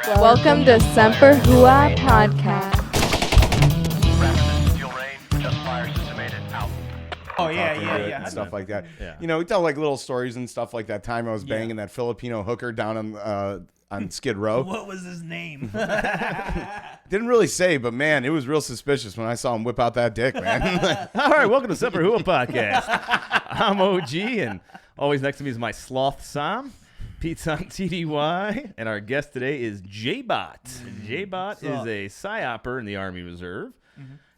Welcome to Semper Hooah podcast. Oh yeah. And stuff like that. Yeah. You know, we tell like little stories and stuff like that. Time I was banging that Filipino hooker down on Skid Row. What was his name? Didn't really say, but man, it was real suspicious when I saw him whip out that dick, man. All right, welcome to Psyop'r J-Bot podcast. I'm OG, and always next to me is my sloth Sam. Pete's on TDY, and our guest today is J-Bot. J-Bot is a Psyop'r in the Army Reserve.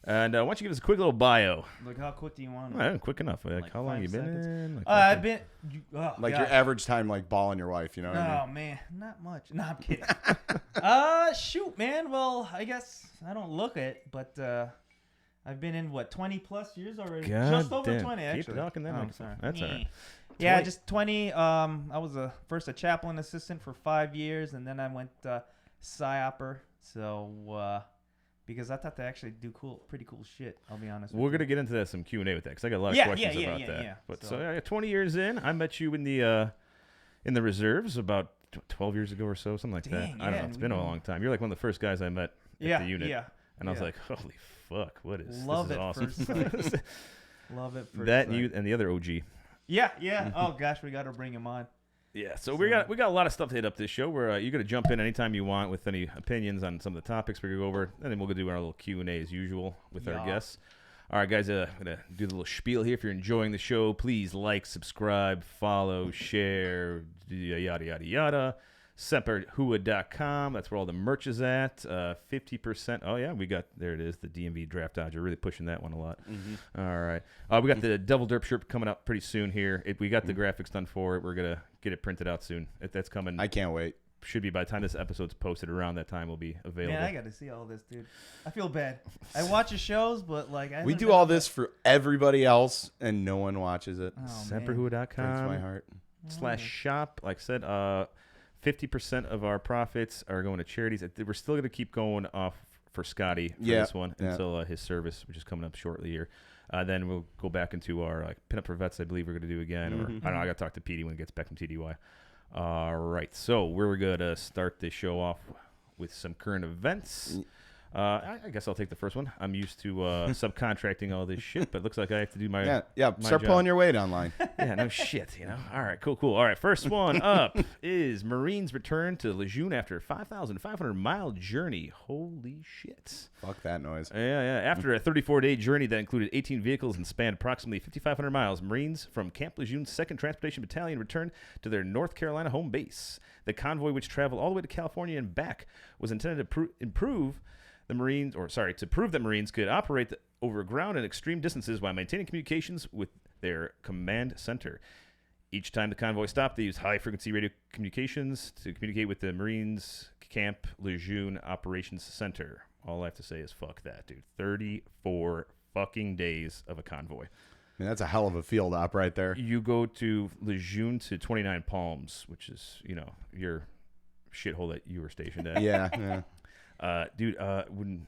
And why don't you give us a quick little bio? Like, how quick do you want it? Well, quick enough. Like how long 5 you been seconds. in? Like, I've been... Like your average time, like balling your wife, you know what I mean? Oh, man. Not much. No, I'm kidding. Shoot, man. Well, I guess I don't look it, but I've been in, 20-plus years already? God Just over damn. 20, actually. Keep talking that. Oh, I'm sorry. That's all right. Yeah, 20. just 20. I was first a chaplain assistant for 5 years, and then I went Psyop'r. So... because I thought they actually do pretty cool shit. I'll be honest. We're gonna get into that, some Q&A with that, because I got a lot of questions about that. Yeah. But so 20 years in, I met you in the reserves about 12 years ago or so, something like Dang, that. I don't know. It's been a long time. You're like one of the first guys I met at the unit. Yeah. And I was like, holy fuck, what is Love this? it Is awesome. first sight. Love it. First That sight. you and the other OG. Yeah. Oh gosh, we got to bring him on. Yeah, so we got a lot of stuff to hit up this show. Where you're gonna jump in anytime you want with any opinions on some of the topics we're gonna go over, and then we'll go do our little Q&A as usual with our guests. All right, guys, I'm gonna do the little spiel here. If you're enjoying the show, please like, subscribe, follow, share, yada yada yada. SemperHooah.com. That's where all the merch is at. 50%. Oh yeah, there it is. The DMV Draft Dodger. Really pushing that one a lot. All right. We got the Devil Derp shirt coming up pretty soon here. We got the graphics done for it. We're gonna get it printed out soon. That's coming. I can't wait. Should be by the time this episode's posted. Around that time will be available. Man, I got to see all this, dude. I feel bad. I watch your shows, but like We do all this for everybody else, and no one watches it. SemperHooah.com. Breaks my heart. /shop. Like I said, 50% of our profits are going to charities. We're still going to keep going off for Scotty for this one until his service, which is coming up shortly here. Then we'll go back into our Pinup for Vets, I believe we're going to do again. Or I don't know, I got to talk to Petey when he gets back from TDY. All right, so we're going to start this show off with some current events. I guess I'll take the first one. I'm used to subcontracting all this shit, but it looks like I have to do my Yeah. my Start job. pulling your weight online. Yeah, no shit, All right, cool. All right, first one up is Marines return to Lejeune after a 5,500-mile journey. Holy shit. Fuck that noise. Yeah. After a 34-day journey that included 18 vehicles and spanned approximately 5,500 miles, Marines from Camp Lejeune's 2nd Transportation Battalion returned to their North Carolina home base. The convoy, which traveled all the way to California and back, was intended to prove that Marines could operate over ground at extreme distances while maintaining communications with their command center. Each time the convoy stopped, they used high-frequency radio communications to communicate with the Marines Camp Lejeune Operations Center. All I have to say is fuck that, dude. 34 fucking days of a convoy. I mean, that's a hell of a field op right there. You go to Lejeune to 29 Palms, which is, your shithole that you were stationed at. Yeah. Dude, when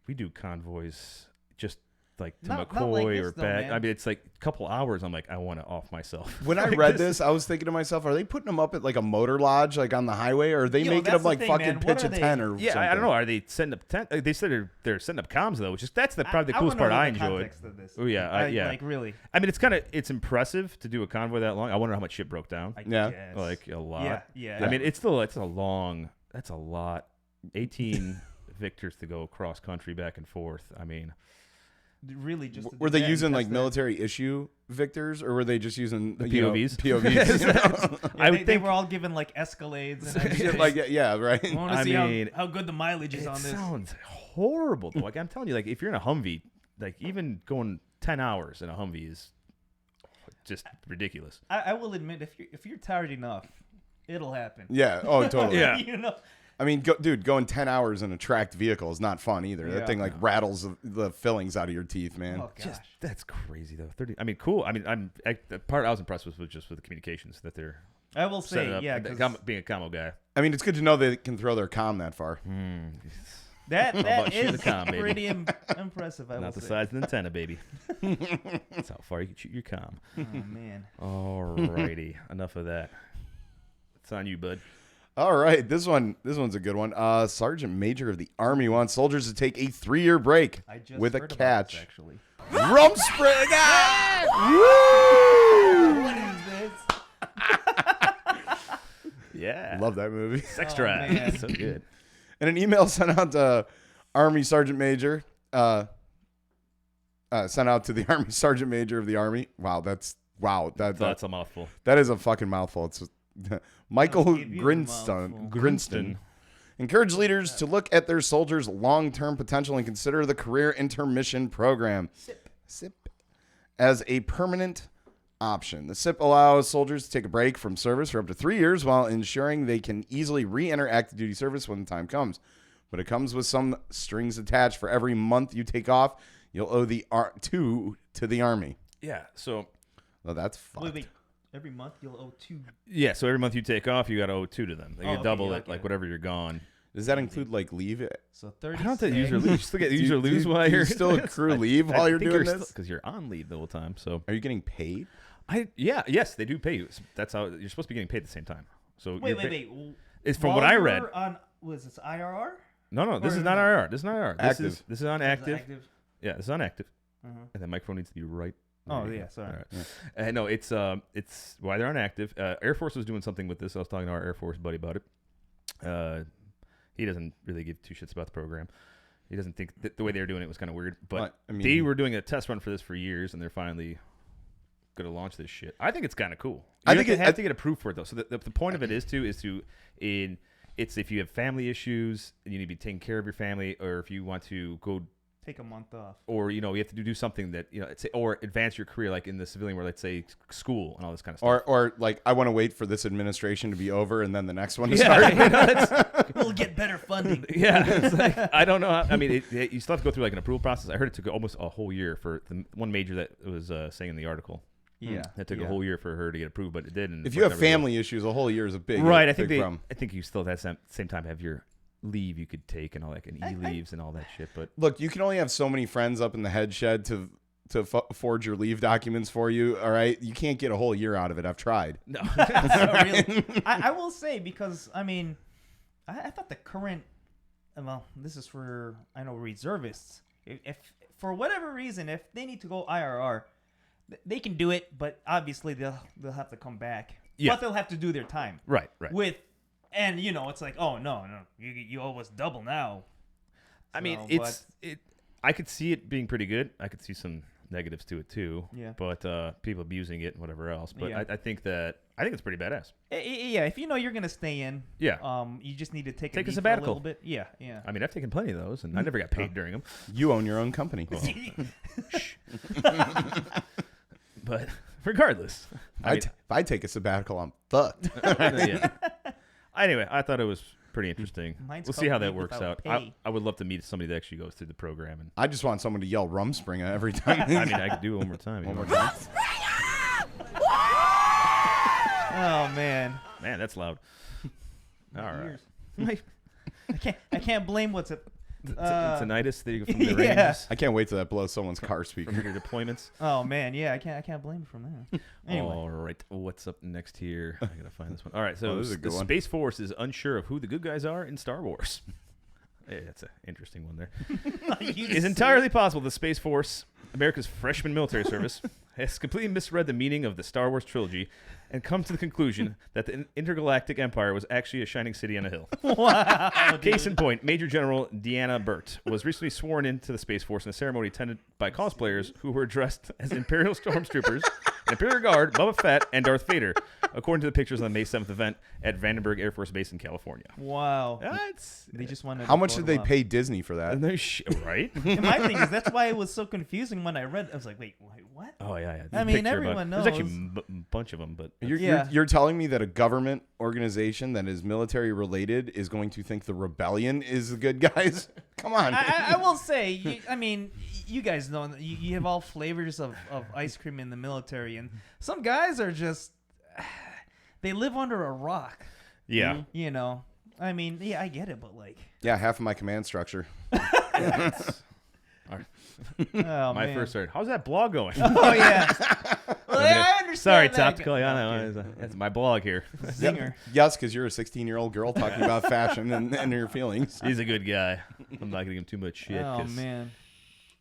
we do convoys just like to Not McCoy like this or though, back, man. I mean, it's like a couple hours. I'm like, I want to off myself. When I read this, I was thinking to myself, are they putting them up at like a motor lodge, like on the highway, or are they making that's them the like thing, fucking man. What pitch are a they- 10 or Yeah, something? I don't know. Are they setting up tent? They said they're setting up comms though, that's probably the coolest part I enjoyed. Oh yeah, yeah. Like really. I mean, it's impressive to do a convoy that long. I wonder how much shit broke down. Yeah. guess. Like a lot. Yeah. I mean, it's a lot. 18 victors to go cross country back and forth. I mean, really just. Were they using like military issue victors, or were they just using The you know, POVs? POVs. I would they think were all given like Escalades. And Shit like yeah, right. I want to I see mean, how good the mileage is it on this. sounds horrible. Though. Like I'm telling you, like if you're in a Humvee, like even going 10 hours in a Humvee is just ridiculous. I will admit, if you're tired enough, it'll happen. Yeah. Oh, totally. Yeah. You know. I mean, dude, going 10 hours in a tracked vehicle is not fun either. Yeah. That thing like rattles the fillings out of your teeth, man. Oh gosh. Just that's crazy though. 30. I mean, cool. I mean, the part I was impressed with was just with the communications that they're I will setting say, up. yeah, 'cause Being a commo guy. I mean, it's good to know they can throw their comm that far. that about shoot is the comm, baby? pretty impressive. I will Not the say. size of the antenna, baby. That's how far you can shoot your comm. Oh man. Alrighty, enough of that. It's on you, bud. All right, this one's a good one. Sergeant Major of the Army wants soldiers to take a 3-year break I just with a heard about catch. this, actually. Rumspringa! What is this? Yeah. Love that movie. Sex Oh, drive. man. So good. And an email sent out to Army Sergeant Major. Sent out to the Army Sergeant Major of the Army. Wow, that's That's a mouthful. that is a fucking mouthful. It's Michael I'll give you a Grinston. mouthful. Grinston. Encourage leaders to look at their soldiers' long-term potential and consider the Career Intermission Program (SIP) as a permanent option. The SIP allows soldiers to take a break from service for up to 3 years while ensuring they can easily re-enter active duty service when the time comes. But it comes with some strings attached. For every month you take off, you'll owe to the Army. Yeah. So. Well, that's fucked. Wait. Every month you'll owe 2. Yeah. So every month you take off, you got to owe 2 to them. They Okay, double yeah, it, okay. like whatever you're gone. Does that include like leave? So 30. I don't think you use your leave. You still get use or Do lose while you you're still accrue leave while you're doing this? because you're on leave the whole time. So Are you getting paid? yes, they do pay you. That's how you're supposed to be getting paid at the same time. So Wait. It's from While what I you read. were on, was this IRR? No, this Or is not no? IR. This is not IR. Active. This is on active. Active. Yeah, this is on active. Uh-huh. And the microphone needs to be right. Oh, there. yeah, sorry. All right. No, it's why they're on active. Air Force was doing something with this. I was talking to our Air Force buddy about it. He doesn't really give 2 shits about the program. He doesn't think that the way they were doing it was kind of weird. But I mean, they were doing a test run for this for years, and they're finally going to launch this shit. I think it's kind of cool. I You think have to get approved for it though. So the point of it is it's if you have family issues and you need to be taking care of your family, or if you want to go. Take a month off. Or, you have to do something that, or advance your career, like in the civilian world, let's say school and all this kind of stuff. or like I want to wait for this administration to be over and then the next one to Yeah, start. We'll get better funding. yeah. It's like, I don't know. I mean, you still have to go through like an approval process. I heard it took almost a whole year for the one major that was saying in the article. Yeah. It took a whole year for her to get approved, but it did. And If you have family issues, a whole year is a big right? big problem. I think you still at the same time have your leave you could take and all that, and e-leaves and all that shit. But Look, you can only have so many friends up in the head shed to forge your leave documents for you. All right, you can't get a whole year out of it. I've tried. no. Really. I will say, because I mean, I thought the current, well, this is for, I know, reservists. If for whatever reason, if they need to go IRR, they can do it, but obviously they'll have to come back. Yeah. But they'll have to do their time. Right. And it's like, oh no, you owe us double now. I mean, So, I could see it being pretty good. I could see some negatives to it too. Yeah. But people abusing it and whatever else. But Yeah. I think it's pretty badass. Yeah, if you know you're gonna stay in, Yeah. you just need to take a leave sabbatical. for a little bit. Yeah. I mean, I've taken plenty of those, and I never got paid during them. You own your own company. But regardless, If I take a sabbatical, I'm fucked. yeah. Anyway, I thought it was pretty interesting. Mine's We'll see how called that leave works without out. pay. I would love to meet somebody that actually goes through the program, and I just want someone to yell Rumspringa every time. I mean, I could do it one more time. One more time. Oh man. Man, that's loud. All right. Ears. I can't blame what's it. Tinnitus that you go from the Yeah. ranges I can't wait till that blows someone's car from speaker. your deployments. Oh man, yeah, I can't blame you from that. Anyway, All right, what's up next here? I gotta find this one. All right, so Oh, this is a the good one. Space Force is unsure of who the good guys are in Star Wars. Hey, that's an interesting one there. It's entirely possible the Space Force, America's freshman military service, has completely misread the meaning of the Star Wars trilogy and come to the conclusion that the intergalactic empire was actually a shining city on a hill. Wow. Case in point, Major General Deanna Burt was recently sworn into the Space Force in a ceremony attended by cosplayers who were dressed as Imperial Stormtroopers, Imperial Guard, Boba Fett, and Darth Vader, according to the pictures on the May 7th event at Vandenberg Air Force Base in California. Wow. That's They just wanted. How much did they pay Disney for that? right? And my thing is, that's why it was so confusing when I read. I was like, wait, what? Oh yeah. There's I a mean, picture everyone There's actually knows. a bunch of them, but Yeah. You're telling me that a government organization that is military related is going to think the rebellion is the good guys? Come on. I will say, I mean, you guys know you have all flavors of ice cream in the military, and some guys are just they live under a rock. yeah. You know, I mean, yeah, I get it, but like, Yeah, half of my command structure. oh, My man. first word. How's that blog going? Oh yeah. Well, I understand. Sorry, that. Tactical. Okay. Yeah, that's my blog here. Zinger. Yes, because you're a 16-year-old girl talking about fashion and your feelings. He's a good guy. I'm not gonna give him too much shit. Oh 'cause, man,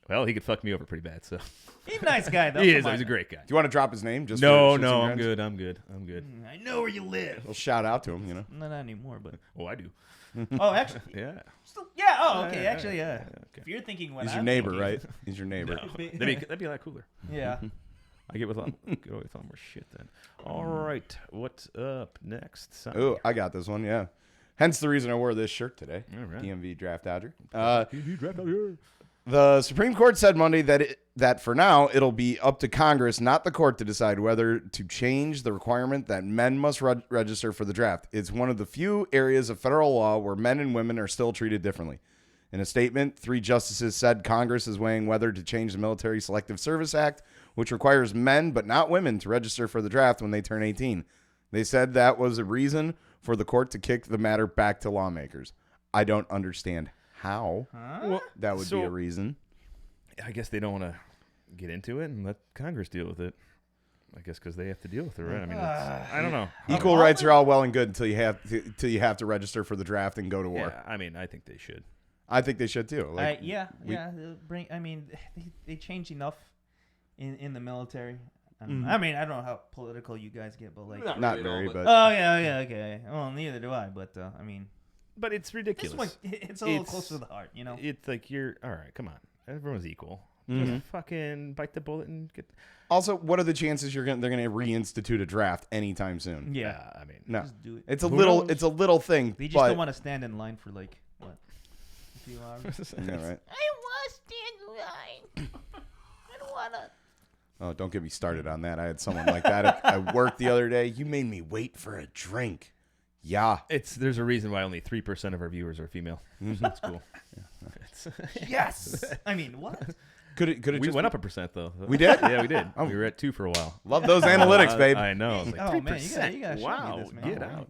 well, he could fuck me over pretty bad. So he's a nice guy though. he Come is. on. He's a great guy. Do you want to drop his name? Just No, for shits no, and I'm grins? good. I'm good. I'm good. I know where you live. We'll shout out to him, you know. Not anymore, but Oh, I do. oh, actually, Yeah. still, yeah. Oh, okay. Yeah, actually, yeah. okay. If you're thinking what He's I'm your neighbor, thinking, right? He's your neighbor. No, that'd be a lot cooler. Yeah. I get with a lot, go with a lot more shit then. All right, what's up next? Oh, I got this one, yeah. Hence the reason I wore this shirt today. All right. DMV Draft Dodger. TV draft out here. The Supreme Court said Monday that for now it'll be up to Congress, not the court, to decide whether to change the requirement that men must register for the draft. It's one of the few areas of federal law where men and women are still treated differently. In a statement, 3 justices said Congress is weighing whether to change the Military Selective Service Act, which requires men but not women to register for the draft when they turn 18. They said that was a reason for the court to kick the matter back to lawmakers. I don't understand how Well, that would be so- a reason. I guess they don't want to get into it and let Congress deal with it. I guess because they have to deal with it, right? I mean, I don't know. Equal rights are all well and good until you have to register for the draft and go to war. Yeah, I mean, I think they should. I think they should too. Like, yeah. Bring. I mean, they changed enough in the military. I mean, I don't know how political you guys get, but like, not very, but oh yeah, okay. Well, neither do I, but I mean, But it's this ridiculous. one, it's a little closer to the heart, you know. It's like you're all right. Come on, everyone's equal. Mm-hmm. Just fucking bite the bullet and get. also, what are the chances they're gonna reinstitute a draft anytime soon? Yeah, I mean, No, just do it. it's a Who little knows? it's a little thing. They just but, don't want to stand in line for like what, a few hours. Yeah, right. I want to stand in line. I don't want to. Oh, don't get me started on that. I had someone like that at work the other day. You made me wait for a drink. Yeah. there's a reason why only 3% of our viewers are female. That's cool. Yes. I mean, what? Could it We just went up 1% though. We did? Yeah, we did. Oh. We were at 2 for a while. Love those analytics, babe. I know. I was like, Oh 3%. man, you gotta show wow, me this, man. get out.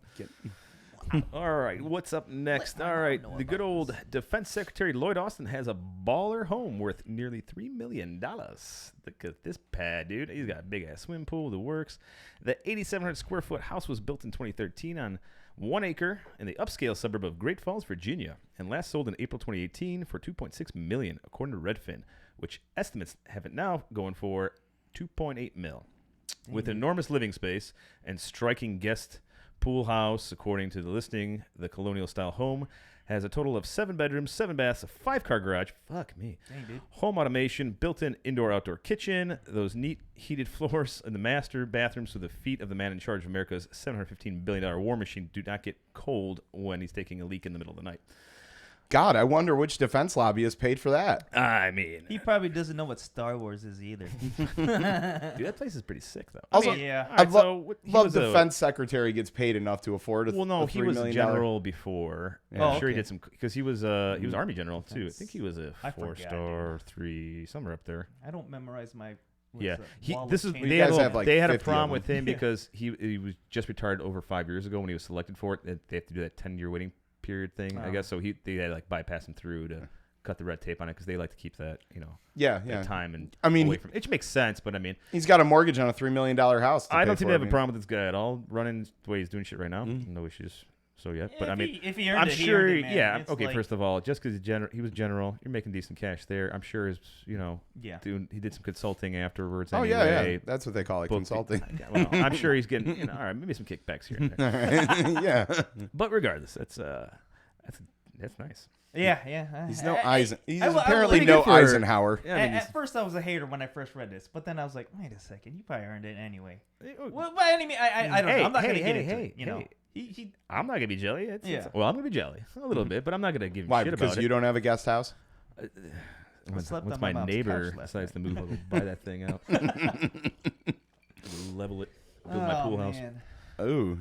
All right, what's up next? All right, the good old Defense Secretary Lloyd Austin has a baller home worth nearly $3 million. Look at this pad, dude. He's got a big-ass swimming pool, the works. The 8,700 square foot house was built in 2013 on 1 acre in the upscale suburb of Great Falls, Virginia, and last sold in April 2018 for $2.6 million, according to Redfin, which estimates have it now going for $2.8 million. With enormous living space and striking guest pool house, according to the listing, the colonial-style home has a total of 7 bedrooms, 7 baths, a 5-car garage. Fuck me. Dang, dude. Home automation, built-in indoor-outdoor kitchen, those neat heated floors in the master bathroom so the feet of the man in charge of America's $715 billion war machine do not get cold when he's taking a leak in the middle of the night. God, I wonder which defense lobbyist paid for that. I mean, He probably doesn't know what Star Wars is either. dude, that place is pretty sick, though. Also, yeah. All right, I so he love was a- defense secretary gets paid enough to afford a Well, no, a he $3 was million general before. Yeah. I'm sure okay. he did some because he was Army general too. I think he was a I forgot, 4-star, 3 somewhere up there. I don't memorize my. what's Yeah, that, wall this of is change. they guys had, have, like, they had a 50 of problem them. with him because he was just retired over 5 years ago when he was selected for it. They have to do that 10-year waiting period thing, I Oh. guess. So they had to like bypass him through to cut the red tape on it because they like to keep that Yeah, that yeah. time and I mean, away from it. Makes sense, but I mean, He's got a mortgage on a $3 million house. To I pay don't seem for. to have I a mean, problem with this guy at all. Running the way he's doing shit right now, Mm-hmm. no issues. So yeah, but I mean. if he earned I'm it, he sure. earned it, man. Yeah. It's Okay. like- First of all, just because he was general, you're making decent cash there. I'm sure his, Yeah. he did some consulting afterwards. Oh anyway. yeah. That's what they call it, Booked- consulting. Well, I'm sure he's getting. All right, maybe some kickbacks here. And there. Yeah. But regardless, that's nice. Yeah. He's no Eisen. He's I will- apparently let me no get for- Eisenhower. Yeah, I mean, At first, I was a hater when I first read this, but then I was like, wait a second, you probably earned it anyway. he's- Well, but anyway, I don't know. I'm not gonna get into it. You know, hey. he I'm not gonna be jelly. Yeah. Well, I'm gonna be jelly a little bit, but I'm not gonna give him Why? shit Because about you it. don't have a guest house? Once slept on my my mom's neighbor couch last decides to move, I'll go buy that thing out, level it, build my pool house. man. Oh.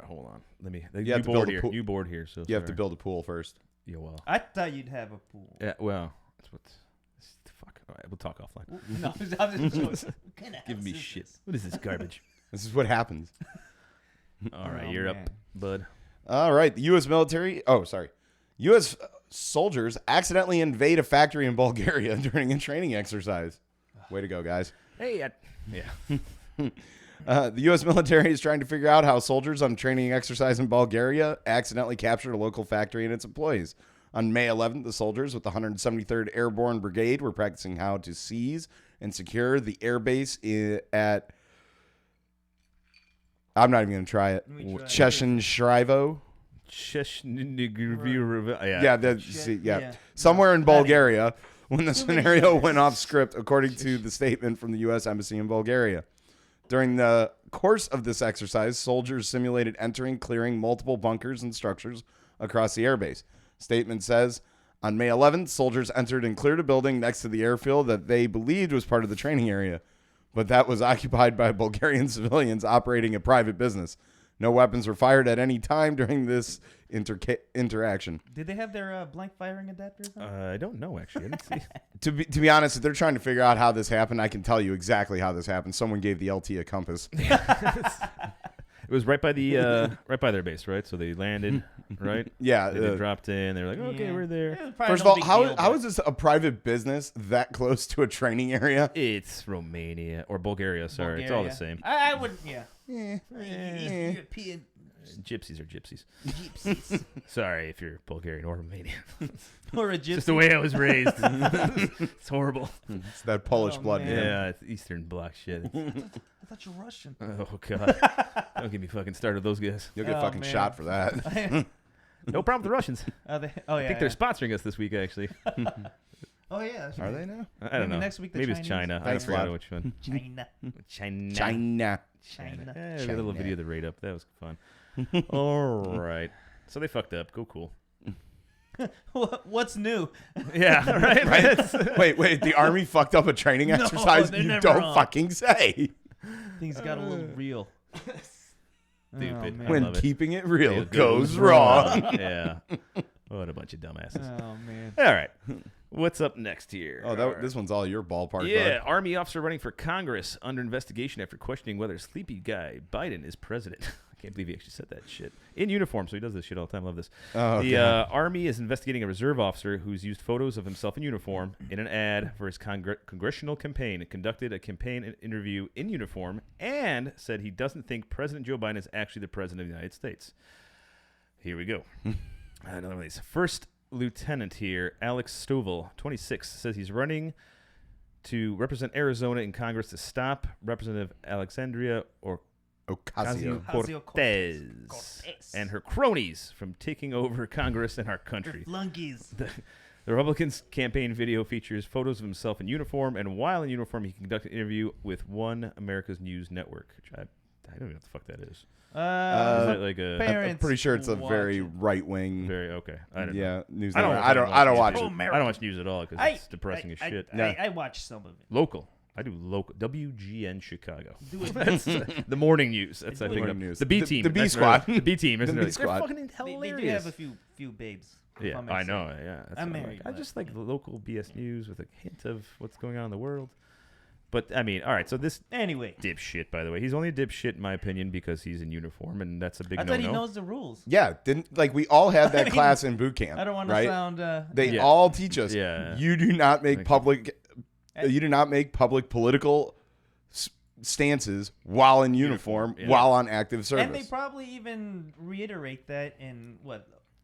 Hold on. Let me. You New have to build board a here. pool- New board here. So You have to sorry. build a pool first. Yeah, well. I thought you'd have a pool. Yeah, well. That's what. Fuck. All right, we'll talk offline. No, I'm just what kind of Give house me is shit. this? What is this garbage? This is what happens. All right, Oh, you're man. up, bud. All right. The U.S. military. Oh, sorry. U.S. soldiers accidentally invade a factory in Bulgaria during a training exercise. Way to go, guys. Hey, Yeah. The U.S. military is trying to figure out how soldiers on training exercise in Bulgaria accidentally captured a local factory and its employees. On May 11th, the soldiers with the 173rd Airborne Brigade were practicing how to seize and secure the airbase at... I'm not even going to try it. Cheshin Shrivo. Yeah. Somewhere in Bulgaria when the scenario went off script, according to the statement from the U.S. Embassy in Bulgaria. During the course of this exercise, soldiers simulated entering, clearing multiple bunkers and structures across the airbase. Statement says, on May 11th, soldiers entered and cleared a building next to the airfield that they believed was part of the training area, but that was occupied by Bulgarian civilians operating a private business. No weapons were fired at any time during this interaction. Did they have their blank firing adapters? I don't know, actually. I didn't see. To be honest, if they're trying to figure out how this happened, I can tell you exactly how this happened. Someone gave the LT a compass. It was right by the right by their base, right? So they landed, right? Yeah. They dropped in. They were like, okay, we're there. First of all, how is this a private business that close to a training area? It's Romania or Bulgaria. Sorry, it's all the same. I would, yeah. Gypsies are gypsies. Gypsies. Sorry if you're Bulgarian or Romanian. Or a gypsy. Just the way I was raised. It's horrible. It's that Polish blood. man. Yeah, it's Eastern Bloc shit. I thought you were Russian. Oh, God. Don't get me fucking started with those guys. You'll get fucking man. shot for that. No problem with the Russians. Oh, yeah. I think they're sponsoring us this week, actually. Oh, yeah. Are they now? I don't know. Next week the Maybe it's Chinese. China. Thanks, I forgot Vlad. which one. China. China. We had a little video to rate up. That was fun. All right. So they fucked up. Go cool. What's new? Yeah, right? Wait. The Army fucked up a training No, exercise? they're You never don't wrong. fucking say. Things got a little real. Stupid. man. I When love it. keeping it real It goes wrong. Yeah. What a bunch of dumbasses. Oh, man. All right. What's up next here? Oh, this one's all your ballpark. Yeah, bud. Army officer running for Congress under investigation after questioning whether sleepy guy Biden is president. I can't believe he actually said that shit. In uniform, so he does this shit all the time. Love this. Oh, The God. Army is investigating a reserve officer who's used photos of himself in uniform in an ad for his congressional campaign, conducted a campaign interview in uniform, and said he doesn't think President Joe Biden is actually the president of the United States. Here we go. Another one of these. First Lieutenant here, Alex Stovall, 26, says he's running to represent Arizona in Congress to stop Representative Alexandria Ocasio-Cortez and her cronies from taking over Congress and our country. Flunkies. The Republicans' campaign video features photos of himself in uniform, and while in uniform, he conducted an interview with One America's News Network, which I don't know what the fuck that is. Is that like a I'm pretty sure it's a very right wing. very okay? I don't know. Yeah, news. I don't network. I don't watch it. I don't watch news at all because it's depressing as shit. I watch some of it. Local. I do local. WGN Chicago. Do it. That's the morning news. That's I think Morning news. the B The- team. the B That's squad. The B team. Isn't The it? B squad. They're fucking They hilarious. do have a few babes. Yeah, if may I say. know. Yeah, that's I'm what married, I but, just like the local BS news with a hint of what's going on in the world. But I mean, all right. So this Anyway, dipshit, by the way, he's only a dipshit in my opinion because he's in uniform, and that's a big I no-no. thought he knows the rules. Yeah, didn't we all had that I mean, class in boot camp? I don't want right? to sound. They Yeah. all teach us. Yeah. You do not make Thank public. You do not make public political stances while in uniform, yeah. while on active service. And they probably even reiterate that in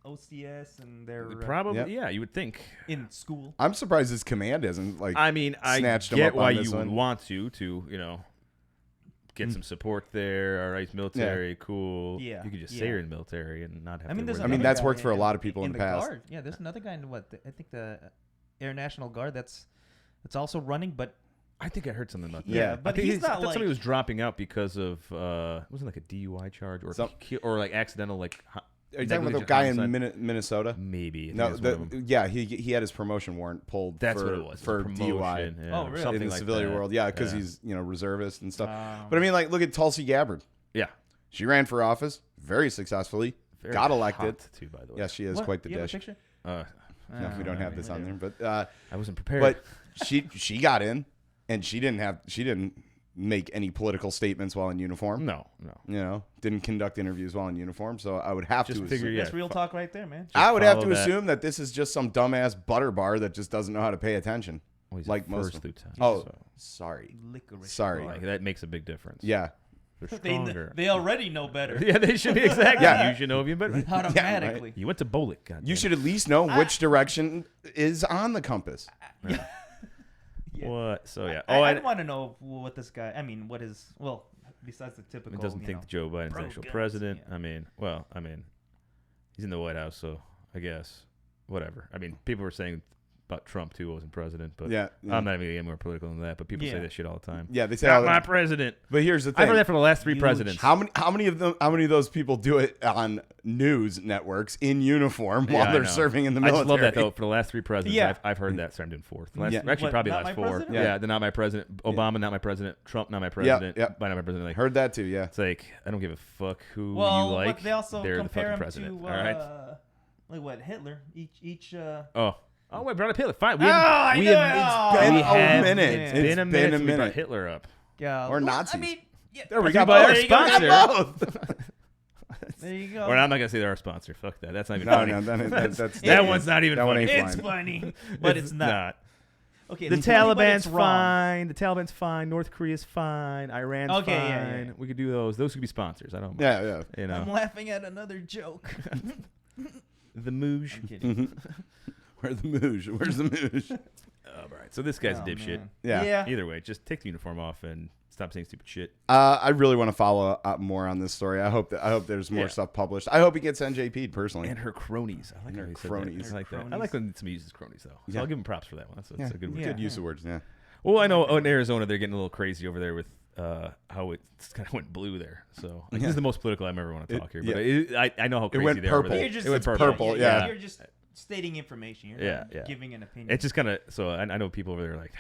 OCS and their Probably, Yep. yeah. You would think. in school. I'm surprised his command isn't like. I mean, I snatched him get up why on you this would one. want to get some support there. All right, military, cool. Yeah, You could just yeah. say you're in the military and not have I mean, to there's worry I mean, another that's guy worked for a lot of people in the past. Guard. Yeah, there's another guy in I think the Air National Guard that's also running, but I think I heard something about that. Yeah, but I think he's not I thought like somebody was dropping out because of wasn't like a DUI charge or like accidental like. Are you talking about the negligent guy in homicide? Minnesota? Maybe. I think No, that's one of them. yeah, he had his promotion warrant pulled. That's for, what it was. for Promotion, DUI yeah, Oh, or really? something in the like civilian that. world. Yeah, because Yeah. he's reservist and stuff. Um, But I mean, like, look at Tulsi Gabbard. Yeah. She ran for office very successfully, Very got elected. hot, too, by the way. Yes, she is what? quite the You have a dish. picture? Uh, No, we don't have this on there, but I wasn't prepared. but she got in, and she didn't make any political statements while in uniform. no. You know, didn't conduct interviews while in uniform. So I would have Just to figure, assume, yeah. That's real talk right there, man. I would have to follow that. assume that this is just some dumbass butter bar that just doesn't know how to pay attention. Well, he's like a most first of them. lieutenant. Oh, so Sorry. Licorice. Sorry. Like, that makes a big difference. Yeah. They're stronger. They already know better. Yeah, they should be exactly. Yeah. You should know even better. Automatically. You went to Bolick. God You damn should at least know which direction is on the compass. Yeah. it. What? So yeah. I want to know what this guy. I mean, what is besides the typical. It doesn't think Joe Biden's the actual president. Yeah. I mean, he's in the White House, so I guess whatever. I mean, people were saying about Trump too wasn't president, but Yeah. I'm not even gonna get more political than that. But people say that shit all the time. Yeah, they say Not all my that. president. But here's the thing. I've heard that for the last 3 presidents. How many of those people do it on news networks in uniform while I they're know. serving in the I military? just love that though. For the last 3 presidents, Yeah. I've heard that. So I'm doing 4th. Yeah. Actually, probably not last my 4. president? Yeah, they're not my president. Obama, not my president. Trump, not my president. Yeah. Biden, not my president. Like, Heard that too, yeah. it's like I don't give a fuck who you Well, like. but they also they're the compare fucking him president. to all right. like what Hitler. Each. Oh, wait, brought up Hitler. Fine. I been know. a minute. It's been a minute. been a since we brought minute. Hitler up. Yeah. Or Nazis. I mean, yeah. There we That's go. by our There you go. We sponsor. got both. There you go. Or I'm not gonna say they're our sponsor. Fuck that. That's not even No, funny. no, that's that one's not even that one funny. ain't It's fine. funny, but it's not. Okay. The it's funny, but Taliban's it's wrong. fine. The Taliban's fine. North Korea's fine. Iran's Okay, fine. yeah. We could do those. Those could be sponsors. I don't mind. Yeah, yeah. You know, I'm laughing at another joke. the Mooj. I'm kidding. Where's the mooge? Where's the mooge? All right. So this guy's a Oh, dipshit. man. Yeah. Either way, just take the uniform off and stop saying stupid shit. I really want to follow up more on this story. I hope there's more Yeah. stuff published. I hope he gets NJP'd personally. And her cronies. I like And how her he said cronies. that. I like that. I Cronies. like when somebody uses cronies though. So Yeah. I'll give him props for that one. That's a good word. Yeah. Good use of words. Yeah. Well, I know in Arizona they're getting a little crazy over there with how it kind of went blue there. So like, this is the most political I ever want to talk here. But I know how crazy went they are over purple. there. You're just It went purple, yeah. You're just stating information. You're Yeah, not yeah. giving an opinion. It's just kind of so I know people over there are like,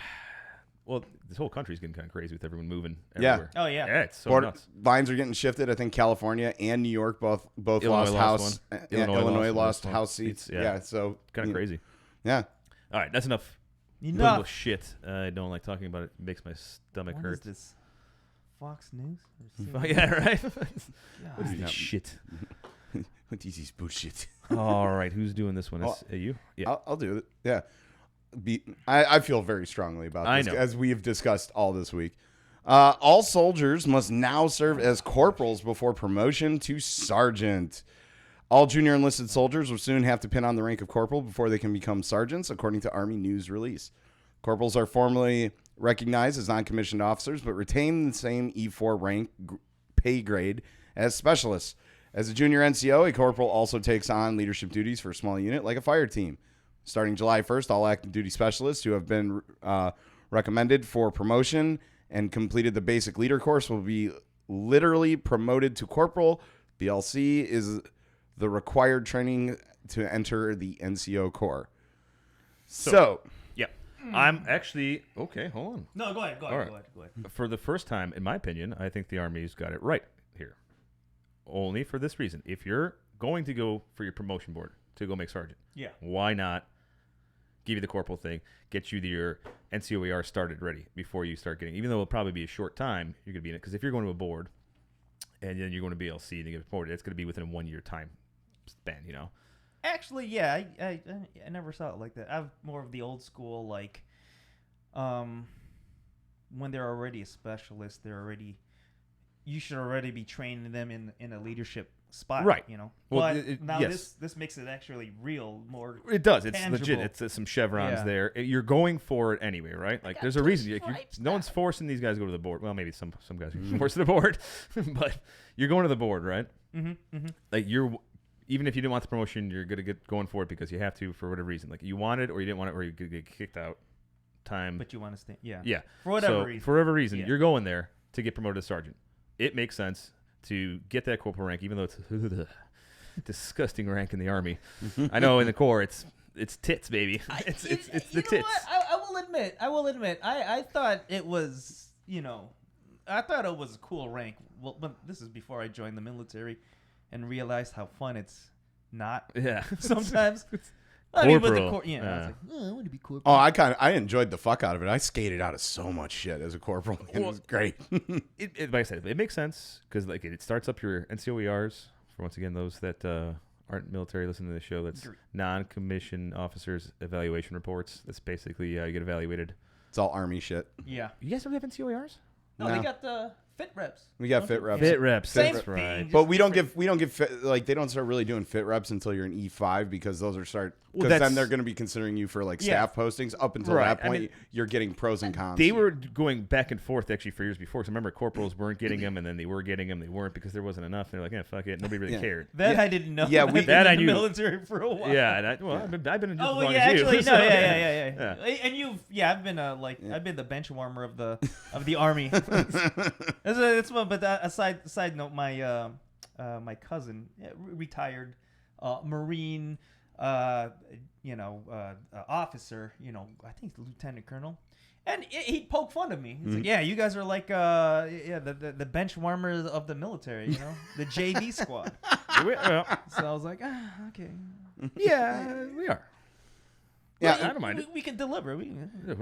well, this whole country's getting kind of crazy with everyone moving Yeah. everywhere. Oh, yeah. Yeah, it's so Border nuts. lines are getting shifted. I think California and New York both Illinois lost lost house. one. Illinois lost one. house seats. It's- Yeah. So Kind of crazy. Yeah. All right, that's enough. Political Enough. shit. I don't like talking about it. It makes my stomach What hurt. is this? Fox News? Yeah, right. God. What is Yeah. this shit? What is this bullshit? All right, who's doing this one? Is you? Yeah. I'll do it. Yeah. I feel very strongly about I this, know. as we have discussed all this week. All soldiers must now serve as corporals before promotion to sergeant. All junior enlisted soldiers will soon have to pin on the rank of corporal before they can become sergeants, according to Army News release. Corporals are formally recognized as non-commissioned officers, but retain the same E4 rank pay grade as specialists. As a junior NCO, a corporal also takes on leadership duties for a small unit like a fire team. Starting July 1st, all active duty specialists who have been recommended for promotion and completed the basic leader course will be literally promoted to corporal. BLC is the required training to enter the NCO Corps. So Yeah. I'm actually okay. Hold on. No, go ahead. All right. Go ahead. For the first time, in my opinion, I think the Army's got it right here. Only for this reason: if you're going to go for your promotion board to go make sergeant, Yeah. why not give you the corporal thing, get you your NCOER started ready before you start getting? Even though it'll probably be a short time, you're gonna be in it. Because if you're going to a board and then you're going to BLC and you get promoted, it's going to be within a 1 year time span. You know. Actually, yeah, I never saw it like that. I'm more of the old school, like, when they're already a specialist, you should already be training them in a leadership spot, Right. You know. Well, but now yes. this makes it actually real, more. It does. It's tangible. legit. It's some chevrons Yeah. there. You're going for it anyway, right? Like, there's a reason. Like, no one's forcing these guys to go to the board. Well, maybe some guys are forced to the board, but you're going to the board, right? Like, even if you didn't want the promotion, you're gonna get going for it because you have to for whatever reason. Like, you want it or you didn't want it, or you could get kicked out. But you want to stay, yeah. Yeah. For whatever So, reason. for whatever reason, Yeah. you're going there to get promoted to sergeant. It makes sense to get that corporal rank, even though it's the disgusting rank in the Army. I know in the Corps it's tits, baby. It's the tits. I will admit. I thought it was, I thought it was a cool rank. Well, but this is before I joined the military, and realized how fun it's not. Yeah. Sometimes. I mean, with the Corporal. I was like, I want to be corporal. Oh, I enjoyed the fuck out of it. I skated out of so much shit as a corporal. It was great. Like I said, it makes sense because like it starts up your NCOERs for once again those that aren't military listening to the show. That's non-commissioned officers evaluation reports. That's basically you get evaluated It's all Army shit. Yeah. You guys don't have NCOARs? No, No. they got the fit reps. We got fit reps. Fit reps. Same That's thing, right. just But we don't different. give fit, like they don't start really doing fit reps until you're in E5 because those are Well, then that's- they're going to be considering you for like Yeah. staff postings. Up until Right. that I point, mean, you're getting pros and cons. They were going back and forth actually for years before. So remember, corporals weren't getting them, and then they were getting them. They weren't because there wasn't enough. They're like, yeah, fuck it. Nobody really Yeah. cared. That Yeah. I didn't know. Yeah, I've we- been That in I the knew. military for a while. Yeah, and I've been in just Oh as well, long yeah, as you. actually, so, no, yeah. Yeah. And I've been I've been the bench warmer of the Army. That's one. But side note, my my cousin, retired Marine, officer. I think lieutenant colonel. And he'd poke fun of me. He's like, "Yeah, you guys are like, the bench warmers of the military, the JV squad." Well, So I was like, okay. yeah, we are. Yeah, I don't mind it. We can deliver. We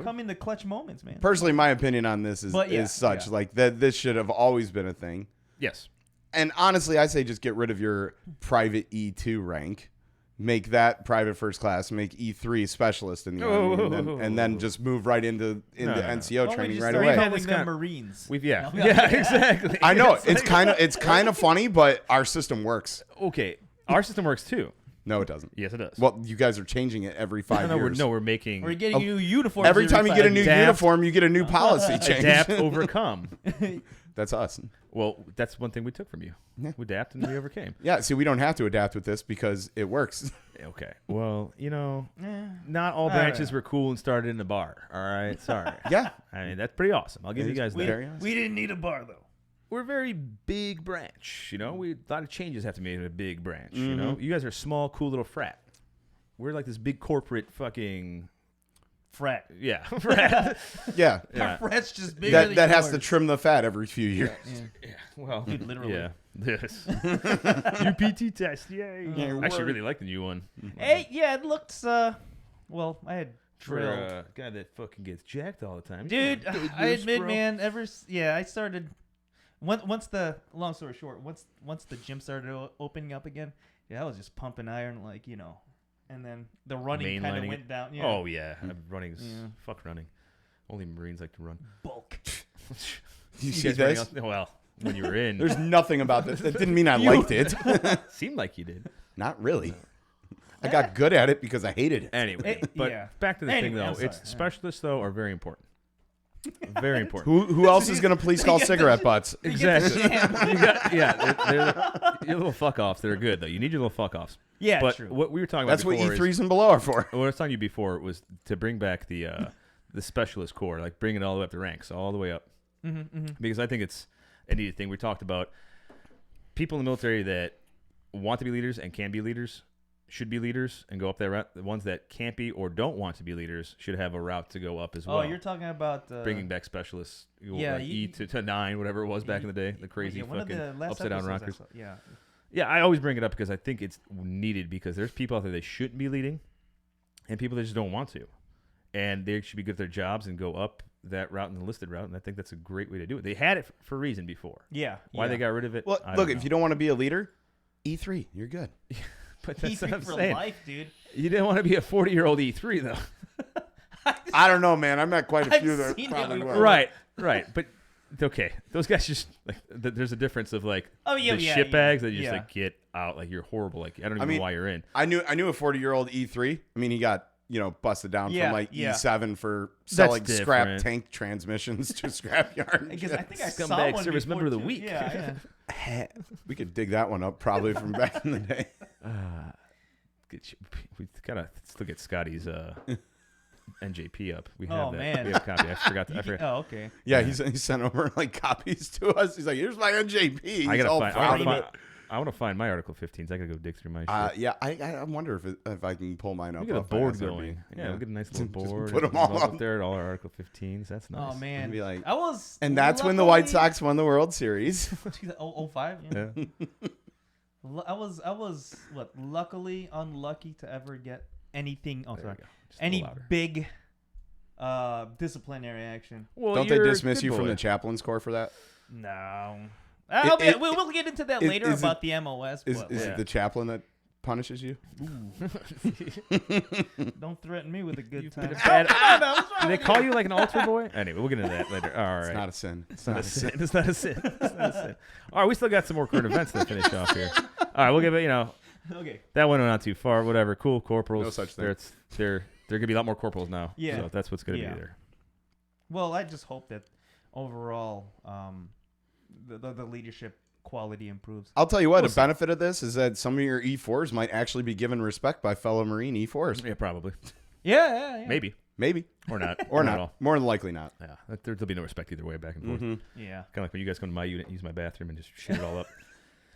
come in the clutch moments, man. Personally, my opinion on this is, But yeah, is such yeah. like that. This should have always been a thing. Yes. And honestly, I say just get rid of your private E2 rank, make that private first class, make E3 specialist in the Army, and then just move right into No. NCO Why don't we training just right start away. calling This them guy- Marines. Yeah, No. exactly. I know It's like- it's kind of funny, but our system works. Okay, our system works too. No, it doesn't. Yes, it does. Well, you guys are changing it every 5 years. we're making We're getting new uniforms. Every time you get a new Adapt. uniform, you get a new policy change. adapt, overcome. That's us. Well, that's one thing we took from you. Yeah. We adapt and we overcame. Yeah, see, we don't have to adapt with this because it works. Okay. Well, Eh. not all All branches right. were cool and started in a bar. All right. Sorry. Yeah. I mean, that's pretty awesome. I'll give It you is guys very that. awesome. We didn't need a bar though. We're a very big branch. A lot of changes have to be made in a big branch. You guys are a small, cool little frat. We're like this big corporate fucking Frat. frat. Yeah. Yeah. Our frat's just bigger than That has to yours. trim the fat every few years. Yeah. Well, Dude, literally. Yeah. This. UPT test. Yay. Yeah, I actually word. really like the new one. Hey, yeah, it looks. Well, I had For drilled. a guy that fucking gets jacked all the time. Dude, Come on, I years, admit, bro. man. I started. Once the long story short, once the gym started opening up again, I was just pumping iron and then the running kind of Mainlining went it. down. Yeah. Oh yeah, running. Yeah. Fuck running. Only Marines like to run. Bulk. You see guys running this? well, when you were in, There's nothing about this. That didn't mean I liked it. seemed like you did. Not really. I got good at it because I hated it. Anyway, Eh, but yeah. back to the Anyway, thing I'm though. It's sorry. specialists though are very important. Very important. Who else is going to police call get the- cigarette butts? Exactly. jam. You got, they're your little fuck offs. They're good though. You need your little fuck offs. Yeah, But true. what we were talking That's about what before E3s and below are for. what I was telling you before was to bring back the specialist corps, like bring it all the way up the ranks, all the way up. Because I think it's a needed thing. We talked about people in the military that want to be leaders and can be leaders should be leaders and go up that route. The ones that can't be or don't want to be leaders should have a route to go up as well. Oh, you're talking about bringing back specialists, yeah, like you- E to 9, whatever it was back in the day, the crazy one of fucking the last upside down episodes I rockers. saw- Yeah. Yeah, I always bring it up because I think it's needed because there's people out there that shouldn't be leading and people that just don't want to. And they should be good at their jobs and go up that route and the listed route. And I think that's a great way to do it. They had it for a reason before. Yeah. Why yeah. they got rid of it? Well, I look, don't if you don't want to be a leader, E3, you're good. But that's what E3 I'm for saying. life, dude. You didn't want to be a 40-year-old E3 though. I don't know, man. I met quite a I've few that seen probably it were. before. Right. But okay, those guys just like there's a difference of like Oh, yeah, the yeah, shit yeah, bags that you just yeah. like get out. Like you're horrible. Like I don't even mean, know why you're in. I knew a 40-year-old E3. I mean, he got busted down Yeah, from like yeah. E7 for selling scrap different. tank transmissions to scrapyard. Because I think I Scum saw Bag one Service before, Member of the too. Week. Yeah. We could dig that one up probably from back in the day. We gotta still get Scotty's NJP up. We Oh, have that. man. We have a copy. I forgot. You I can- forgot. oh, okay. Yeah, he sent over like copies to us. He's like, "Here's my NJP." He's I gotta all find. proud of it. I want to find my Article 15s. I gotta go dig through my shit. Yeah, I wonder if I can pull mine up. We get a off my board SRB. going. Yeah, we'll get a nice little Just board. put and 'em all up up. there. All our Article 15s. That's nice. Oh man, be like- I was, And that's when the White luckily- Sox won the World Series. 2005. Yeah. Yeah. I was what? Luckily unlucky to ever get anything. Oh, There sorry. we go. Just a little Any louder. big disciplinary action? Well, Don't they you're a dismiss good you from boy. the chaplain's corps for that? No. It- We'll get into that is- later is about the MOS. Is but, is Yeah. it the chaplain that punishes you? Don't threaten me with a good You've time. been a bad- Oh, no, what's wrong Do they with call you? you like an altar boy? Anyway, we'll get into that later. All right. It's not a sin. It's Not a sin. It's not a sin. It's not a sin. All right, we still got some more current events to finish off here. All right, we'll give it. Okay. That went not too far. Whatever. Cool. Corporals. No such thing. They're gonna be a lot more corporals now. Yeah. So that's what's gonna Yeah. be there. Well, I just hope that overall, the leadership quality improves. I'll tell you what, We'll a benefit of this is that some of your E4s might actually be given respect by fellow Marine E4s. Yeah, probably. Yeah. Maybe Maybe. or not. Or at not. all. More than likely not. Yeah. There'll be no respect either way, back and forth. Mm-hmm. Yeah. Kind of like when you guys come to my unit, use my bathroom, and just shit it all up.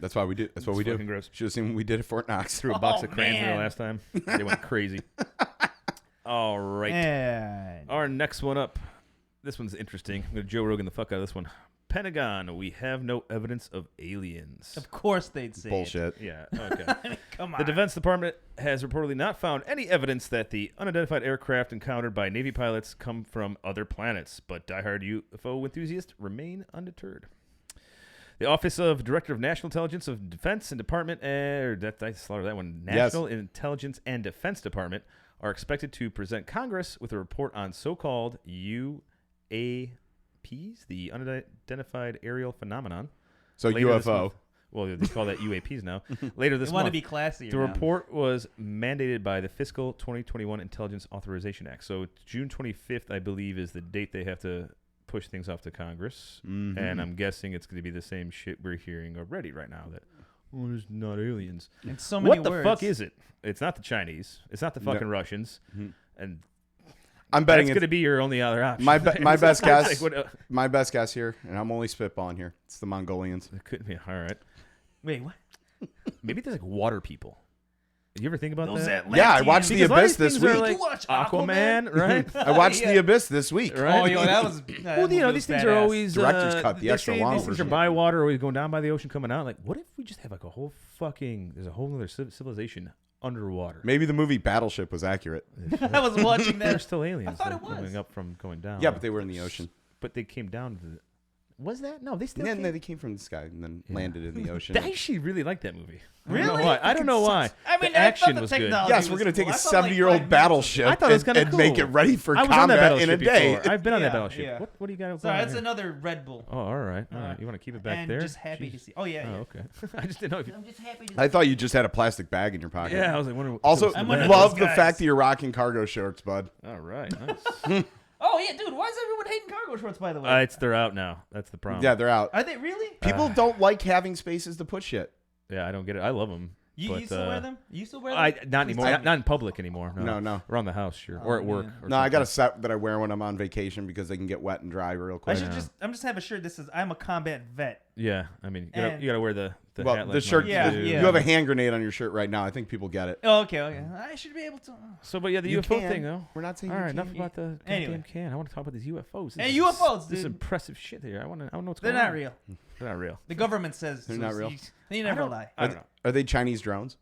That's why we do. That's what we do. Fucking gross. Should have seen what we did at Fort Knox. Threw a box Oh, of crayons in there man. last time. They went crazy. All right. And Our next one up. This one's interesting. I'm going to Joe Rogan the fuck out of this one. Pentagon, we have no evidence of aliens. of course they'd say it. Bullshit. Yeah, okay. Come on. The Defense Department has reportedly not found any evidence that the unidentified aircraft encountered by Navy pilots come from other planets, but diehard UFO enthusiasts remain undeterred. The Office of Director of National Intelligence of Defense and Department, I slaughtered that one. National Intelligence and Defense Department are expected to present Congress with a report on so-called UAPs, the unidentified aerial phenomenon. So later this UFO. month. Well, they call that UAPs now. Later this They want to month. be classier. The now. report was mandated by the Fiscal 2021 Intelligence Authorization Act. So June 25th, I believe, is the date they have to push things off to Congress. Mhm. And I'm guessing it's going to be the same shit we're hearing already right now. That it's not aliens. In so many What the words. fuck is it? It's not the Chinese. It's not the No. fucking Russians. Mhm. And I'm betting that's it's going to be your only other option. my best It's guess. like, what, my best guess here, and I'm only spitballing here. It's the Mongolians. it could be. All right. Wait, what? Maybe there's like water people. Did you ever think about Those that? Atlanteans. Yeah, I watched The Because a lot of Abyss these this things are week. like Did you watch Aquaman, right? I watched Yeah. The Abyss this week. Right. Oh, yo, that was. Well, these things are always Director's cut, the they extra say long these things are version. by water, always going down by the ocean, coming out. Like, what if we just have like a whole fucking? There's a whole other civilization underwater. Maybe the movie Battleship was accurate. I was watching They're that. still aliens. I thought though, it was. coming up from going down. Yeah, but they were in the ocean. But they came down to the. Was that? No, they still. And then came. they came from the sky and then Yeah. landed in the ocean. I actually really like that movie. Really? I don't know why. I don't know why. I mean, the I action thought the was good. technology Yes, we're was going to take cool. a I saw, like, 70-year-old 5 minutes of battleship I thought it was kinda and make cool. it ready for I was on that combat in a battleship day. before. I've been on that Yeah, battleship. yeah. What do you got? Sorry, going that's here? another Red Bull. Oh, all right. All right. You want to keep it back and there? just happy to Jeez. see. Oh yeah. Oh, yeah. okay. I just didn't know if you. I'm just happy to. I thought you just had a plastic bag in your pocket. Yeah, I was like wondering. Also, I'm one of love those the guys. fact that you're rocking cargo shorts, bud. All right. Nice. Oh yeah, dude. Why is everyone hating cargo shorts? By the way, They're out now. That's the problem. Yeah, they're out. are they really? People don't like having spaces to put shit. Yeah, I don't get it. I love them. You still wear them? You still wear them? Not anymore. I- Not in public anymore. No. Around the house, sure, Oh, or at work. man. Or No, I got a something. set that I wear when I'm on vacation because they can get wet and dry real I quick. should Yeah. just. I'm just have a shirt that says "I'm a combat vet." Yeah, I mean, And- you gotta wear the well, hat. the like shirt. mine Yeah, do. yeah. You have a hand grenade on your shirt right now. I think people get it. Oh, okay. I should be able to. So, but yeah, the You UFO can. thing though. We're not saying All you right, enough can't. about the Anyway. goddamn can. I want to talk about these UFOs. Hey, This is- UFOs, This is dude. impressive shit here. I want to know what's They're going on. not real. They're not real. The government says They're so not real? They never lie. I don't know. Are they Chinese drones?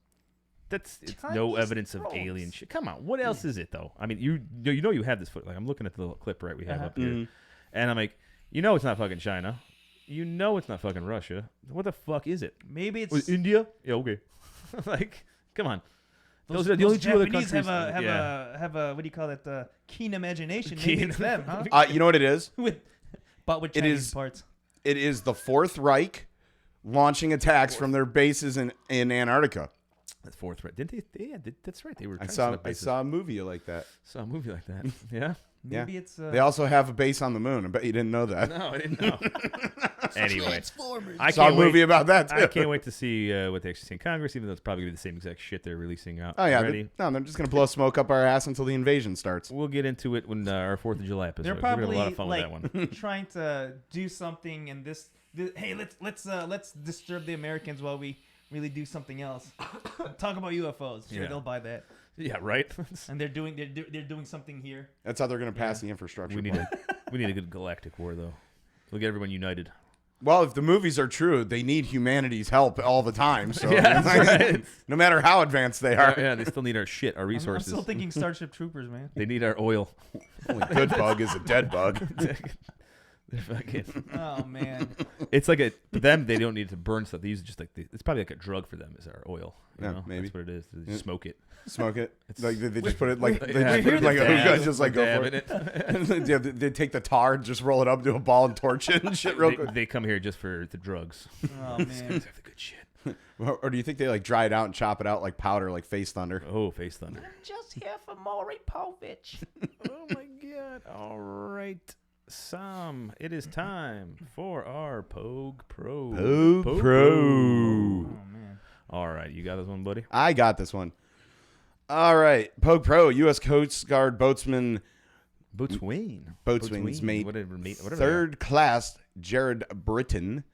It's no Chinese evidence of drones. alien shit. Come on, what else is it though? I mean, you know you have this foot. Like I'm looking at the little clip right we have Uh-huh. up here, Mhm. and I'm like, you know it's not fucking China. You know it's not fucking Russia. What the fuck is it? Maybe it's Was it India? Yeah, okay. Like, come on. Those are the only two other Japanese countries. have a what do you call it? Keen imagination. Keen. Maybe it's them, huh? You know what it is? But with It Chinese is- parts. It is the Fourth Reich launching attacks from their bases in Antarctica. That's fourth, right? Didn't they? Yeah, that's right. They were. I trying to set saw up bases. a movie like that. Saw a movie like that. Yeah. Yeah. Maybe it's. They also have a base on the moon. I bet you didn't know that. No, I didn't know. Anyway, I Saw a can't movie wait. about that too. I can't wait to see what they actually see in Congress, even though it's probably gonna be the same exact shit they're releasing out Oh yeah, already. they're just gonna blow smoke up our ass until the invasion starts. We'll get into it when our 4th of July episode. They're We're gonna probably have a lot of fun like with that one. trying to do something, and hey, let's disturb the Americans while we really do something else. Talk about UFOs. Sure, Yeah. they'll buy that. Yeah, right. And they're doing something here. That's how they're gonna pass the infrastructure. we need plan. we need a good galactic war though. We'll get everyone united. Well, if the movies are true, they need humanity's help all the time. So Yeah, that's right. no matter how advanced they are. Yeah, they still need our shit, our I'm resources. still thinking Starship Troopers, man. They need our oil. Only good bug is a dead bug. They're fucking. Oh man. It's like for them, they don't need to burn stuff. They use it just like it's probably like a drug for them. Is our oil? You Yeah, know? maybe. That's what it is. They just smoke it. Smoke it. It's- Like they just put it like they Yeah, just put it like a dab- hookah, just like go dab for in it. Yeah, they take the tar, just roll it up, do a ball and torch it and shit real quick. They come here just for the drugs. Oh These man. guys have the good shit. Or do you think they like dry it out and chop it out like powder, like Face Thunder? Oh, face thunder. Just here for Maury Povich. Oh my god. All right. Sam, it is time for our Pogue Pro. Pogue Pro. Oh man. All right, you got this one, buddy? I got this one. All right, Pogue Pro, U.S. Coast Guard boatsman, Boatswain's mate, Whatever they are. third class Jared Britton.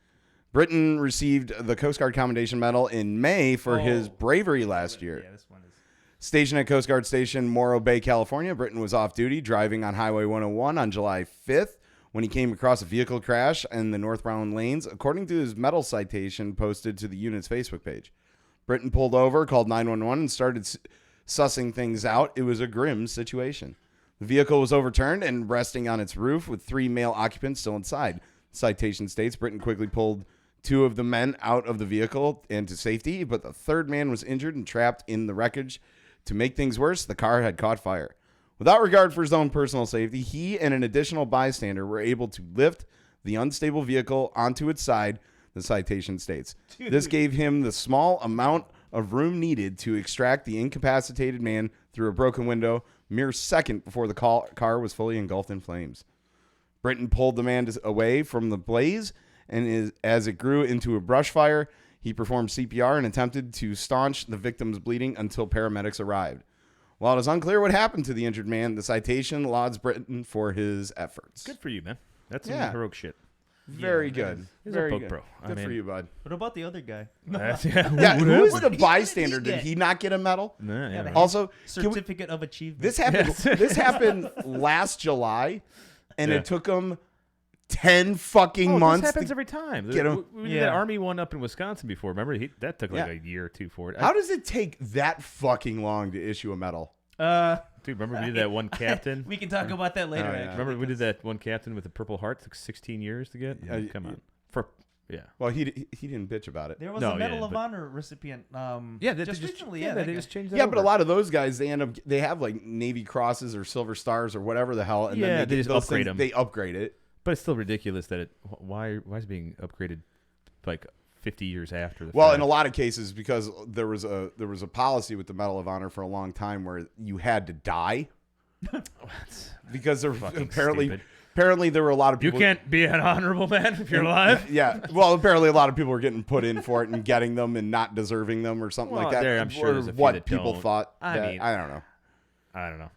Britton received the Coast Guard Commendation Medal in May for his bravery last year. Yeah, this one is. Stationed at Coast Guard Station Morro Bay, California, Britton was off duty driving on Highway 101 on July 5th when he came across a vehicle crash in the northbound lanes, according to his medal citation posted to the unit's Facebook page. Britton pulled over, called 911, and started sussing things out. It was a grim situation. The vehicle was overturned and resting on its roof with 3 male occupants still inside. The citation states Britton quickly pulled 2 of the men out of the vehicle and to safety, but the third man was injured and trapped in the wreckage. To make things worse, the car had caught fire. Without regard for his own personal safety, he and an additional bystander were able to lift the unstable vehicle onto its side, the citation states. This gave him the small amount of room needed to extract the incapacitated man through a broken window, mere second before the car was fully engulfed in flames. Britton pulled the man away from the blaze, and as it grew into a brush fire, he performed CPR and attempted to staunch the victim's bleeding until paramedics arrived. While it is unclear what happened to the injured man, the citation lauds Britton for his efforts. Good for you, man. That's some Yeah. heroic shit. Very Yeah, good. He's a Very Pogue good. Pro. I Good for mean- you, bud. What about the other guy? Yeah, who was the What did bystander? he Did get? he not get a medal? Nah, yeah, the right. Also, can we- Certificate of achievement. this happened. Yes. This happened last July, and Yeah. it took him 10 fucking Oh, months. this happens to, every time. get 'em. We did Yeah. that Army one up in Wisconsin before. Remember? That took like Yeah. a year or two for it. how does it take that fucking long to issue a medal? Dude, remember we did that one captain? We can talk about that later. Oh, yeah. Actually, Remember we did that one captain with the Purple Heart? It took 16 years to get? Yeah, Come y- on. Yeah. Well, he didn't bitch about it. There was No, a Medal yeah, of but- Honor recipient. Yeah, they just just recently. yeah, Yeah, they that just guy. changed that. Yeah, but a over. lot of those guys, they have like Navy Crosses or Silver Stars or whatever the hell, and Yeah, then they just those upgrade things- 'em. They upgrade it. But it's still ridiculous that why is it being upgraded like 50 years after the Well, fact? in a lot of cases, because there was a policy with the Medal of Honor for a long time where you had to die because there Fucking apparently stupid. apparently there were a lot of You people. can't be an honorable man if you're alive. Yeah, well, apparently a lot of people were getting put in for it and getting them and not deserving them or something Well, like that. there, I'm sure or there's a few what that people don't. thought. I that- mean- I don't know. I don't know.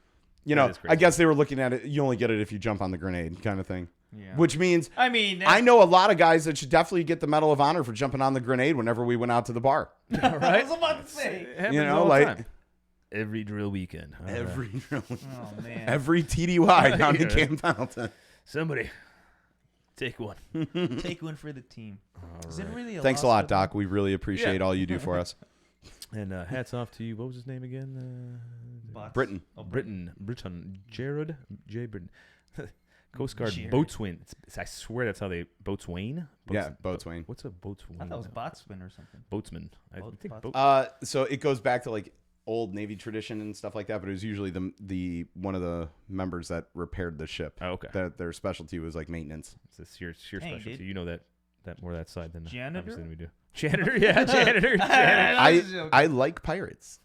You That know, is I crazy. guess they were looking at it. You only get it if you jump on the grenade, kind of thing. Yeah. Which means I mean, I know a lot of guys that should definitely get the Medal of Honor for jumping on the grenade whenever we went out to the bar. I was about to say. It happens You know, all the like time. Every drill weekend. All right. Oh man. every TDY down in Camp Pendleton. Somebody take one. Take one for the team. Is it really a Thanks a loss lot, for them? Doc. We really appreciate Yeah. all you do for us. And hats off to you. What was his name again? Bots. Britain. Oh, Britain. Jared J. Britton. Coast Guard Jared. Boatswain. I swear that's how they Boatswain. Yeah, Boatswain. What's a Boatswain? I thought that was Boatswain or something. Boatsman. I Boat- think boat- So it goes back to like old Navy tradition and stuff like that, but it was usually the one of the members that repaired the ship. Oh, okay. That their specialty was like maintenance. It's your Dang, specialty. dude. You know that more that side than Janitor? obviously than we do. Janitor, yeah, janitor. janitor. I like pirates.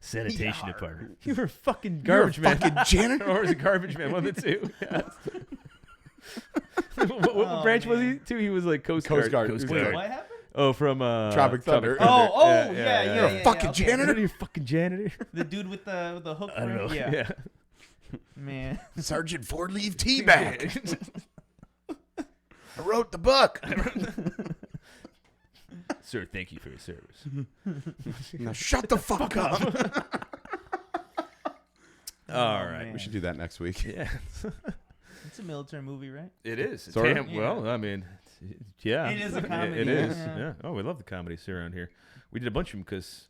Sanitation Yar. department. You were a fucking You're a garbage man. fucking janitor. or was a garbage man? One of the two. Yes. what Oh, branch was he man. to? He was like Coast Coast Guard. Guard. Coast Wait, Guard. What happened? Oh, from Tropic Thunder. Oh, yeah. You're a fucking okay. janitor? You fucking janitor. The dude with the hook. I don't know. ring? Yeah. Yeah. Man. Sergeant Ford Leave Teabag. I wrote the book. Sir, thank you for your service. Now shut the fuck up. All right. man. We should do that next week. Yeah. It's a military movie, right? It is. Sort of. Damn, well, I mean, yeah. It is a comedy, It is. yeah. Yeah. Oh, we love the comedies around here. We did a bunch of them because,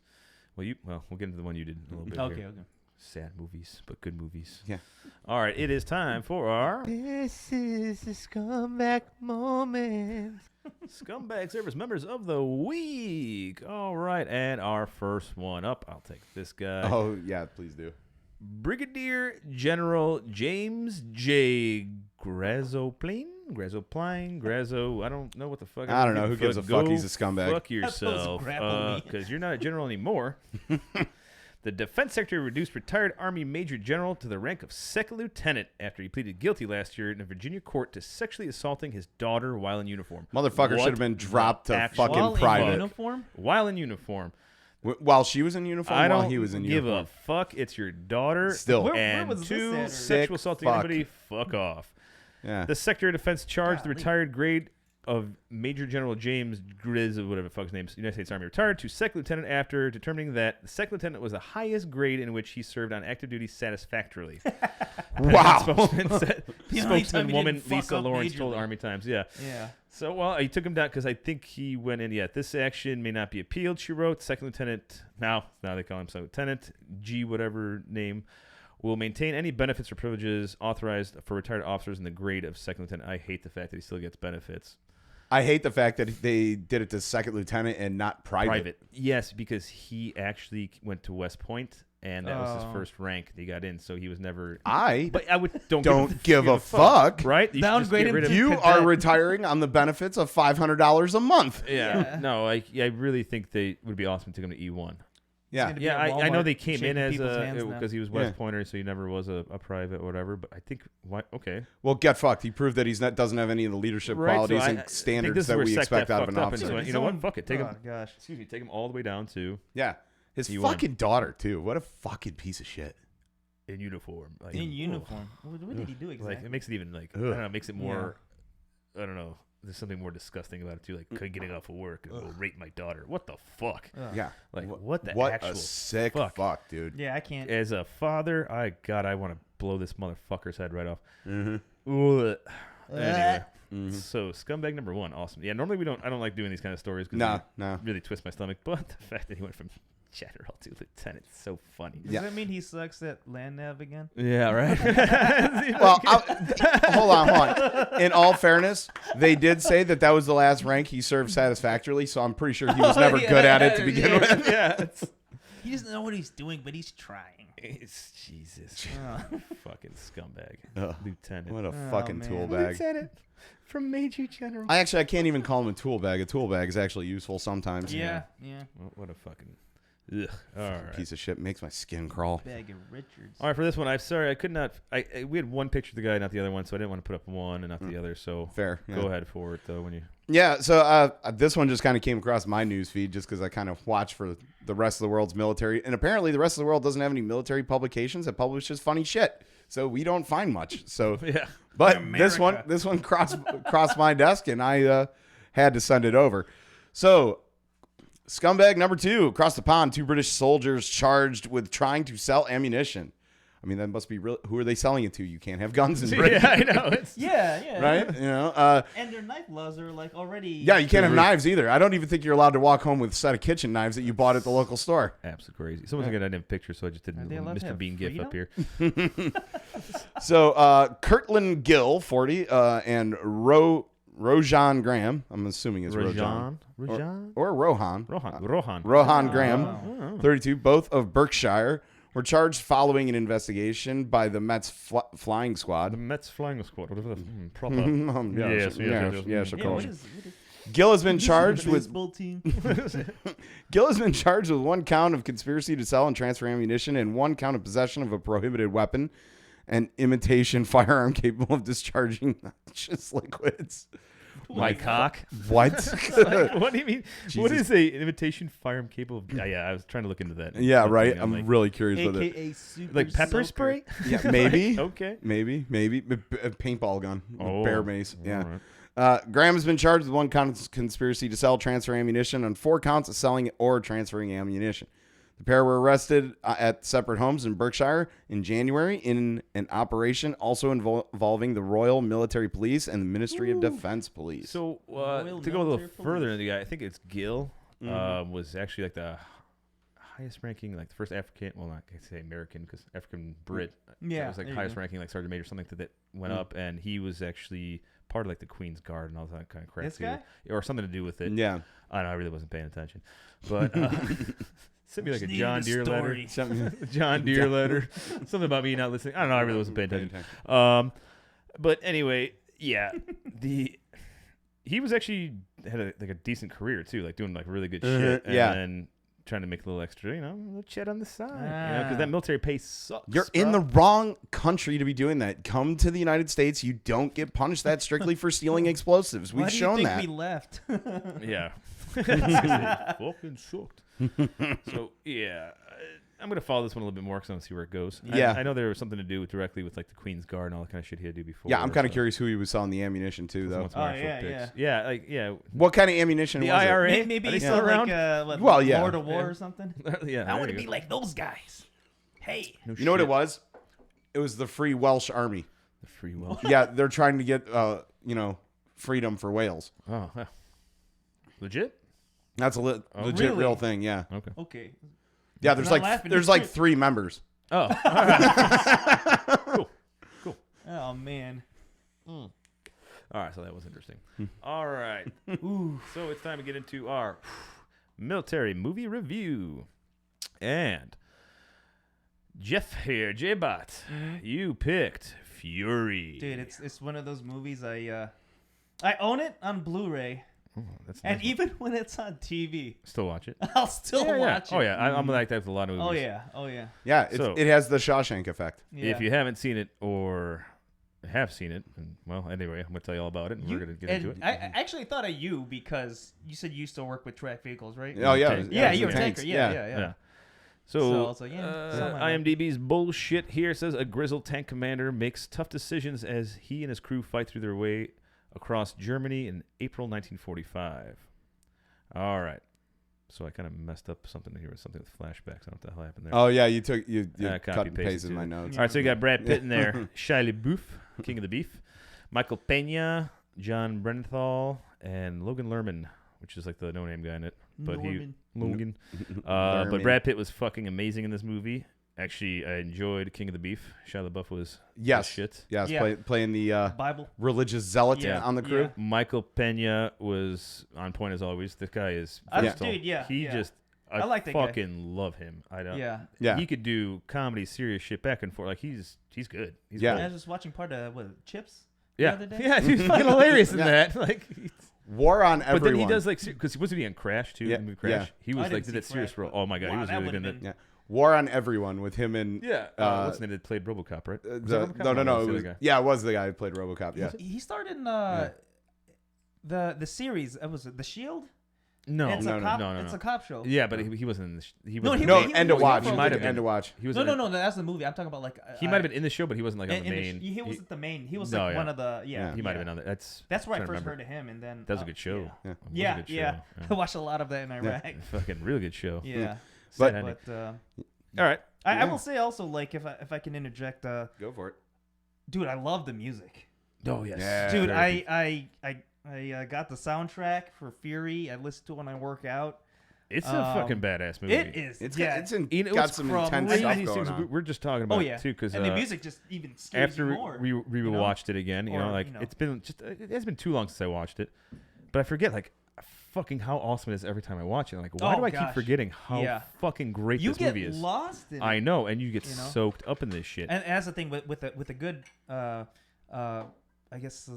we'll get into the one you did in a little bit. Okay, here. okay. Sad movies, but good movies. Yeah. All right, it is time for our This is the scumbag moment. Scumbag Service Members of the Week. All right, and our first one up, I'll take this guy. Oh, yeah, please do. Brigadier General James J. Grazoplane? I don't know what the fuck. I don't know. Who gives a fuck? He's a scumbag. Fuck yourself. Because you're not a general anymore. The Defense Secretary reduced retired Army Major General to the rank of second lieutenant after he pleaded guilty last year in a Virginia court to sexually assaulting his daughter while in uniform. Motherfucker should have been dropped to actual fucking private. Uniform? While in uniform. While she was in uniform, I while don't he was in give uniform. a fuck. It's your daughter. Still. Where and was this two, at? sexual Sick assaulting fuck. anybody, fuck off. Yeah. The Secretary of Defense charged the Golly. retired grade of Major General James Grizz, or whatever the fuck's name is, United States Army, retired to second lieutenant after determining that the second lieutenant was the highest grade in which he served on active duty satisfactorily. Wow. Spokesman woman fuck Lisa up Lawrence told majorly. Army Times. Yeah. Yeah. So, well, he took him down because I think he went in. Yeah, this action may not be appealed, she wrote. Second Lieutenant, now they call him Second Lieutenant, G whatever name, will maintain any benefits or privileges authorized for retired officers in the grade of second lieutenant. I hate the fact that he still gets benefits. I hate the fact that they did it to second lieutenant and not private. Yes, because he actually went to West Point, and that was his Oh. first rank that he got in, so he was never... But I would don't give a fuck. Right? You should just Downgrade get him rid of to You are retiring on the benefits of $500 a month. Yeah. No, I really think they would be awesome to take him to E1. Yeah. gonna be Yeah, at I know Walmart they came in shaking as people's hands now. because he was West Yeah. Pointer, so he never was a private or whatever. But I think okay, Well, get fucked. He proved that he's not doesn't have any of the leadership Right, so qualities I and think this standards is that where we Sec expect got out of an fucked up, and officer. so went, you know what? Fuck it, take him. Oh, gosh. Excuse me, take him all the way down to Yeah. His He fucking daughter, too. What a fucking piece of shit. in uniform. Like, In ugh. uniform. What did he do exactly? Like it makes it even like I Ugh. don't know, it makes it more. I don't know. There's something more disgusting about it too. Like getting off of work and go rape my daughter. What the fuck? Ugh. Yeah. Like Wh- what the what actual a sick fuck? dude. Yeah, I can't. As a father, I want to blow this motherfucker's head right off. Mm-hmm. Ugh. Anyway. Mm-hmm. So scumbag number one, awesome. Yeah, normally I don't like doing these kind of stories because No, they no. really twist my stomach. But the fact that he went from general to lieutenant is so funny. Does that mean he sucks at land nav again? Yeah, right. Well, hold on. In all fairness, they did say that was the last rank he served satisfactorily, so I'm pretty sure he was never good at it to begin with. Yeah, He doesn't know what he's doing, but he's trying. it's Jesus, Oh. fucking scumbag, Ugh. lieutenant. What a Oh, fucking man. tool bag. Lieutenant from Major General. I can't even call him a tool bag. A tool bag is actually useful sometimes. Yeah. What a fucking. Ugh. All right. Piece of shit makes my skin crawl. Bag of Richards. All right, for this one, I'm sorry I could not. We had one picture of the guy, not the other one, so I didn't want to put up one and not the other. So Fair. Yeah. go ahead for it though when you. Yeah, so this one just kind of came across my news feed just because I kind of watch for the rest of the world's military. And apparently the rest of the world doesn't have any military publications that publishes funny shit. So we don't find much. So, Yeah. but this one crossed my desk and I had to send it over. So scumbag number 2, across the pond, 2 British soldiers charged with trying to sell ammunition. I mean, that must be real. Who are they selling it to? You can't have guns in Britain, Yeah, I know. It's, Yeah. right? You know, And their knife laws are like already. yeah, you can't have knives either. I don't even think you're allowed to walk home with a set of kitchen knives that you bought at the local store. absolutely crazy. Someone's gonna have a picture, so I just did a Are they little allowed to Mr. have Bean gif up here. So, Kirtland Gill, 40, and Rojan Graham, I'm assuming is Rojan. Rojan? Or Rohan. Rohan. Rohan Graham, 32, both of Berkshire, were charged following an investigation by the Met's flying The squad. Mets flying squad, whatever the proper. Yes, yes. of Yeah, course. what is Gill has been charged with baseball team? Gill has been charged with 1 count of conspiracy to sell and transfer ammunition and 1 count of possession of a prohibited weapon and imitation firearm capable of discharging noxious liquids. My cock. What? Like, what do you mean? What Jesus. is a imitation firearm capable of? Yeah, I was trying to look into that. Yeah, right. I'm I'm like, really curious with it. AKA super like pepper soaker. spray. Yeah, maybe. Okay. Maybe. A paintball gun. Oh, Bear mace. Yeah. all right. Graham has been charged with 1 count of conspiracy to sell, transfer ammunition, and 4 counts of selling or transferring ammunition. The pair were arrested at separate homes in Berkshire in January in an operation also involving the Royal Military Police and the Ministry of Defense Police. So Royal to go a little Military further Police. into the guy, I think it's Gill was actually like the highest ranking, like the first African, well, not I say American because African Brit. Yeah, It was like there you highest go. ranking, like sergeant major, something that went up, and he was actually part of like the Queen's Guard and all that kind of crap This too, guy? or something to do with it. Yeah. I know I really wasn't paying attention, but sent me like a Just John needed Deere a letter. story. John Deere letter. Something about me not listening. I don't know. I really wasn't paying attention. But anyway, yeah, he was actually had a decent career too, like doing like really good shit, and yeah. then trying to make a little extra, a little shit on the side, because that military pay sucks. You're in the wrong country to be doing that. Come to the United States. You don't get punished that strictly for stealing explosives. We've Why do you shown think that. we left? Yeah. Fucking sucked. So, yeah. I'm going to follow this one a little bit more because I want to see where it goes. Yeah. I know there was something to do directly with like the Queen's Guard and all that kind of shit he had to do before. Yeah, I'm kind of so- curious who he was selling the ammunition to, though. What's my Oh, actual yeah, picks. Yeah, yeah. What kind of ammunition The was IRA? it? Maybe Are they he's still like around? Well, yeah. Lord of War Yeah. or something. Yeah, I there want to you be go. like those guys. Hey. No You know what shit. it was? It was the Free Welsh Army. The free will. Yeah, they're trying to get, freedom for Wales. Oh, yeah. Legit? That's a legit really? real thing, yeah. Okay. Okay. Yeah, there's not like laughing, there's it's like true. 3 members. Oh, all right. Cool. Oh man. All right, so that was interesting. All right. So it's time to get into our military movie review. And Jeff here, J-Bot, you picked Fury. Dude, it's one of those movies I own it on Blu-ray, Oh, that's and nice. even when it's on TV, Still watch it. I'll still watch it. Oh, yeah. I'm like that with a lot of movies. Oh yeah. Yeah, So- it has the Shawshank effect. Yeah. If you haven't seen it or have seen it, and, well, anyway, I'm going to tell you all about it, and we're going to get into it. I actually thought of you because you said you used to work with track vehicles, right? Oh, yeah. Tank. Yeah, it was you're a the tanks. tanker. Yeah. So, So I was like, yeah, something like that. IMDb's bullshit here says a grizzled tank commander makes tough decisions as he and his crew fight through their way across Germany in April 1945. All right. So I kind of messed up something here with something with flashbacks. I don't know what the hell happened there. Oh, yeah, you cut copy and pasted pasted my it. notes. All right, so you got Brad Pitt in there, Shia LaBeouf, King of the Beef, Michael Pena, John Brenthal, and Logan Lerman, which is like the no-name guy in it. But Norman. Logan. But Lerman. Brad Pitt was fucking amazing in this movie. Actually, I enjoyed King of the Beef. Shia LaBeouf was Yes. shit. Yes, Yeah. playing the Bible. religious zealot Yeah. on the crew. Yeah. Michael Pena was on point as always. This guy is I- versatile. dude, yeah, He yeah. just, I like that guy. fucking love him. I don't. Yeah. Yeah. He could do comedy, serious shit back and forth. Like he's good. He's Yeah. I good. was just watching part of Chips. Yeah. The other day. Yeah, he's fucking hilarious in Yeah. that. Like, War on everyone. but then he does like because wasn't he in Crash too? Yeah, In the movie Crash, yeah. he I was didn't like see did that serious Crash, role. but- Oh my god, he wow, was that really good in would've that. been- Yeah. War on everyone with him and Yeah. What's the name that played RoboCop, right? Was that RoboCop? no. that It was the was, other guy. yeah, it was the guy who played RoboCop. Yeah. He starred in the series. Was it The Shield? No, It's no, a no, cop. no. It's a cop show. Yeah, but he wasn't in the. He No, wasn't he in No, was- the- he end to was- watch. he might have End to been. watch. He was No, that's the movie. I'm talking about like. He might have been in the show, but he wasn't like on the main. He wasn't the main. He was No, like yeah. one of the. Yeah. He might have been on there. That's That's where I trying to first remember. heard of him, and then That was a good show. Yeah. That was a Yeah, good show. yeah. I watched a lot of that in Iraq. Fucking really good show. Yeah, But- Sad ending. but all right. I Yeah. will say also like if I can interject, Go for it. dude, I love the music. Oh yes, Yeah. Dude, Very I got the soundtrack for Fury. I listen to it when I work out. It's a fucking badass movie. It is. It's yeah. It got was some from intense crazy stuff things going on. we're just talking about Oh yeah. too because and the music just even scares after you more. we know? watched it again, you know, Or, like you know. it's been just it has been too long since I watched it, but I forget like fucking how awesome it is every time I watch it. I'm like, why Oh, do I keep gosh. forgetting how Yeah. fucking great you this get movie is? lost in I it. know, and you get You know? soaked up in this shit. And that's the thing with a good I guess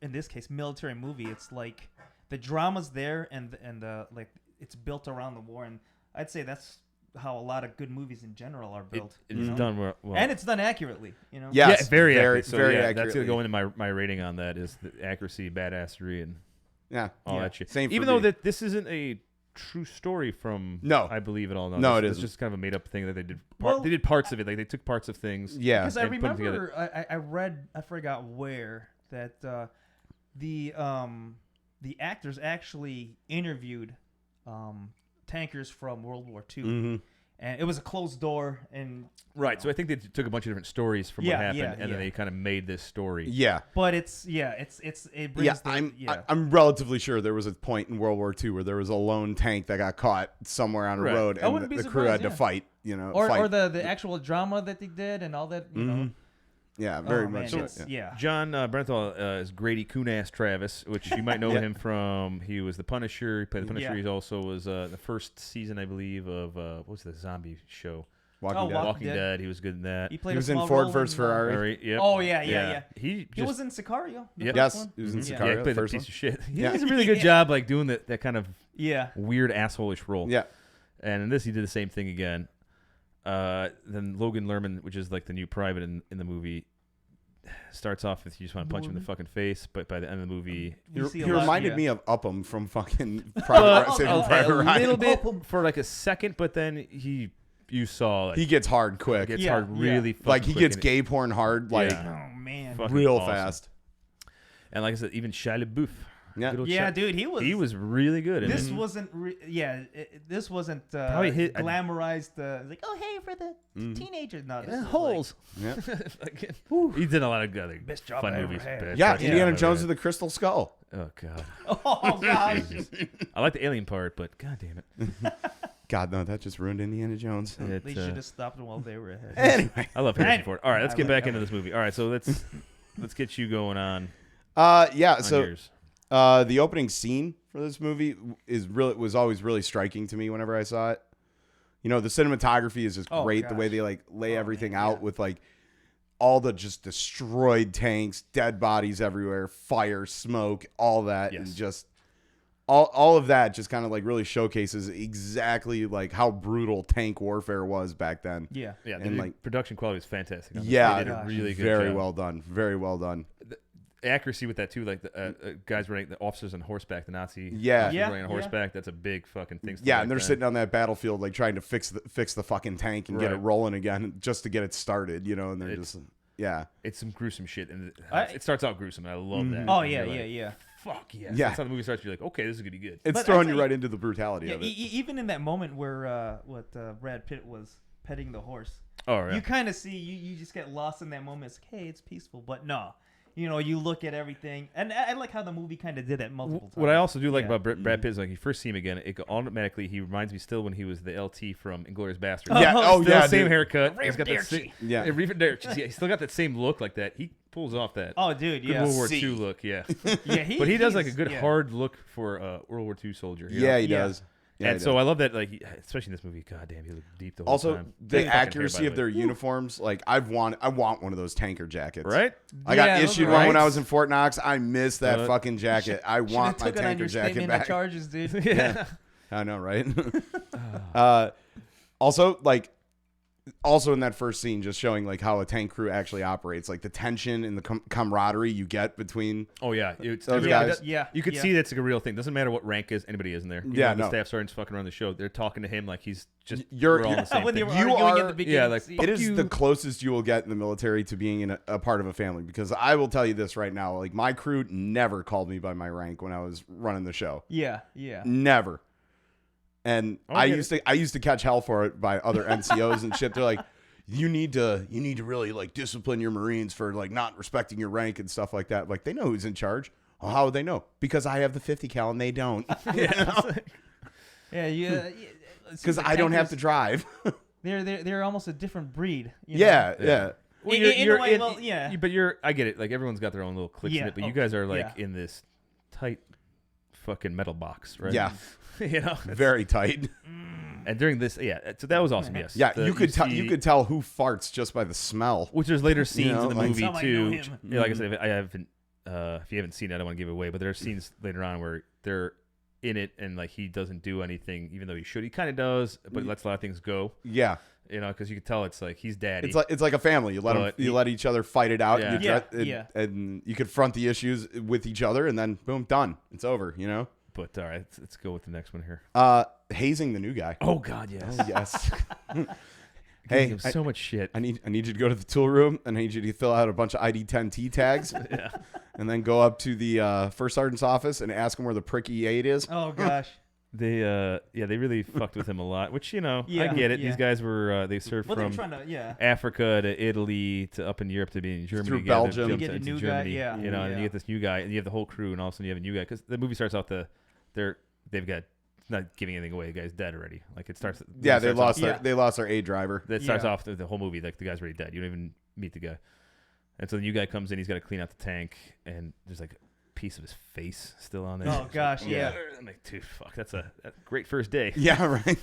in this case military movie. It's like the drama's there and the like it's built around the war, and I'd say that's how a lot of good movies in general are built. It's you know? done well. And it's done accurately. You know. Yeah. Yeah, Yes, very very- accurate. So very yeah, that's accurately. gonna go into my rating on that is the accuracy, badassery, and Yeah. all Yeah. that shit. Same for Even though me. that this isn't a true story from No. I believe it all. No, it It's isn't. just kind of a made up thing that they did. Well, They did parts of it. Like they took parts of things. Yeah. Because I and put 'em remember I read, I forgot where, that the actors actually interviewed tankers from World War II. Mm-hmm. and it was a closed door. And Right. So I think they took a bunch of different stories from what happened, and then they kind of made this story. Yeah. But it brings I'm relatively sure there was a point in World War II where there was a lone tank that got caught somewhere on a road, I and wouldn't be the crew had surprised, to fight. or the actual drama that they did and all that. You know. Yeah, very Man, much so. it's- yeah. John Brenthal is Grady Kunass Travis, which you might know him from. He was the Punisher. He played the Punisher. He also was the first season, I believe, of what was the zombie show? Walking Dead. Walking Dead. He was good in that. He played. He was a in small Ford role vs. in, Ferrari. Yep. Oh yeah. He was in Sicario. the Yep. first Yes, one? he was in Yeah. Sicario. he played the a first piece one. of shit. He Yeah. does a really good job, like doing that kind of Yeah. weird asshole-ish role. Yeah. And in this, he did the same thing again. Then Logan Lerman, which is like the new private in the movie, starts off with you just want to punch him in the fucking face, but by the end of the movie, He reminded me of Upham from fucking Saving Private a Ryan. little bit for like a second, but then you saw like, He gets hard quick. gets hard really fucking Like he quick, gets and gay porn hard, like Oh man. fucking real awesome. fast. And like I said, even Shia LaBeouf. Yeah. Good old Yeah, Shia- dude, he was really good. This and wasn't. This wasn't Probably hit- glamorized. Like, oh hey, for the teenagers. No, this is holes. Yeah. Like, he did a lot of other Best job fun I ever movies. had. Best Yeah, job Indiana I Jones ever and the Crystal Skull. had. Oh god. Oh gosh. I like the alien part, but god damn it. God, no, that just ruined Indiana Jones. It, They should have stopped them while they were ahead. Anyway. I love Harrison Ford. All right, let's I get like- back into this movie. All right, so let's get you going on Yeah, so yours. the opening scene for this movie was always really striking to me whenever I saw it. The cinematography is just Oh, great. The way gosh. they like lay everything man, out with like all the just destroyed tanks, dead bodies everywhere, fire, smoke, all that, Yes. and just all of that just kind of like really showcases exactly like how brutal tank warfare was back then. Yeah. Yeah, and, the like- production quality was fantastic. on this. Yeah, they did a really good very job. well done. Very well done. Accuracy with that too, like the guys running, the officers on horseback, the Nazi Yeah. officers Yeah, running on yeah. horseback. That's a big fucking thing. Yeah, and they're sitting on that battlefield like trying to fix the fucking tank and get it Right. rolling again just to get it started, and they're It's- just yeah. It's some gruesome shit, and I- it starts out gruesome. And I love that. Oh And yeah, you're like, yeah. Fuck yes. Yeah. That's how the movie starts. You're like, okay, this is gonna be good. It's But throwing I you tell right into the brutality Yeah, of it. even in that moment where Brad Pitt was petting the horse, Oh yeah. you kind of see you just get lost in that moment. It's like, hey, it's peaceful, but no, you look at everything, and I like how the movie kind of did that multiple times. What I also do like Yeah. about Brad Pitt is like you first see him again, it automatically he reminds me still when he was the LT from Inglourious Basterds. Yeah, Oh, oh yeah, same dude. haircut. He's got that Derchie. Yeah. Reefer Derchie. Yeah, he's still got that same look like that. He pulls off that Oh, dude, good yeah, World War See. II look. Yeah, yeah. but he does like a he's- good yeah. hard look for a World War II soldier. you know? Yeah, he Yeah. does. Yeah, And he so does. I love that, like especially in this movie. God damn, he looked deep the whole Also, time. the Big fucking hair, accuracy by of the their way. uniforms, like I want one of those tanker jackets. Right? I got Yeah, those issued are one when I nice. was in Fort Knox. I missed that But- fucking jacket. I Should've want my took it on tanker your jacket statement back. of charges, dude. Yeah. I know, right? Also in that first scene, just showing like how a tank crew actually operates, like the tension and the camaraderie you get between. Oh yeah, it's Those everybody- guys. Yeah, You could yeah. see that's like a real thing. Doesn't matter what rank anybody is in there. Even Yeah, though the no. staff sergeants fucking around the show. They're talking to him like he's just. You're- we're all on the same when they thing. were You arguing are- at the beginning. yeah, like, see? It is you. the closest you will get in the military to being in a part of a family, because I will tell you this right now, like my crew never called me by my rank when I was running the show. Yeah, yeah. Never. And I get used to catch hell for it by other NCOs and shit. They're like, you need to really like discipline your Marines for like not respecting your rank and stuff like that. Like they know who's in charge. Well, how would they know? Because I have the 50 cal and they don't. Yeah, yeah. Because I don't have to drive. They're almost a different breed. you Yeah, know? yeah. Well, In a way, well, yeah. But I get it. Like everyone's got their own little cliques in Yeah, it. But you okay, guys are like yeah. in this tight fucking metal box, right? Yeah. you know. Very tight. And during this, so that was awesome. Yes. Yeah, The- you could tell see- you could tell who farts just by the smell. Which there's later scenes know, in the like- movie Somebody know too. him. Yeah, like I said, I haven't. If you haven't seen it, I don't want to give it away. But there are scenes later on where they're in it, and like he doesn't do anything, even though he should. He kind of does, but lets a lot of things go. Yeah. You know, because you can tell it's like he's daddy. It's like a family. You let But you let each other fight it out. Yeah. And, you Yeah, and, yeah. and you confront the issues with each other, and then boom, done. It's over. You know. But all right, let's go with the next one here. Hazing the new guy. Oh God, yes. Yes. Hey, Hey, so much shit. I need you to go to the tool room, and I need you to fill out a bunch of ID10T tags, and then go up to the first sergeant's office and ask him where the pricky 8 is. Oh gosh. They really fucked with him a lot, which, I Yeah, get it. yeah. These guys were, they served Well, they were from trying to, Africa to Italy to up in Europe to be in Germany. Through again, Belgium. jumped You get a into new guy, Germany, yeah. and then you get this new guy, and you have the whole crew, and all of a sudden you have a new guy. Because the movie starts off, they've got, not giving anything away, the guy's dead already. Like, it starts. Yeah, they starts off- lost their A driver. That starts Yeah. off the whole movie, like, the guy's already dead. You don't even meet the guy. And so the new guy comes in, he's got to clean out the tank, and there's like a piece of his face still on there. Oh, gosh, yeah. I'm like, dude, fuck, that's a great first day. Yeah, right.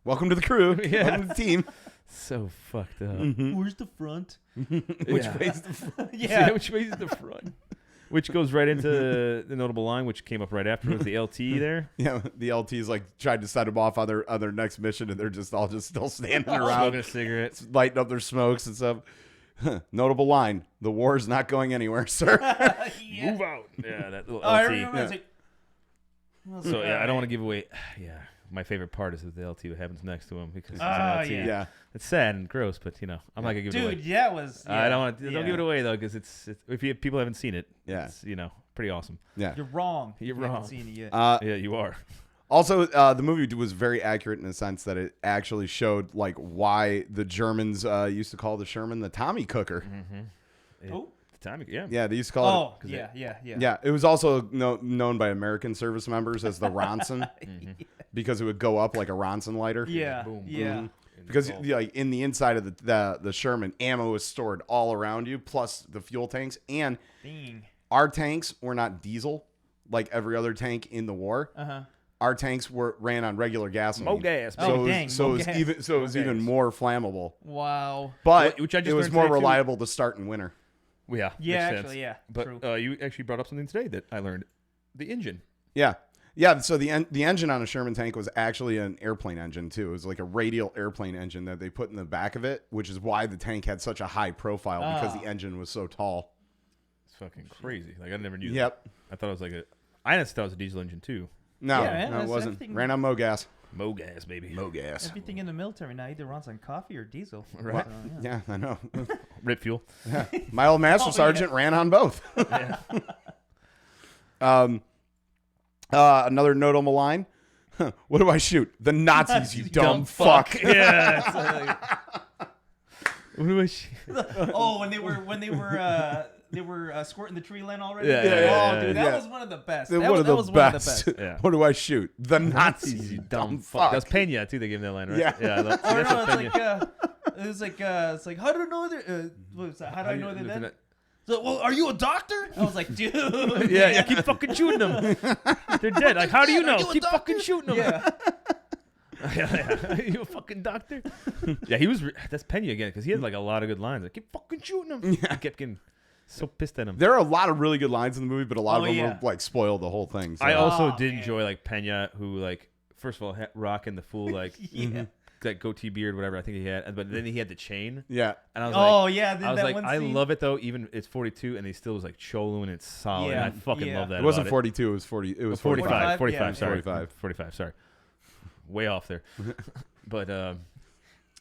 Welcome to the crew. Yeah. Welcome to the team. So fucked up. Where's the front? Which way's the front? Yeah. Which way is the front? Which goes right into the notable line, which came up right after with the LT there. Yeah, the LT's like tried to set them off on their next mission, and they're just all still standing Smoking around, a cigarette. lighting up their smokes and stuff. Notable line: the war is not going anywhere, sir. Yeah. Move out. Yeah, that little Oh, I LT. remember. I was like, So yeah, I don't want to give away. Yeah, my favorite part is with the LT what happens next to him because it's an LT. yeah. Yeah, It's sad and gross, but I'm not gonna give it away. Dude, that was. I don't want. yeah. Don't give it away though, because it's if people haven't seen it, Yeah. it's pretty awesome. yeah. You're wrong. You're You haven't wrong. seen it yet. Yeah, you are. Also, the movie was very accurate in the sense that it actually showed like why the Germans used to call the Sherman the Tommy Cooker. Oh. The time, yeah. Yeah, they used to call Oh, it. yeah. Yeah, it was also known by American service members as the Ronson because it would go up like a Ronson lighter. Yeah. Boom, Yeah. boom. Because like in the inside of the Sherman, ammo was stored all around you, plus the fuel tanks. And Dang. our tanks were not diesel like every other tank in the war. Uh-huh. Our tanks ran on regular gasoline. Mo gas. Oh, So it was, dang, so it mo was gas. even so it was Mo even gas. more flammable. Wow. But Which I just it was learned more today, too. reliable to start in winter. Yeah. Yeah, makes actually, sense. yeah. But True. you actually brought up something today that I learned. The engine. Yeah. Yeah, so the engine on a Sherman tank was actually an airplane engine too. It was like a radial airplane engine that they put in the back of it, which is why the tank had such a high profile because the engine was so tall. It's fucking crazy. Like I never knew. Yep. That. I thought it was like I honestly thought it was a diesel engine too. No, Yeah, man, no, it that's wasn't. everything- Ran on Mo gas. Mo gas, baby. Mo gas. Everything in the military now either runs on coffee or diesel. Right. So, yeah. Yeah, I know. Rip fuel. Yeah. My old master Oh, sergeant ran on both. Yeah. Another notable line. What do I shoot? The Nazis, you dumb fuck. Yeah. It's like, what do I? Oh, when they were squirting the tree line already. Yeah, Oh, yeah, dude, yeah. that was one of the best. One That of was the one of the best. best. Yeah. What do I shoot? The Nazis, you dumb fuck. That was Pena too. They gave him that line, right? Yeah. Yeah. I love, see, Oh, that's no, what it's Pena. it's like how do I know they're what was that? How do I know they're Lieutenant- dead? So, well, are you a doctor? I was like, dude. Yeah, keep fucking shooting them. They're dead. Like, how do you know? Are you a Keep doctor? fucking shooting them. Yeah. Yeah. You a fucking doctor? Yeah, he was. That's Pena again because he had like a lot of good lines. Like, keep fucking shooting him. Yeah. I kept getting so pissed at him. There are a lot of really good lines in the movie, but a lot Oh, of them yeah. were like spoiled the whole thing. So. I also Oh, did man. enjoy like Pena, who like first of all rocking the full like Yeah. that goatee beard, whatever I think he had, but then he had the chain, yeah. and I was Oh like, yeah, then I was that like, one I scene. love it though. Even it's 42, and he still was like cholo and it's solid. Yeah, And I fucking yeah. love that. It wasn't about 42. It was 40. It was 45. 45. 45. Yeah. Sorry. 45. 45. Sorry. Way off there. But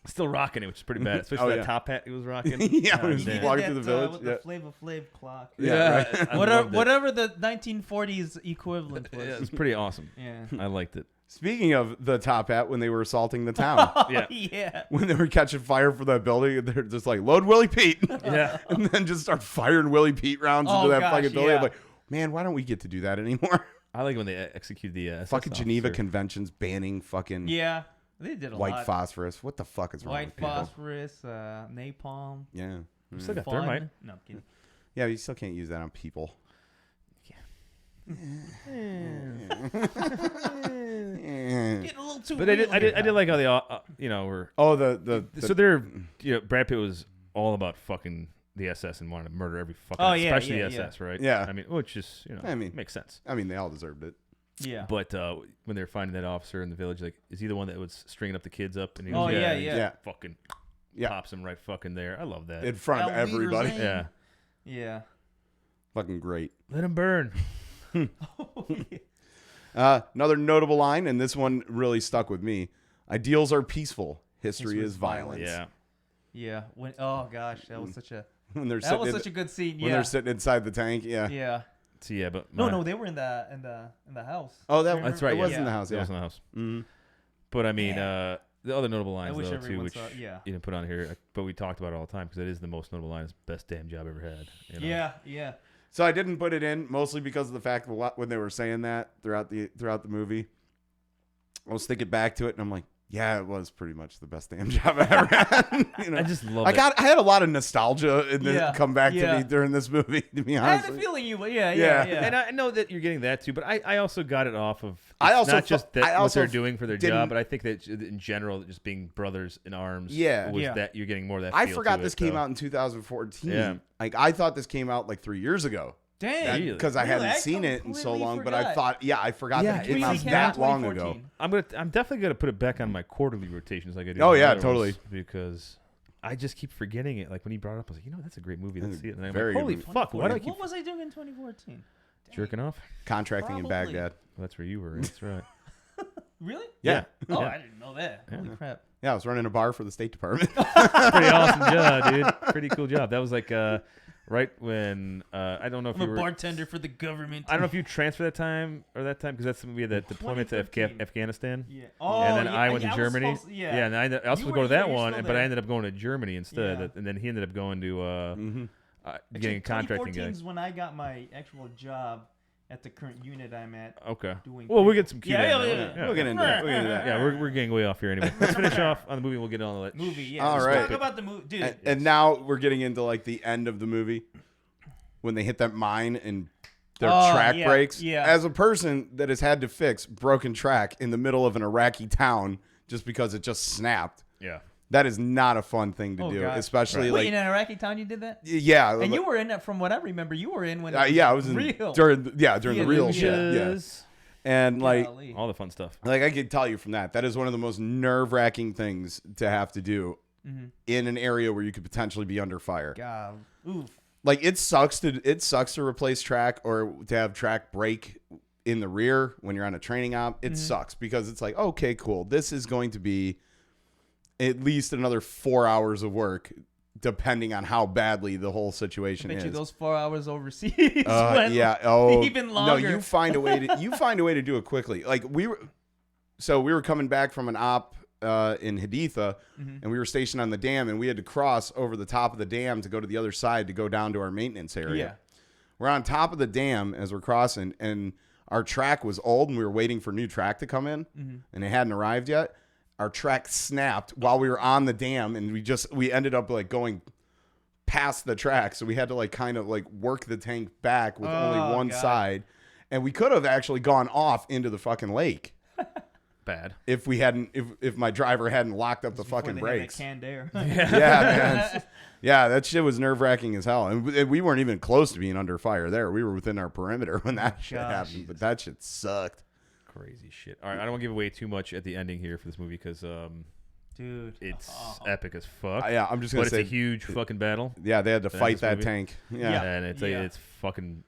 still rocking it, which is pretty bad. Especially Oh, that yeah. top hat he was rocking. Yeah, God when he He damn. did walked that, through the village. with Yeah. the Flavor Flav clock. Yeah, right. I Whatever, loved it. whatever the 1940s equivalent was. Yeah, it was pretty awesome. Yeah. I liked it. Speaking of the top hat, when they were assaulting the town, Yeah. Yeah. when they were catching fire for that building, and they're just like, load Willie Pete. Yeah. And then just start firing Willie Pete rounds Oh, into that gosh, fucking building. yeah. I'm like, man, why don't we get to do that anymore? I like when they execute the SS Fucking Geneva officer. conventions banning fucking Yeah. They did a white lot. phosphorus. What the fuck is wrong White with people? phosphorus, napalm. Yeah. You still got fun. thermite. No, I'm kidding. Yeah, you still can't use that on people. Getting a little too But I real did here. like how they all, were. Oh, the So they're, Brad Pitt was all about fucking the SS and wanted to murder every fucking, Oh, yeah, especially yeah, the SS, right? Yeah. I mean, which is, I mean- makes sense. I mean, they all deserved it. Yeah. But when they were finding that officer in the village, like, is he the one that was stringing up the kids up? And he Oh, was, yeah, and he yeah. Yeah. fucking Yeah. pops him right fucking there. I love that. In front of Al Leader's everybody. Lane. Yeah. Yeah. Fucking great. Let him burn. Another notable line, and this one really stuck with me. Ideals are peaceful. History History is is violence. Yeah. Yeah. When, oh gosh, that was such a When they're that sitting was in- such a good scene. when Yeah. they're sitting inside the tank. Yeah. Yeah. So yeah, but No, they were in the house. Oh, Remember? that's right. It was yeah. in the house. That Yeah. was in the house. Mm-hmm. But I mean, the other notable lines wish though too, everyone which saw- yeah. you didn't put on here, but we talked about it all the time because it is the most notable line. It's best damn job ever had. You know? Yeah. So I didn't put it in mostly because of the fact that when they were saying that throughout the movie, I was thinking back to it and I'm like, yeah, it was pretty much the best damn job I ever had. You know? I just love I it. had a lot of nostalgia and then Yeah, come back to yeah. me during this movie. To be I honest, had a with you. feeling you would. Yeah. Yeah. And I know that you're getting that too, but I also got it off of I it's also not just fe- that I what also they're doing for their didn't- job, but I think that in general, just being brothers in arms, Yeah. was Yeah. that you're getting more of that. I feel forgot to this it, came though. out in 2014. Yeah. Like I thought this came out like 3 years ago. Dang. Really? Because I Really? hadn't I seen it in so completely long, but I forgot. thought, I forgot Yeah, that it came it out really came out that long ago. 2014. I'm definitely gonna put it back on my quarterly rotations like I do. Oh, on the yeah, other totally. ones, because I just keep forgetting it. Like when he brought it up, I was like, that's a great movie. Let's see it. And I'm Very like, good holy movie. fuck! Why do I keep What was I doing in 2014? jerking off? Contracting in Probably. Baghdad. Well, that's where you were. That's right. Really? Yeah. Oh, Yeah. I didn't know that. Yeah. Holy crap. Yeah, I was running a bar for the State Department. Pretty awesome job, dude. Pretty cool job. That was like right when I don't know if I'm you a were. bartender for the government. I don't know if you transferred that time because that's when we had that deployment to 2013. Afghanistan. Yeah. Oh, And then yeah, I went to was Germany. supposed- yeah. and I also You go were- to that you're one, still but I there. ended up going to Germany instead. Yeah. And then he ended up going to Mm-hmm. getting a contracting 2014 guy. is when I got my actual job at the current unit I'm at. Okay. Doing Well, we'll get some Q Yeah, down yeah, there. yeah. We'll get into that. We'll get into that. Yeah, we're getting way off here anyway. Let's finish off on the movie. We'll get on the movie. Yeah. All Let's right. talk about the movie, dude. And now we're getting into like the end of the movie when they hit that mine and their Oh, track yeah, breaks. yeah. As a person that has had to fix broken track in the middle of an Iraqi town just because it just snapped, Yeah. that is not a fun thing to Oh, do. gosh. Especially Wait, like in an Iraqi town you did that? yeah, And you were in it, from what I remember, you were in when yeah, I was in real. during the real shit. Yeah. Ninjas. And like Golly. All the fun stuff. I could tell you from that is one of the most nerve-wracking things to have to do in an area where you could potentially be under fire. God. Oof. Like it sucks to replace track or to have track break in the rear when you're on a training op. It sucks because it's like, okay, cool. This is going to be at least another 4 hours of work, depending on how badly the whole situation Bet is. you those 4 hours overseas. went Yeah. Oh, even no. longer. You find a way to do it quickly. Like we were coming back from an op in Haditha, and we were stationed on the dam, and we had to cross over the top of the dam to go to the other side to go down to our maintenance area. Yeah. We're on top of the dam as we're crossing, and our track was old, and we were waiting for new track to come in, and it hadn't arrived yet. Our track snapped while we were on the dam, and we ended up like going past the track, so we had to like kind of like work the tank back with only one God. side, and we could have actually gone off into the fucking lake Bad. if we hadn't if my driver hadn't locked up the fucking Before they had brakes. that canned air. Yeah, man. Yeah, that shit was nerve-wracking as hell. And we weren't even close to being under fire there. We were within our perimeter when that shit gosh. happened. But that shit sucked. Crazy shit. All right, I don't want to give away too much at the ending here for this movie because Dude. it's epic as fuck. Yeah, I'm just going But to it's a say, huge fucking battle. yeah, they had to That's fight this that movie? tank. Yeah. Yeah. And it's Yeah. it's fucking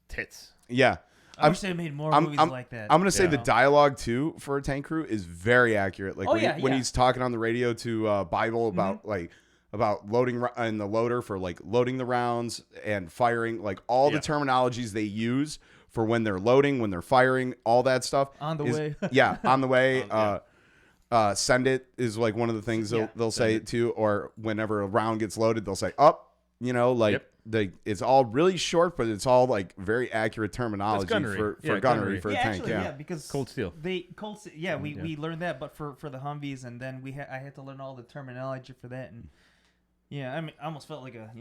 tits. Yeah. I wish they made more movies like that. I'm gonna say Yeah. the dialogue too for a tank crew is very accurate. Like Oh, when, yeah, when yeah. he's talking on the radio to Bible about about loading in the loader for like loading the rounds and firing, like all the Yeah. terminologies they use for when they're loading, when they're firing, all that stuff. On the is- way. Yeah, on the way. Send it is like one of the things Yeah. they'll say too, or whenever a round gets loaded, they'll say up. You know, like Yep. it's all really short, but it's all like very accurate terminology gunnery. for Yeah, gunnery gunnery. for a yeah, tank. actually, Yeah. because Cold steel. Yeah, we learned that, but for the Humvees, and then I had to learn all the terminology for that, and yeah, I mean, I almost felt like a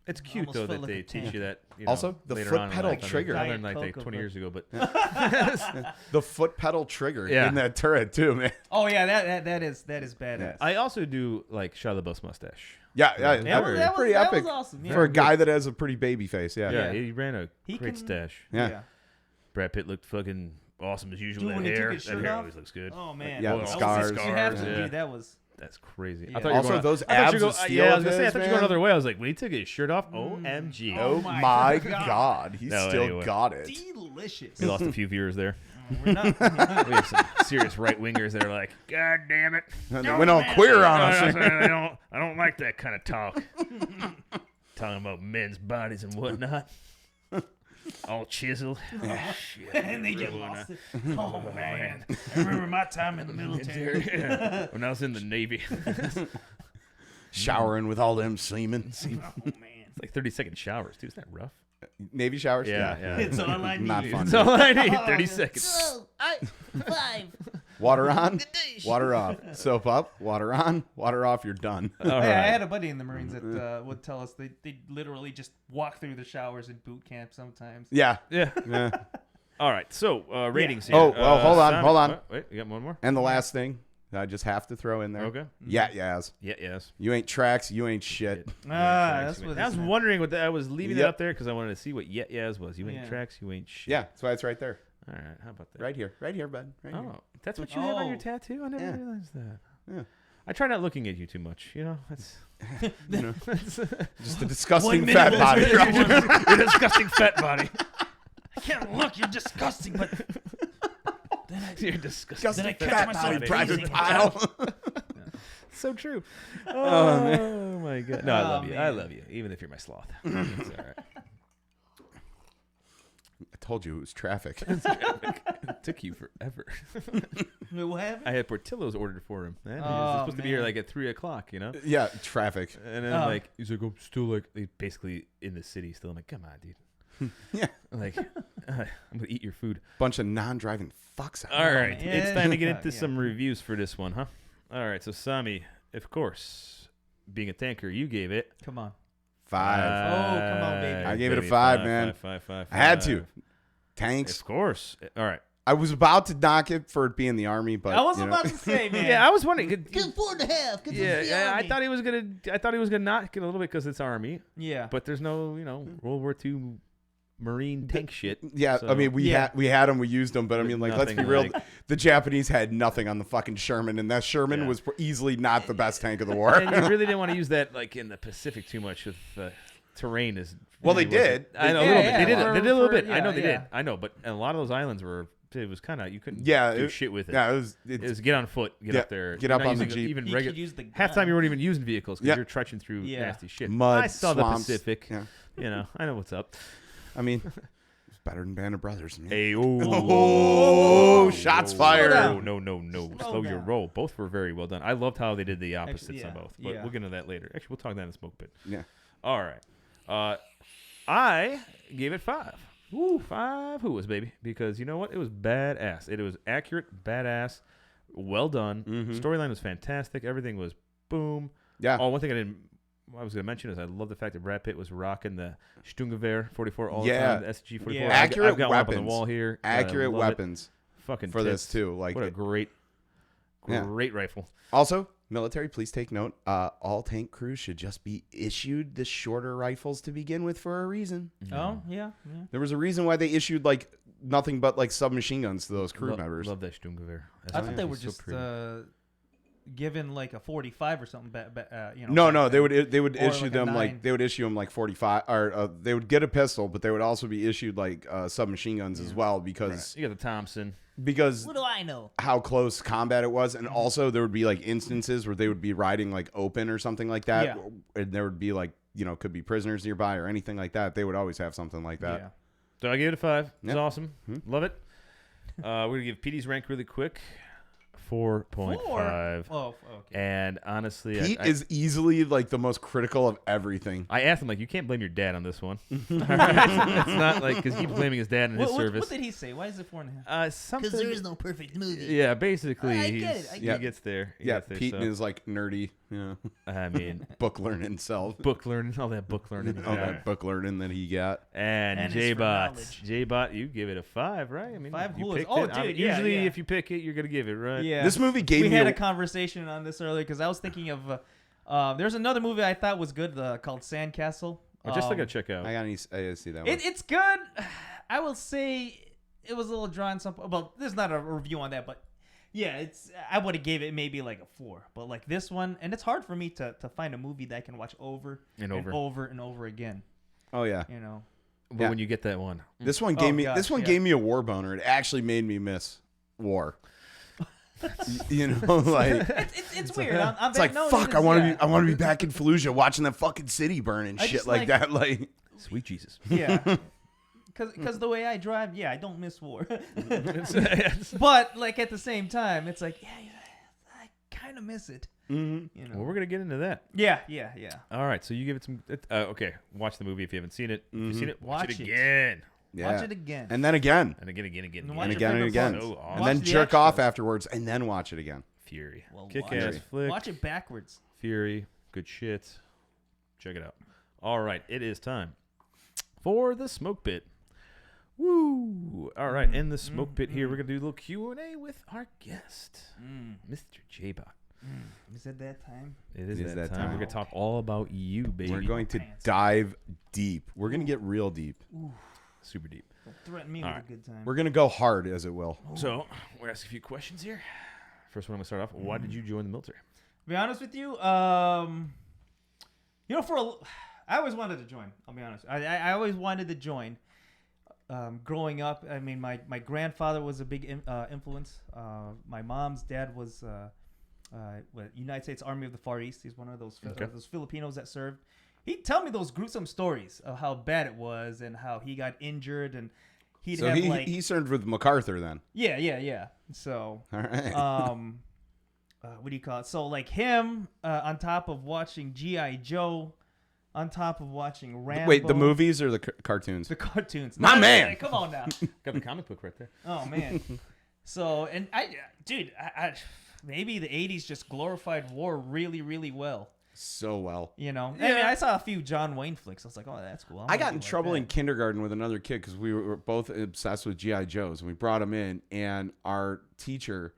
It's cute almost though felt that like they a teach tank. you that. Also, the later foot on in pedal life. I mean, trigger. I learned Diet like Coke 20 of years ago, but The foot pedal trigger Yeah. in that turret too, man. Oh yeah, that is badass. I also do like Shia LaBeouf's mustache. Yeah, That was pretty that epic was awesome. Yeah. for a guy that has a pretty baby face. Yeah, Yeah, Yeah. he ran a He great can- stash. yeah. Brad Pitt looked fucking awesome as usual. Dude, that when he took hair, his that shirt hair off? always looks good. Oh man, Yeah, the That was- scars. You have to, Yeah. dude. That was. That's crazy. Yeah. I thought you were Also, going, those I thought you abs were of going, steel yeah, I was of gonna say, I his, thought you were going man. another way. I was like, when he took his shirt off, OMG. Oh my my God. God, he No, still anyway. got it. Delicious. We lost a few viewers there. We're not. We have some serious right wingers that are like, God damn it. They went all queer on us. I don't like that kind of talk. Talking about men's bodies and whatnot. all chiseled. Shit. And they just lost it. Oh, man. I remember my time in the military. When I was in the Navy. Showering with all them semen. Oh, man. It's like 30-second showers, too. Isn't that rough? Navy showers? Yeah. It's all I need. Not fun. That's all I need. 30 seconds. 5. Water on, water off. Soap up, water on, water off, you're done. All I right. had a buddy in the Marines that would tell us they literally just walk through the showers in boot camp sometimes. Yeah. Yeah. Yeah. All right. So, ratings here. Oh, well, hold on, hold on. Wait, you got one more? And the last thing I just have to throw in there. Okay. Yeah, yes. Yes. You ain't tracks, you ain't shit. That's what I was wondering what I was leaving it Yep. up there because I wanted to see what yes was. You ain't Yeah. tracks, you ain't shit. Yeah, that's why it's right there. All right. How about that? Right here, bud. Right here. Oh, that's what you have on your Oh. tattoo? I never Yeah. realized that. Yeah. I try not looking at you too much. You know, that's You know, that's just a disgusting 1 fat minute body. your disgusting fat body. I can't look. You're disgusting, but You're disgusting. Then I fat catch fat myself body private breathing. pile. So true. Oh, my god. No, I Oh, love you. I man. love you, even if you're my sloth. It's all right. I told you it was traffic. It took you forever. Wait, what happened? I had Portillo's ordered for him. Man, he was Oh, supposed to be here man. like at 3:00. You know. Yeah, traffic. And then Oh. like he's like, I'm still like basically in the city still. I'm like, come on, dude. Yeah. I'm like, I'm gonna eat your food. Bunch of non-driving fucks out All there. right, yeah, it's time to get yeah. into some reviews for this one, huh? All right, so Sami, of course, being a tanker, you gave it 5. Oh, come on, baby. I gave it a 5, man. Five. I had to. Tanks. Of course. All right. I was about to knock it for it being the army, but I was you know. about to say, man. Yeah, I was wondering. Get 4.5. Yeah, I thought he was gonna knock it a little bit because it's army, Yeah. but there's no, World War II Marine tank shit. Yeah, so- I mean, we had them, we used them, but I But mean, like, let's be nothing real. like- The Japanese had nothing on the fucking Sherman, and that Sherman Yeah. was easily not the best tank of the war. And you really didn't want to use that like in the Pacific too much with terrain is. Well, they really wasn't- did. I know a Yeah, little bit. yeah, They did. for- They did a little for- bit. I know they yeah. did. I know, but a lot of those islands were. It was kind of you couldn't. Yeah, do it- shit with it. yeah, It it's, was get on foot, get Yeah, up there, get You're up not on the using Jeep. Even You regular. could use the Half time you weren't even using vehicles because Yeah. you're trudging through Yeah. nasty shit. Mud, I saw swamps. the Pacific. Yeah. I know what's up. I mean, it's better than Band of Brothers. Man. Hey, Oh, shots fired. down. No. Slow your down. roll. Both were very well done. I loved how they did the opposites yeah, on both. But yeah. we'll get into that later. Actually, we'll talk that in the smoke pit. Yeah. All right. I gave it 5. Ooh, 5 Hooahs, baby. Because you know what? It was badass. It was accurate, badass, well done. Mhm. Storyline was fantastic. Everything was boom. Yeah. Oh, one thing I was going to mention is I love the fact that Brad Pitt was rocking the Sturmgewehr 44 all Yeah. the time, the SG 44. Yeah. Accurate I've got one up on weapons. the wall here. Accurate love it. weapons Fucking for this tits. too. Like, What a great Yeah. rifle. also, military, please take note. All tank crews should just be issued the shorter rifles to begin with for a reason. Oh, yeah. There was a reason why they issued like nothing but like submachine guns to those crew members. Love that Sturmgewehr. I thought they were so just pretty. given like a 45 or something. No, back they then. would Or issue like a them 9. like they would issue them like 45 or they would get a pistol, but they would also be issued like submachine guns as well because You got the Thompson. because What do I know? how close combat it was, and also there would be like instances where they would be riding like open or something like that, Yeah. and there would be like could be prisoners nearby or anything like that. They would always have something like that. Yeah. So I gave it a 5. It was Yep. awesome. Love it. We're going to give PD's rank really quick. 4.5. Oh, okay. And honestly, Pete I is easily like the most critical of everything. I asked him, like, you can't blame your dad on this one. It's not like, because he keeps blaming his dad in his service. What did he say? Why is it 4.5? Something. Because there is no perfect movie. Yeah, basically. I get he's- it, I He get it. gets there. He Yeah, gets there, Pete so. is like nerdy, I mean, book learning self. book learning, all that book learning. All that book learning that he got. And And it's for J-Bot. knowledge. J-Bot, you give it a 5, right? I mean, 5 you Hooahs. picked Oh, it. I mean, dude, yeah, usually, yeah. if you pick it, you're going to give it, right? Yeah. This movie gave we me had a conversation on this earlier because I was thinking of there's another movie I thought was good called Sandcastle. Or just like a check out. I gotta see that one. It's good. I will say it was a little dry on some. Well, there's not a review on that, but yeah, I would have gave it maybe like a 4. But like this one, and it's hard for me to find a movie that I can watch over And over. and over again. Oh yeah. You know. But Yeah. when you get that one. This one Oh, gave me gosh, this one yeah. gave me a war boner. It actually made me miss war. You know, like It's weird. On it's like that note, fuck. it I is, want to yeah. be. I want to be back in Fallujah watching that fucking city burn and I shit just like like- that. Like Sweet Jesus. Yeah. because the way I drive, I don't miss war. But like at the same time, it's like, I kind of miss it. Mm-hmm. You know? Well, we're gonna get into that. Yeah. All right, so you give it some. Okay, watch the movie if you haven't seen it. If you've seen it, watch it Watch it. again. Yeah. Watch it again. And then again. And again. And watch And your again and favorite again. parts. So awesome. And Watch then the jerk off extras. afterwards and then watch it again. Fury. Well, Kick-ass flick. Watch it backwards. Fury. Good shit. Check it out. All right, it is time for the smoke pit. Woo! All right, in the smoke pit here, we're gonna do a little Q&A with our guest, Mr. J-Bot. Is it that time? It is It that time. We're gonna talk all about you, baby. We're going to Pants. dive deep. We're going to get real deep. super deep. Don't threaten me All with right. a good time. We're going to go hard, as it will. So we're asking a few questions here. First one, I'm gonna start off. Why did you join the military? To be honest with you, I always wanted to join. I'll be honest. I always wanted to join. Growing up, I mean, my grandfather was a big influence. My mom's dad was United States Army of the Far East. He's one of those those Filipinos that served. He'd tell me those gruesome stories of how bad it was and how he got injured, and he'd So have he served with MacArthur then. yeah. So All right. what do you call it? So like him on top of watching G.I. Joe, on top of watching Rambo. Wait, the movies or the cartoons? The cartoons. My man! Come on now. Got the comic book right there. Oh man. So and I maybe the 80s just glorified war really, really well. So well. You know? I mean, I saw a few John Wayne flicks. I was like, oh, that's cool. I got in trouble in kindergarten with another kid because we were both obsessed with G.I. Joes. And we brought them in, and our teacher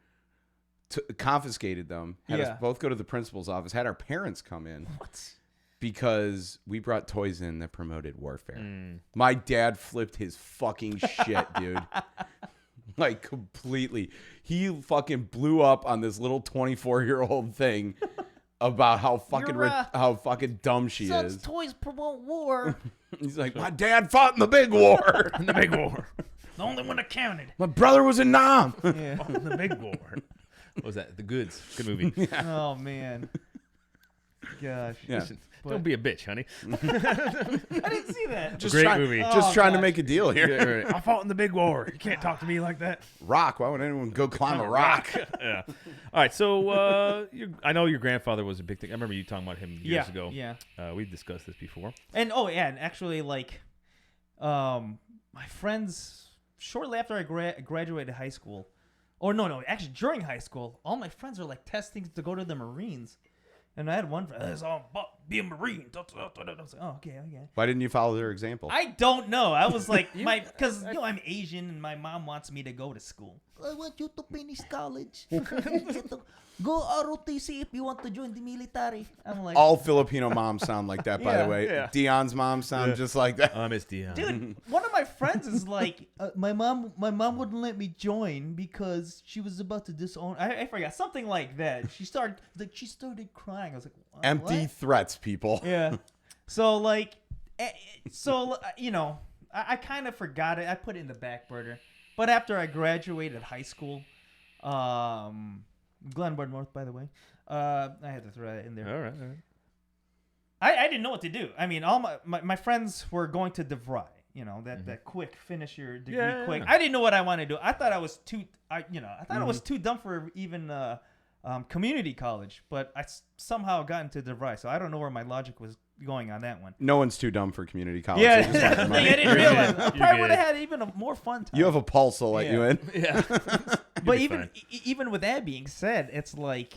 confiscated them, had us both go to the principal's office, had our parents come in. What? Because we brought toys in that promoted warfare. My dad flipped his fucking shit, dude. Like, completely. He fucking blew up on this little 24-year-old thing about how fucking dumb she Son's is. toys promote war. He's like, my dad fought in the big war. The big war. The only one that counted. My brother was in Nam. Yeah. The big war. What was that? The Goods. Good movie. Oh man. Gosh. Yeah. Don't be a bitch, honey. I didn't see that. Just Great trying, movie. Just Oh, trying to gosh. make a deal here. Yeah, right. I fought in the big war. You can't talk to me like that. Rock. Why would anyone go climb a rock? Yeah. All right. So I know your grandfather was a big thing. I remember you talking about him years ago. Yeah. We've discussed this before. And and actually, like, my friends, shortly after I graduated high school, or no, actually during high school, all my friends were like testing to go to the Marines, and I had one friend, "It's all about be a Marine." I was like, oh, okay. Why didn't you follow their example? I don't know. I was like, because I'm Asian, and my mom wants me to go to school. I want you to finish college. Go ROTC if you want to join the military. I'm like, All Filipino moms sound like that, by Yeah. the way. Yeah. Dion's mom sound just like that. Miss Dion. dude, one of my friends is like, my mom wouldn't let me join because she was about to disown. I forgot something like that. She started crying. I was like, Empty what? threats, people. Yeah. So like, you know, I kind of forgot it. I put it in the back burner. But after I graduated high school, Glenbard North, by the way, I had to throw that in there. All right. I didn't know what to do. I mean, all my friends were going to DeVry, you know, that quick finish your degree quick. I didn't know what I wanted to do. I thought I was too, I was too dumb for even community college, but I somehow got into DeVry, so I don't know where my logic was going on that one. No one's too dumb for community college. Yeah, They just want the that's the thing. money. I didn't realize. I You're probably would good. have had even a more fun time. You have a pulse to let Yeah. you in. Yeah. But be even fine. even with that being said, it's like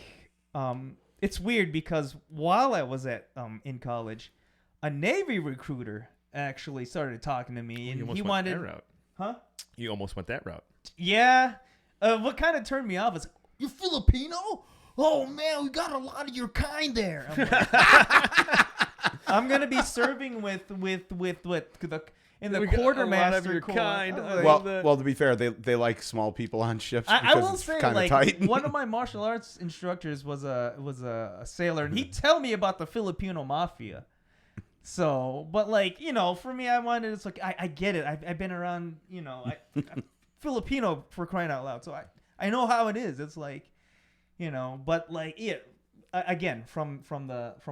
it's weird because while I was in college, a Navy recruiter actually started talking to me, and he wanted, that route. huh? You almost went that route. Yeah. What kind of turned me off is, You're Filipino? Oh man, we got a lot of your kind there. I'm like, I'm gonna be serving with in the We got a lot of quartermaster your corps. kind. I was I like- love Well, to be fair, they like small people on ships I because will it's say, kind of like, tight. one of my martial arts instructors was a sailor, and he'd tell me about the Filipino mafia. So, but like, you know, for me, it's like, I get it. I've been around, you know, I'm Filipino for crying out loud. So I know how it is. It's like, you know, but like, yeah, again, from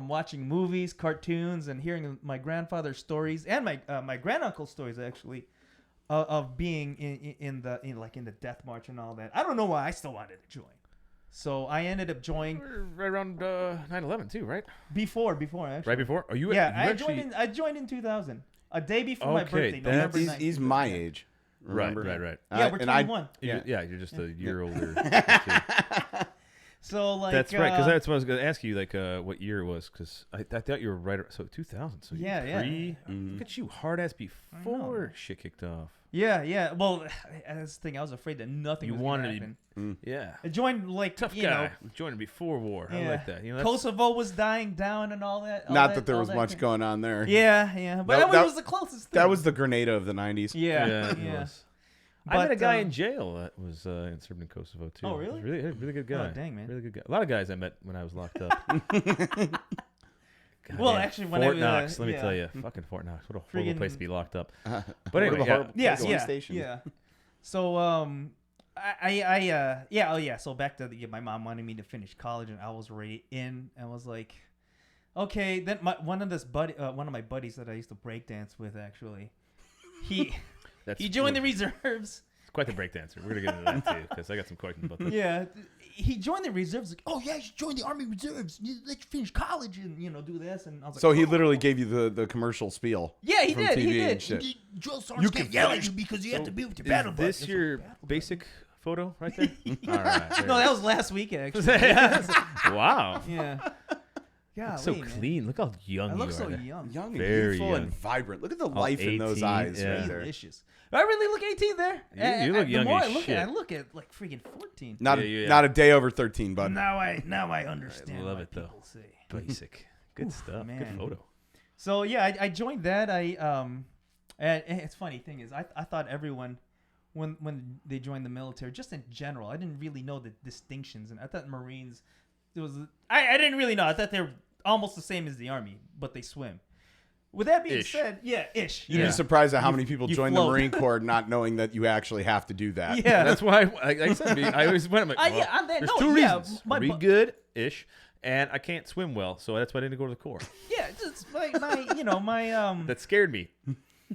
watching movies, cartoons, and hearing my grandfather's stories and my granduncle's stories, actually, of being in the death march and all that. I don't know why I still wanted to join. So I ended up joining Right around 9/11 too, right? before actually. Right before? Oh, you? Yeah, you I actually... joined in 2000, a day before my Okay, birthday. that's- November 9th. He's my age. Right, Remember? right. Yeah, we're And I- 21. Yeah, you're just a year older. So like That's right, because that's what I was going to ask you, like what year it was, because I thought you were right. So 2000. So Yeah, you're yeah. pre. Mhm. Look at you, hard ass before shit kicked off. yeah. Well, that's the thing. I was afraid that nothing You was wanted gonna to- happen. Yeah, I joined like tough you guy. know, Joining before war. I yeah. like that. You know, that's, Kosovo was dying down and all that. Not that there all was much kind- going on there. Yeah, but That- it that- was the closest thing. That was the Grenada of the 90s. yeah. it was. I But, met a guy in jail that was served in Kosovo too. Oh, really? Really good guy. Oh, dang, man. Really good guy. A lot of guys I met when I was locked up. God Well, damn. actually, when Fort I- Knox, let me yeah. tell you, fucking Fort Knox. What a horrible Friggin- place to be locked up. But But anyway, Yeah, police station. yeah. So So back to my mom wanted me to finish college, and I was already in. I was like, okay. Then one of my buddies that I used to breakdance with, actually, he joined the reserves. It's quite the breakdancer. We're gonna get into that too, because I got some questions about that. Yeah, he joined the reserves. Like, oh yeah, you should join the Army Reserves. Let you finish college and do this. And I was like, So he oh. literally gave you the commercial spiel. Yeah, he from did. TV He and did. shit. Drill sergeants You can't can yell at finish. you because you have to be with your Is battle buddy. this your basic photo right there? All right. No, that was last week actually. Wow. Yeah. Yeah. So clean. Look how young I you look are. so there. young. Young and Very youthful young. and vibrant. Look at the life in those 18, eyes yeah. right there. Delicious. I really look 18 there. You look young the more as I look shit. at it, I look at like freaking 14. Not Yeah. not a day over 13, bud. Now I understand. I love why it, though. people say. Basic. Good stuff. man. Good photo. So yeah, I joined that. And it's funny thing is I thought everyone when they joined the military, just in general, I didn't really know the distinctions, and I thought Marines I didn't really know. I thought they're almost the same as the Army, but they swim. With that being Ish. said, ish. You'd Yeah. be surprised at how many people you join float. the Marine Corps not knowing that you actually have to do that. Yeah. That's why, like I said, I always went. I'm like, Yeah, I'm there. there's No, two yeah, reasons. my Read bu- good-ish, and I can't swim well, so that's why I didn't go to the Corps. Yeah, just like my That scared me. My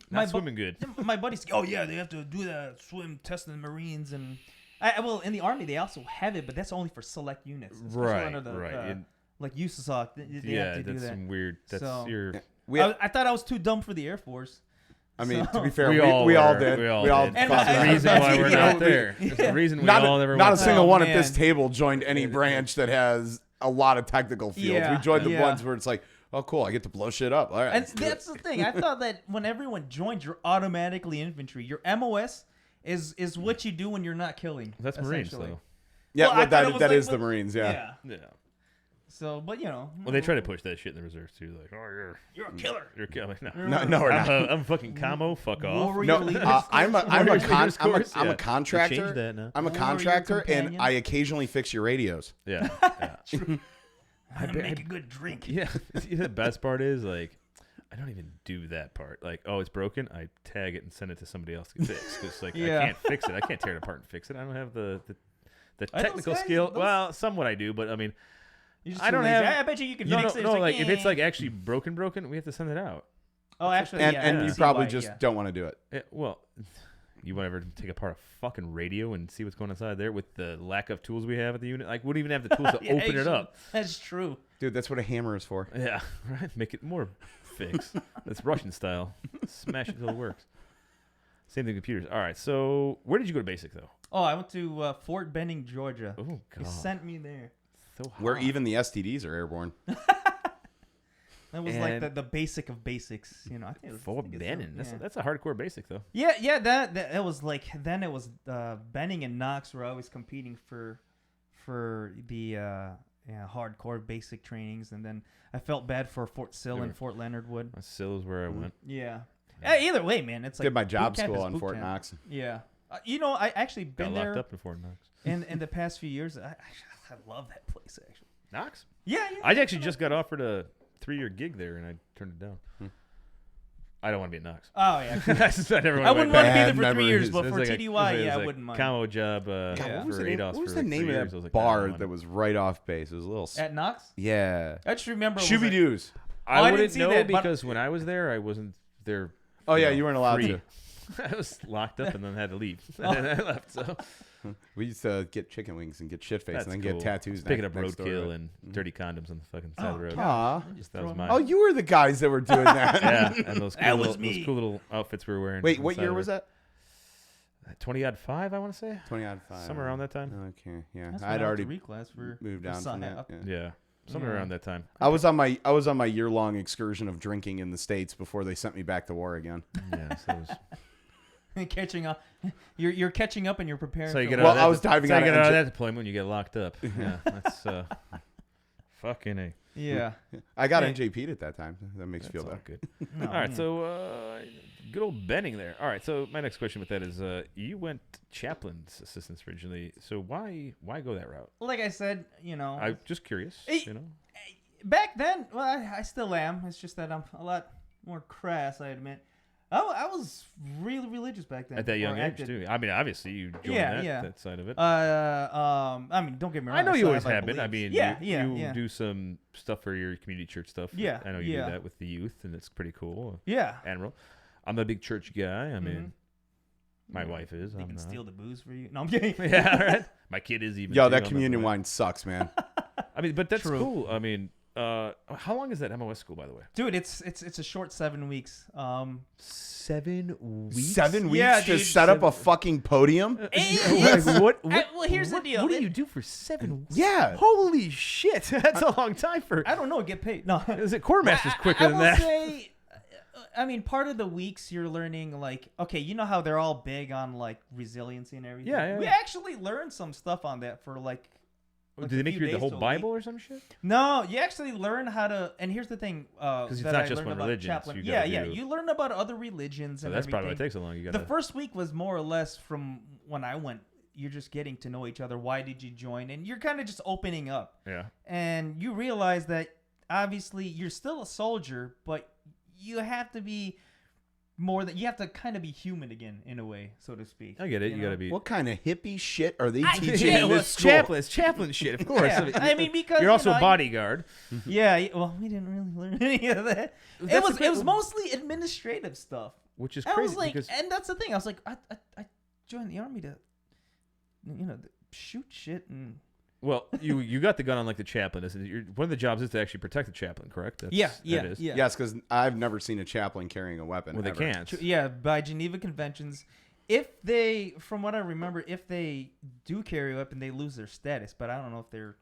Not bu- swimming good. my buddies. Oh yeah, they have to do the swim test in the Marines, and well in the Army they also have it, but that's only for select units. especially Right, under the, right. Like USASOC, they Yeah, have to do that's that. some weird. That's So- your. I thought I was too dumb for the Air Force. I mean, So- to be fair, We we all all were. did. We all all did. And fucked I- That's up. the reason why we're You know, not there. That's the reason we Not all a, never not a went. single Oh, one at man. this table joined any branch that has a lot of technical fields. Yeah, We joined the yeah. ones where it's like, oh, cool, I get to blow shit up. All right, And let's do that's it. the thing. I thought that when everyone joined, you're automatically infantry. Your MOS is what you do when you're not killing. That's Marines, essentially. though. Yeah, Well, I well, thought it that was that like is the what- Marines. Yeah. Yeah. So, but Well, they try to push that shit in the reserves too. Like, oh, You're a killer. you're killing. No, No, we're not. I'm fucking camo. Fuck off. Warrior No, leaders. I'm a Warriors leaders course, I'm yeah. a contractor. They changed that now. I'm a Warrior contractor, and companion. I occasionally fix your radios. Yeah. Yeah. I'm gonna make a good drink. Yeah. The best part is like, I don't even do that part. Like, oh, it's broken. I tag it and send it to somebody else to fix. Because like, Yeah. I can't fix it. I can't tear it apart and fix it. I don't have the those technical guys- skill. those- Well, somewhat I do, but I mean, You're just I too don't lazy. have- I bet you can no, fix no, it. no. It's Like, if it's eh. like actually broken, we have to send it out. Oh, actually, And yeah. and I you see probably why, just yeah. don't want to do it. Well, you want to ever take apart a fucking radio and see what's going inside there with the lack of tools we have at the unit? Like, we wouldn't even have the tools to Yeah, open it actually, up. That's true. Dude, that's what a hammer is for. Yeah, right. Make it more fix. That's Russian style. Smash it till it works. Same thing with computers. All right. So, where did you go to basic though? Oh, I went to Fort Benning, Georgia. Oh He God, sent me there. so hot. Where even the STDs are airborne. That was like And- the basic of basics, I think it was, Fort I think it's Benning. yeah. That's a hardcore basic though. Yeah, that was like then it was Benning and Knox were always competing for the hardcore basic trainings, and then I felt bad for Fort Sill and Fort Leonard Wood. That's still is where I went. Yeah. Either way, man, it's like Did my boot job camp school is on boot Fort camp. Knox. Yeah. I actually Got been locked there up in Fort Knox. in the past few years. I love that place actually. Knox? Yeah. I actually just got offered a 3-year gig there, and I turned it down. I don't want to be at Knox. Oh yeah. I never I wouldn't want to be there Bad for 3 years, memories. but It for was like TDY, I wouldn't mind. Camo job God, what was for the name, ADOS what was for the like name 3 of years. that I was like, bar nah, that was right off base? It was a little. At Knox? Yeah. I just remember. it was Shooby Doos. I I didn't wouldn't see know that, but- because when I was there, I wasn't there. Oh yeah, know, you weren't allowed free. to. I was locked up and then had to leave. And then I left. So We used to get chicken wings and get shit faced that's and then cool. get tattoos. Picking up next door. roadkill and dirty condoms on the fucking side of the road. Aw. That was mine. Oh, you were the guys that were doing that. Yeah, and those That cool, was little, me. those cool little outfits we were wearing. Wait, on the what side year of the was road. that? 20-5, I want to say. 20 out of 5. Somewhere around that time. Okay, yeah. That's when I'd I already went to reclass for moved for down from that. Psyop. Yeah. Yeah, somewhere Yeah. around that time. I was on my year-long excursion of drinking in the States before they sent me back to war again. Yeah, so it was. Catching up. You're catching up and you're preparing. So you for get war. out Well, of that, I was diving so you out get of out of engine- that deployment when you get locked up. Yeah, that's fucking A. Yeah. I got Hey. NJP'd at that time. That makes you That's feel all better. good. No, All right, yeah. so good old Benning there. All right, so my next question with that is, you went chaplain's assistance originally, so why go that route? Like I said, I'm just curious. Hey, You know, back then, well, I still am. It's just that I'm a lot more crass, I admit. I was really religious back then. at that young or age acted. too. I mean, obviously you joined Yeah. that side of it. I mean, don't get me wrong. I know you still always my have been. I beliefs. mean, yeah, you yeah. do some stuff for your community church stuff. Yeah, I know you yeah. do that with the youth, and it's pretty cool. Yeah. Admiral, I'm a big church guy. I mean, Mhm. my wife is. They I'm can not. steal the booze for you. No, I'm kidding. Yeah, all right. My kid is even. Yo, too, that I'm communion not gonna lie. wine sucks, man. I mean, but that's True. cool. I mean, how long is that MOS school, by the way? Dude, it's a short 7 weeks. 7 weeks. 7 weeks Yeah, to dude. set up a fucking podium? What? well, here's the deal. What do you do for 7 weeks? Yeah. Holy shit, that's a long time for. I don't know. Get paid. No. Is it quartermaster's quicker I than will that? say, I mean, part of the weeks you're learning, like, okay, you know how they're all big on like resiliency and everything. Yeah, yeah, We yeah. actually learned some stuff on that for like. Do they make a you few read the days whole to a Bible week. or some shit? No, you actually learn how to. And here's the thing, it's that not I just learned one about religion, it's chaplain. you Yeah, gotta yeah. do- You learn about other religions So and that's everything. probably why it takes so long. You The gotta. first week was more or less from when I went. You're just getting to know each other. Why did you join? And you're kind of just opening up. Yeah. And you realize that obviously you're still a soldier, but you have to be more than you have to kind of be human again in a way, so to speak. I get it. You know? gotta be. What kind of hippie shit are they I- teaching yeah, in well, this school? It's chaplain shit, of course. Yeah, I mean, because you're also you know, a bodyguard. Yeah, well, we didn't really learn any of that. That's It the was thing. mostly administrative stuff. Which is I crazy was like, because and that's the thing. I was like, I joined the army to, shoot shit and. well, you got the gun on like the chaplain. Isn't it? One of the jobs is to actually protect the chaplain, correct? That Yeah. is. Yes, because I've never seen a chaplain carrying a weapon. Well, they ever. can't. Yeah, by Geneva Conventions. If they, from what I remember, if they do carry a weapon, they lose their status. But I don't know if they're,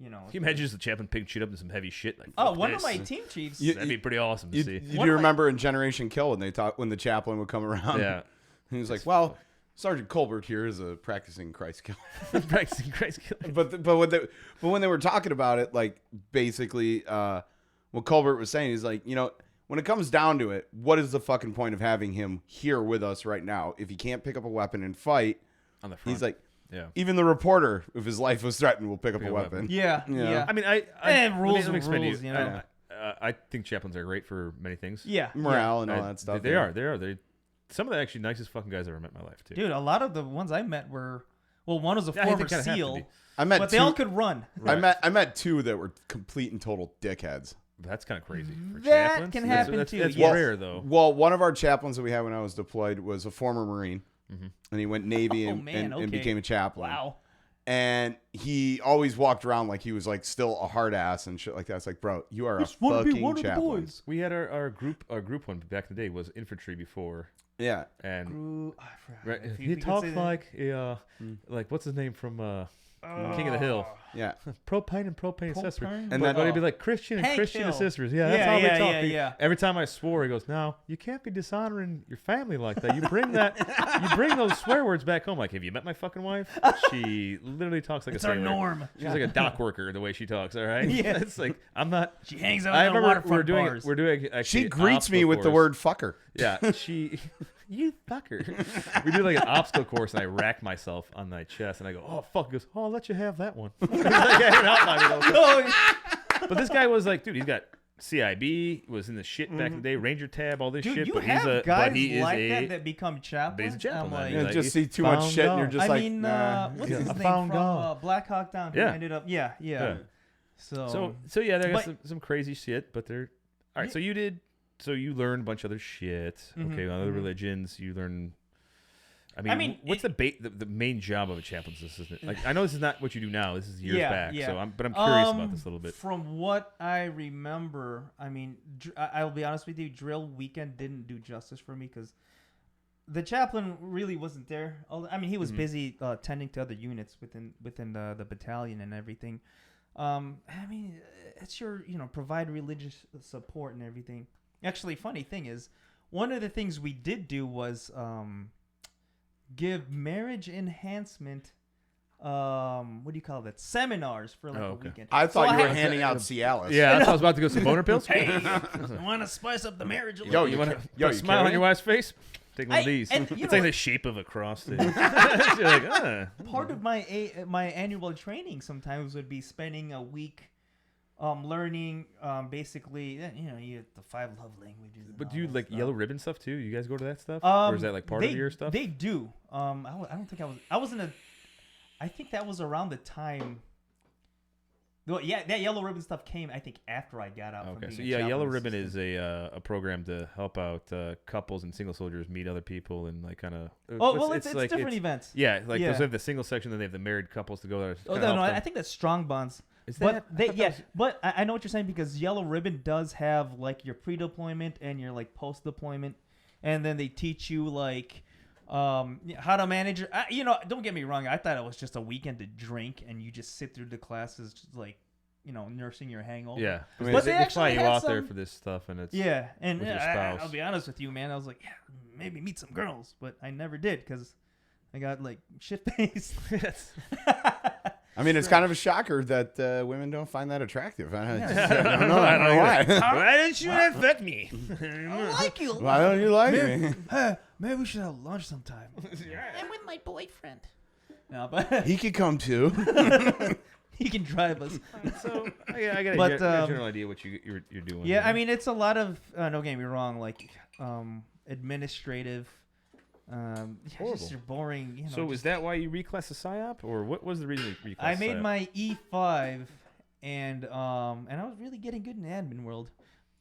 Can you imagine just the chaplain picking shit up in some heavy shit? Like, Oh, fuck one this. of my team chiefs. You- That'd be pretty awesome to You, see. you One do of my- remember in Generation Kill when the chaplain would come around? Yeah. He was like, well, Sergeant Colbert here is a practicing Christ killer. Practicing Christ killing. but when they were talking about it, like basically, what Colbert was saying is like, when it comes down to it, what is the fucking point of having him here with us right now if he can't pick up a weapon and fight? On the front. He's like, yeah. even the reporter, if his life was threatened, will pick up a weapon. Yeah, Yeah. yeah. I mean, I rules let me are explain to rules, you know. I think chaplains are great for many things. Yeah, Morale and all I- that stuff. They are. They some of the actually nicest fucking guys I've ever met in my life too. dude. A lot of the ones I met were, well, one was a Yeah, I think former they kinda have to SEAL, be. I met but two, they all could run. I met two that were complete and total dickheads. That's kind of crazy. For That chaplains. can That's- happen that's, too, That's yes. rare though. Well, one of our chaplains that we had when I was deployed was a former Marine, and he went Navy Oh, and, man, and okay. became a chaplain. Wow. And he always walked around like he was like still a hard ass and shit like that. It's like, bro, you are Just a wanna be fucking one of the chaplain. boys. We had our group one back in the day was infantry before, Yeah. and Ooh, I forgot. right, If he you could talked say that. like like what's his name from King of the Hill. Yeah. Propane and propane accessories. Propane? And But then- he'd be like Christian and Hank Christian Hill. accessories. Yeah, that's Yeah, how yeah, they talk. yeah, yeah. Every time I swore, he goes, "No, you can't be dishonoring your family like that. You bring you bring those swear words back home. Like, have you met my fucking wife? She literally talks like It's a our sailor. norm. She's like a dock worker the way she talks. All right. Yeah. It's like I'm not. She hangs out I on the remember waterfront we're doing actually She greets me with the word fucker. Yeah, she. You fucker. We do like an obstacle course, and I rack myself on my chest, and I go, "Oh fuck!" He goes, "Oh, I'll let you have that one." He's like hanging out by me the whole time. But this guy was like, dude, he's got CIB, was in the shit back in the day, Ranger tab, all this Dude, shit. you but have he's a, guys but he is like a, that become chaplains. but he's a chaplain. I'm I like, mean, You like, just he's see too much found shit and you're God. just I like, mean, nah. what's Yeah. his I name found from God. Black Hawk Down? Who Yeah. ended up, yeah. So yeah, there But- got some crazy shit, but they're all right. So you did so you learn a bunch of other shit. Okay, other religions. You learn. I mean, what's the main job of a chaplain's assistant? Like, I know this is not what you do now. This is years back. Yeah. So I'm curious about this a little bit. From what I remember, I mean, I'll be honest with you, drill weekend didn't do justice for me because the chaplain really wasn't there. I mean, he was busy tending to other units within the battalion and everything. I mean, it's your provide religious support and everything. Actually, funny thing is, one of the things we did do was give marriage enhancement what do you call that, seminars for like a weekend. I thought So you were handing out Cialis. Yeah, I was about to go some boner pills. Hey, you want to spice up the marriage a little? Yo, bit? You want to Yo, put a you smile on carrying? your wife's face? Take one of these. and It's you like know- the shape of a cross. You're like, Part of my annual training sometimes would be spending a week learning basically you get the 5 love languages. and But all do you that like stuff. yellow ribbon stuff too? You guys go to that stuff, or is that like part of your stuff? They do. I don't think I wasn't a. I think that was around the time. Well, yeah, that yellow ribbon stuff came, I think, after I got out. From Okay, being so a yeah, chaplain Yellow Ribbon assistant. is a program to help out couples and single soldiers meet other people and like kind of. Oh well, it's different events. Yeah, like Yeah. they have the single section, then they have the married couples to go there. Oh no, I think that's strong bonds. Is But that? but I know what you're saying because Yellow Ribbon does have like your pre-deployment and your like post-deployment, and then they teach you like how to manage. Don't get me wrong. I thought it was just a weekend to drink and you just sit through the classes, just like nursing your hangover. Yeah, But they fly actually you had out there some- for this stuff, and it's Yeah, and with your I'll spouse. be honest with you, man. I was like, yeah, maybe meet some girls, but I never did because I got like shit faced. I mean, it's kind of a shocker that women don't find that attractive. I don't know, I I don't know why. Why didn't you affect me? I like you. Why don't you like me? Maybe we should have lunch sometime. I'm with my boyfriend. No, but He could come too. he can drive us. So I got But, a general idea what you're doing. Yeah, here. I mean, it's a lot of, don't get me wrong, like administrative, just your boring, So just- is that why you reclassed to Psyop, or what was the reason you reclassed? I made Psyop? my E5, and I was really getting good in the admin world,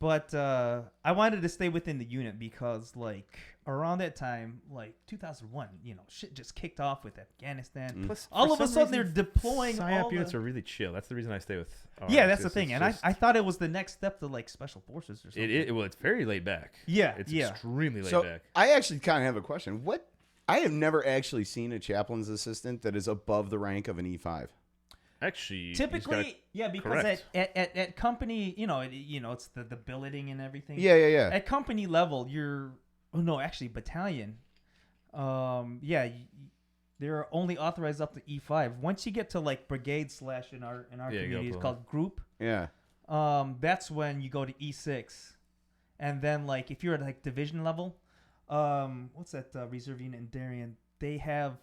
but I wanted to stay within the unit because like around that time, like 2001, shit just kicked off with Afghanistan. Plus, All for of a some sudden, they're reason, deploying Psyop all units the... are really chill. That's the reason I stay with. Yeah, that's the it's thing, and just- I thought it was the next step to like special forces or something. Well, it's very laid back. Yeah, It's yeah. extremely laid So back. I actually kind of have a question. I have never actually seen a chaplain's assistant that is above the rank of an E5. Actually, you just Typically, gotta- yeah, because correct. at company, it's the billeting and everything. Yeah. At company level, battalion. They're only authorized up to E5. Once you get to like brigade / in our Yeah, you go community, it's below. called group. Yeah. That's when you go to E6, and then like if you're at like division level, what's that reserve unit in Darien? They have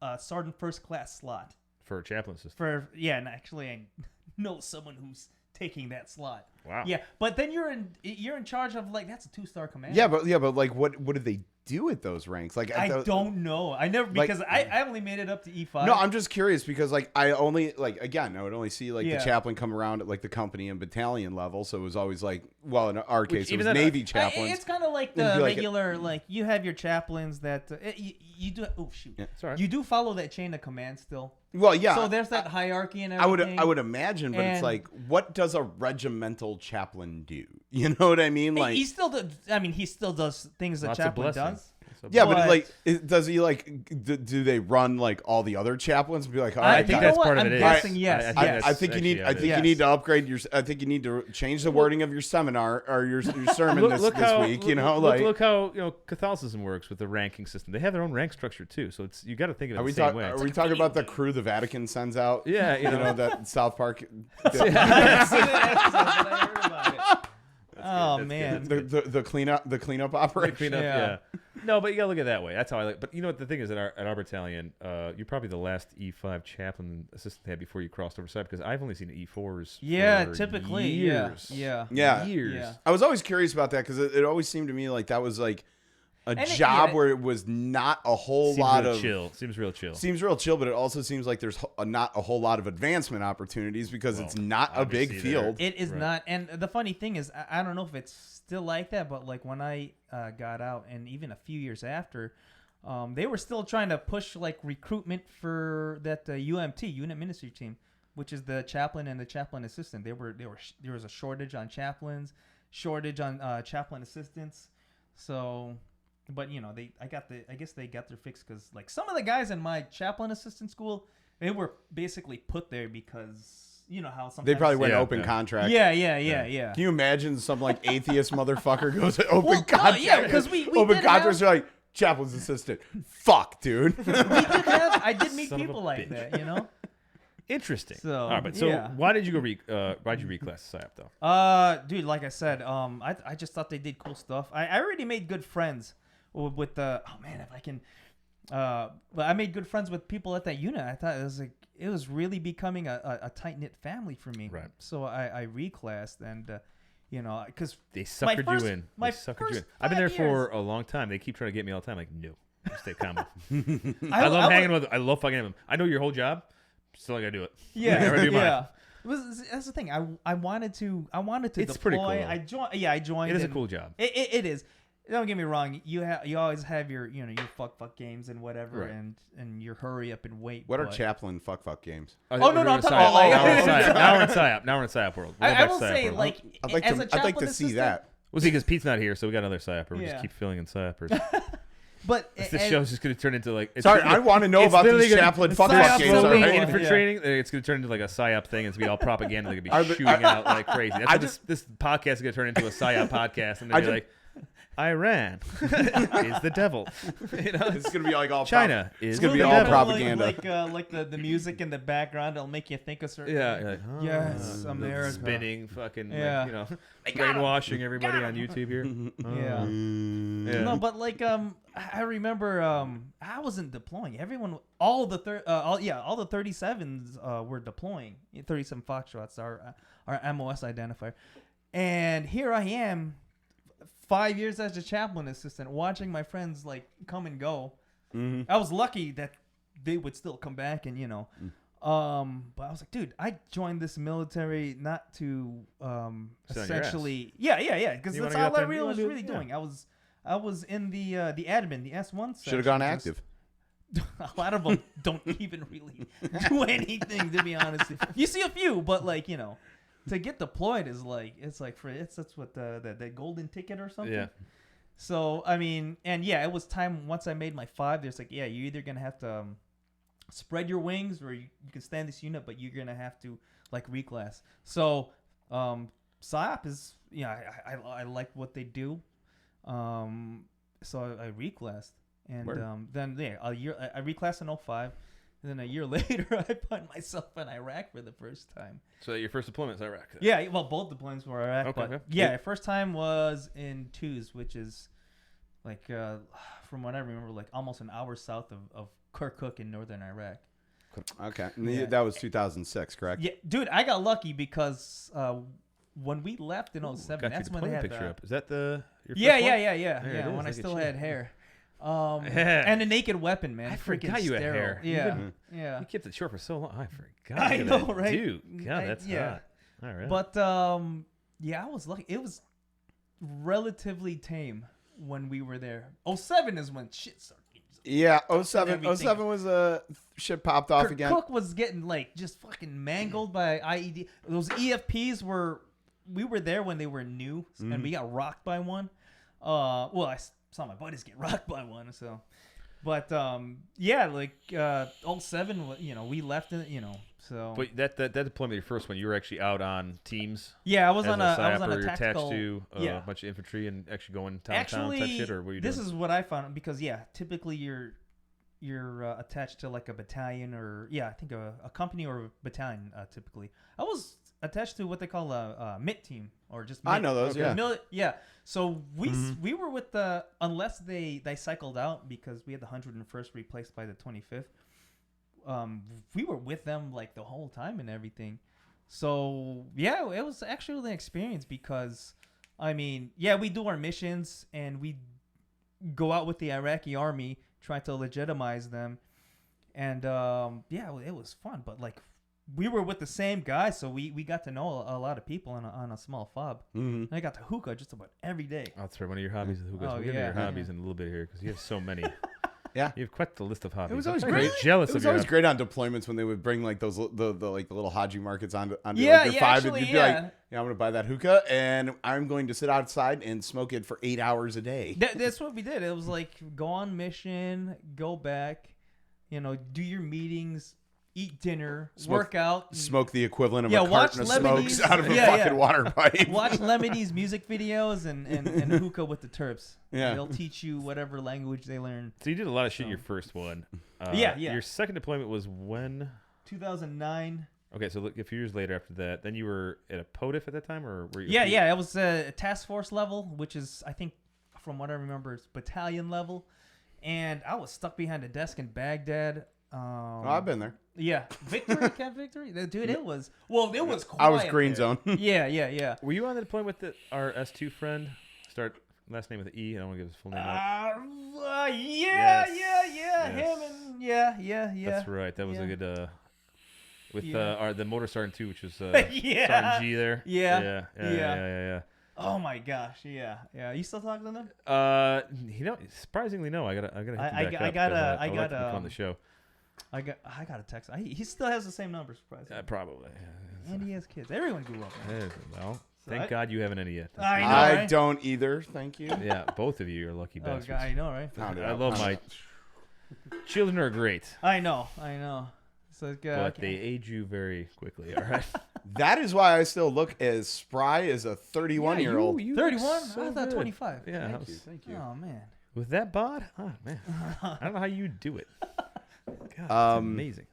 a sergeant first class slot. for a chaplain system. And actually I know someone who's taking that slot. Wow. Yeah, but then you're in charge of like that's a 2-star command. Yeah, but like what do they do at those ranks? Like I don't know. I never because I only made it up to E5. No, I'm just curious because like I only like again I would only see like Yeah. the chaplain come around at like the company and battalion level, so it was always like in our case it even was then, Navy chaplains. It's kind of like It'd the be like regular like you have your chaplains that you do. Oh shoot, Yeah. It's all right. you do follow that chain of command still. Well, yeah. So there's that hierarchy and I would everything. imagine, but it's And- like, what does a regimental chaplain do? You know what I mean? Like, he still does. I mean, he still does things the Lots of chaplain blessing. does. So yeah, but- but like, does he like? Do they run like all the other chaplains and be like, all I right, think you know that's what? part of I'm it. guessing Is. yes. I think yes. I think you need. I think Yes. you need to upgrade your. I think you need to change the wording of your seminar or your sermon this week. You know, look how Catholicism works with the ranking system. They have their own rank structure too, so it's you got to think of it are we the same talking? way. Are we talking about the crew the Vatican sends out? Yeah, you know that South Park. Oh That's man. good. The cleanup operation. Clean up, Yeah. yeah. No, but you gotta look at it that way. That's how I like. But you know what the thing is, at our battalion, you're probably the last E5 chaplain assistant they had before you crossed over side, because I've only seen E4s. Yeah, for typically. years. Yeah. Yeah. Years. Yeah. I was always curious about that because it always seemed to me like that was like And job where it was not a whole Seems lot real of chill. Seems real chill. Seems real chill, but it also seems like there's not a whole lot of advancement opportunities because it's not a big obviously field. It is not. And the funny thing is, I don't know if it's still like that, but like when I got out, and even a few years after, they were still trying to push like recruitment for that UMT, Unit Ministry Team, which is the chaplain and the chaplain assistant. There was a shortage on chaplains, shortage on chaplain assistants. So, but you know, I guess they got their fix because like some of the guys in my chaplain assistant school, they were basically put there because you know how sometimes They probably went Yeah, open yeah. contract. Yeah. Can you imagine some like atheist motherfucker goes to open contract? yeah, because we open did contracts have- are like chaplain's assistant. Fuck, dude. I did meet Son of a people like bitch. that, you know. Interesting. So, all right, but so yeah. why did you go why'd you reclass Psyop though? Dude, like I said, I just thought they did cool stuff. I already made good friends with the. Oh man, if I can. But I made good friends with people at that unit. I thought it was really becoming a tight knit family for me. Right. So I reclassed and. You know, because They suckered you in. My They suckered you first in. I've been there 5 for years. a long time. They keep trying to get me all the time. Like, no, just stay calm. I I love would- hanging with. I love fucking them. I know your whole job. Still, I gotta do it. Yeah, I gotta do mine. yeah. That's the thing. I wanted to It's deploy. pretty cool. I joined. It is a and- cool job. It is. Don't get me wrong. You always have your your fuck games and whatever, Right. and your hurry up and wait. What are but- chaplain fuck games? Oh, no, I'm talking about, like- now we're in Psyop. Now we're in Psyop world. We're I back will to Psyop say, world. like, I'd like as to. a I'd like chaplain to see assistant- that. Well, see, because Pete's not here, so we got another Psyoper. We Yeah. just keep filling in Psyopers. But This show's just gonna turn into like. It's Sorry, gonna- I want to know it's about literally these gonna- chaplain the fuck Psyop games. All Sylvania. right? Infantry Yeah. training. It's gonna turn into like a Psyop thing. It's gonna be all propaganda. They're gonna be shooting out like crazy. That's I what just- this podcast is gonna turn into a Psyop podcast, and I they're like, Iran is the devil. You know, It's gonna be like all China is gonna be the all devil. propaganda. like the music in the background. It'll make you think of certain. Yeah, you're like, Yes, the America. spinning, fucking, Yeah. like, you know, brainwashing everybody on YouTube here. Yeah. Yeah. No, but like I remember I wasn't deploying. Everyone, all the 37s were deploying. 37 Foxtrots, our MOS identifier, and here I am, 5 years as a chaplain assistant, watching my friends like come and go. Mm-hmm. I was lucky that they would still come back, and you know. But I was like, dude, I joined this military not to Sit on your essentially, yeah, because You that's wanna get all out I there and really was do it? really Yeah. doing. I was in the admin, the S1 Should have gone section, active. a lot of them don't even really do anything, to be honest. You see a few, but like, you know, to get deployed is like, it's that's what the golden ticket or something. Yeah. So I mean, and yeah, it was time once I made my 5. There's like, yeah, you're either gonna have to spread your wings, or you can stay in this unit, but you're gonna have to like reclass. So Psyop is, I like what they do. So I reclassed, and Word. then a year I reclassed in 05, and then a year later I found myself in Iraq for the first time. So your first deployment is Iraq. Yeah, well, both deployments were Iraq, Okay, but okay. yeah, first time was in Tuz, which is like from what I remember, like almost an hour south of Kirkuk in northern Iraq. Okay, and Yeah. that was 2006, correct? Yeah, dude, I got lucky because when we left in 07, Got your that's when they deployment had picture up. Is that your first yeah, one? yeah, There it is, when I look at still you. had hair. Yeah. And a naked weapon, man. I Freaking forgot you had sterile. hair. Yeah, You yeah. You kept it short for so long. I forgot. I Look at know, that. right? Dude, God, that's yeah. hot. All right. But yeah, I was lucky. It was relatively tame when we were there. 07 is when shit started. Yeah, 07, Everything. 07 was shit popped off again. Cook was getting like just fucking mangled by IED. Those EFPs were. We were there when they were new, and we got rocked by one. Well, I saw my buddies get rocked by one, so. But yeah, like 07, we left it, so. But that deployment, your first one, you were actually out on teams. Yeah, I was as on a Psyoper, you're tactical. attached to a yeah. bunch of infantry and actually going town to town type Actually, shit, or what are you this doing? is what I found, because typically you're attached to like a battalion, or I think a company or a battalion typically. I was attached to what they call a MIT team, or just MIT. I know those, yeah. Yeah. So we were with unless they cycled out, because we had the 101st replaced by the 25th. We were with them like the whole time and everything. So yeah, it was actually an experience, because I mean, we do our missions, and we go out with the Iraqi army, try to legitimize them. And yeah, it was fun. But like, we were with the same guys, so we got to know a lot of people on a small fob. And I got to hookah just about every day. Oh, that's right. One of your hobbies is hookahs. Oh, We'll get into yeah, your hobbies in a little bit here because you have so many. Yeah. You have quite the list of hobbies. It was always I'm great. Jealous It was of always your great on deployments when they would bring like those the little Haji markets onto Yeah, like your yeah, five, actually, and you'd be yeah. like, "Yeah, I'm gonna buy that hookah, and I'm going to sit outside and smoke it for 8 hours a day." That's what we did. It was like go on mission, go back, do your meetings, eat dinner, work out, and Smoke the equivalent of Yeah, a carton of watch smokes Lebanese- out of a yeah, fucking yeah. water pipe. watch Lebanese music videos and hookah with the Terps. Yeah. They'll teach you whatever language they learn. So you did a lot of shit your first one. Yeah. Your second deployment was when? 2009. Okay, so look, a few years later after that, then you were at a POTIF at that time, or were you? Yeah. It was a task force level, which is, I think, from what I remember, it's battalion level. And I was stuck behind a desk in Baghdad. Oh, I've been there. Yeah, Victory, Camp Victory. Dude, it was quiet. I was green there. zone. Yeah. Were you on the deployment with our S2 friend? Last name with an E. I don't want to give his full name out. Yeah. Yes. Him and yeah. That's right. That was a good. With Yeah. the Motor Sergeant 2, which was Yeah. Sergeant G there. Yeah. Oh my gosh, yeah. You still talking to them? Surprisingly, no. I gotta hit him I back got- up I got 'cause a- I I'd like got, to come on the show. I got a text. He still has the same number, surprisingly. Probably. And he has kids. Everyone grew up. Man. Yeah, well, So thank God you haven't any yet. I know, I right? don't either. Thank you. Yeah, both of you are lucky Oh bastards. God, I know, right? No, dude, I love my children are great, I know. So but they age you very quickly. All right. That is why I still look as spry as a 31-year-old. You 31? look so I thought good. 25. Yeah. Thank you. Oh man. With that bod, oh man, I don't know how you do it. God, that's amazing.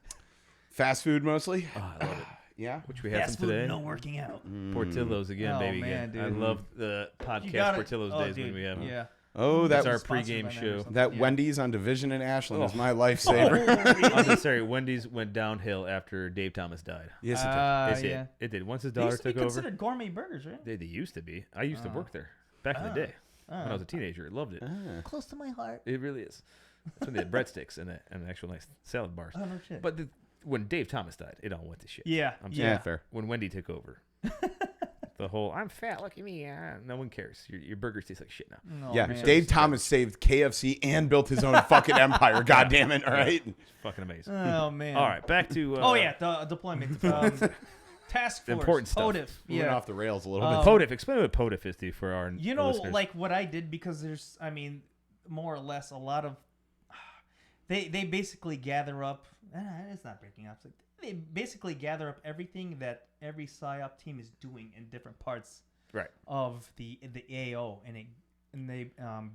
Fast food mostly. Oh, I love it. Yeah. Which we had Fast some food, today. no working out. Portillo's again, Oh, baby. man, Again. I dude. love the You podcast gotta- Portillo's days dude, when we have them. Yeah. Oh, That's that our was, Sponsored pregame by them or show. something. that Yeah. Wendy's on Division in Ashland is Oh. my lifesaver. I'm just sorry, Wendy's went downhill after Dave Thomas died. Yes, it did. Yes, it yeah. did. It did. Once his They daughter used to be took over. considered gourmet burgers, right? They used to be. I used to work there back in the day when I was a teenager. I loved it. Close to my heart. It really is. That's when they had breadsticks and actual nice salad bars. Oh no shit. But when Dave Thomas died, it all went to shit. yeah, I'm Yeah, fair. When Wendy took over, the whole "I'm fat, look at me," no one cares. Your burgers taste like shit now. Oh, Yeah, man. Dave Thomas saved KFC and built his own fucking empire. God damn it! All right. It's fucking amazing. Oh man. All right, back to Oh yeah, the deployment. Task force. Important stuff. POTIF. Moving Yeah. off the rails a little bit. POTIF. Explain what POTIF is to you for our You know, listeners. like what I did, because there's, I mean, more or less a lot of, they basically gather up. It's not breaking up. It's like, they basically gather up everything that every PSYOP team is doing in different parts right. of the AO, and they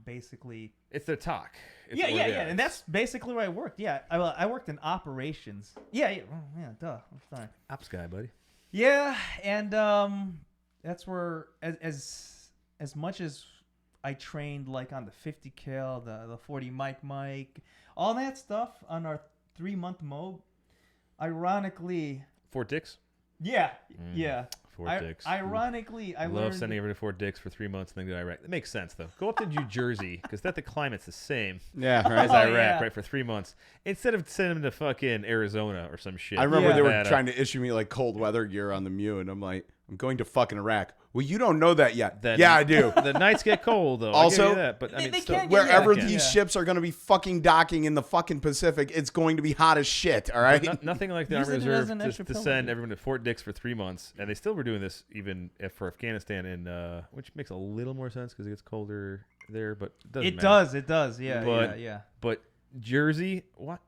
basically. It's their talk. It's Yeah, what- and that's basically where I worked. Yeah, I worked in operations. Yeah, duh. I'm sorry. ops guy, buddy. Yeah, and that's where as much as I trained like on the 50 cal, the 40 mic, all that stuff on our 3-month MOB. Ironically, Fort Dix. yeah. Fort Dix. Ironically, I Love learned. sending everyone to Fort Dix for 3 months and then go to Iraq. That makes sense though. Go up to New Jersey because the climate's the same Yeah, as right. Iraq, yeah. right? For 3 months instead of sending them to fucking Arizona or some shit. I remember Yeah. they were Nevada. trying to issue me like cold weather gear on the Mew, and I'm like, I'm going to fucking Iraq. Well, you don't know that yet. Then- Yeah, I do. The nights get cold though. Also- I give you that, but I mean, They still, can't get- Wherever Yeah. these Yeah. ships are going to be fucking docking in the fucking Pacific, it's going to be hot as shit. All right. nothing like the Use Army it as Reserve an extra to pillow. send everyone to Fort Dix for 3 months, and they still were doing this even for Afghanistan, and which makes a little more sense because it gets colder there, but it doesn't matter. It does. Yeah, But- yeah. But Jersey, what?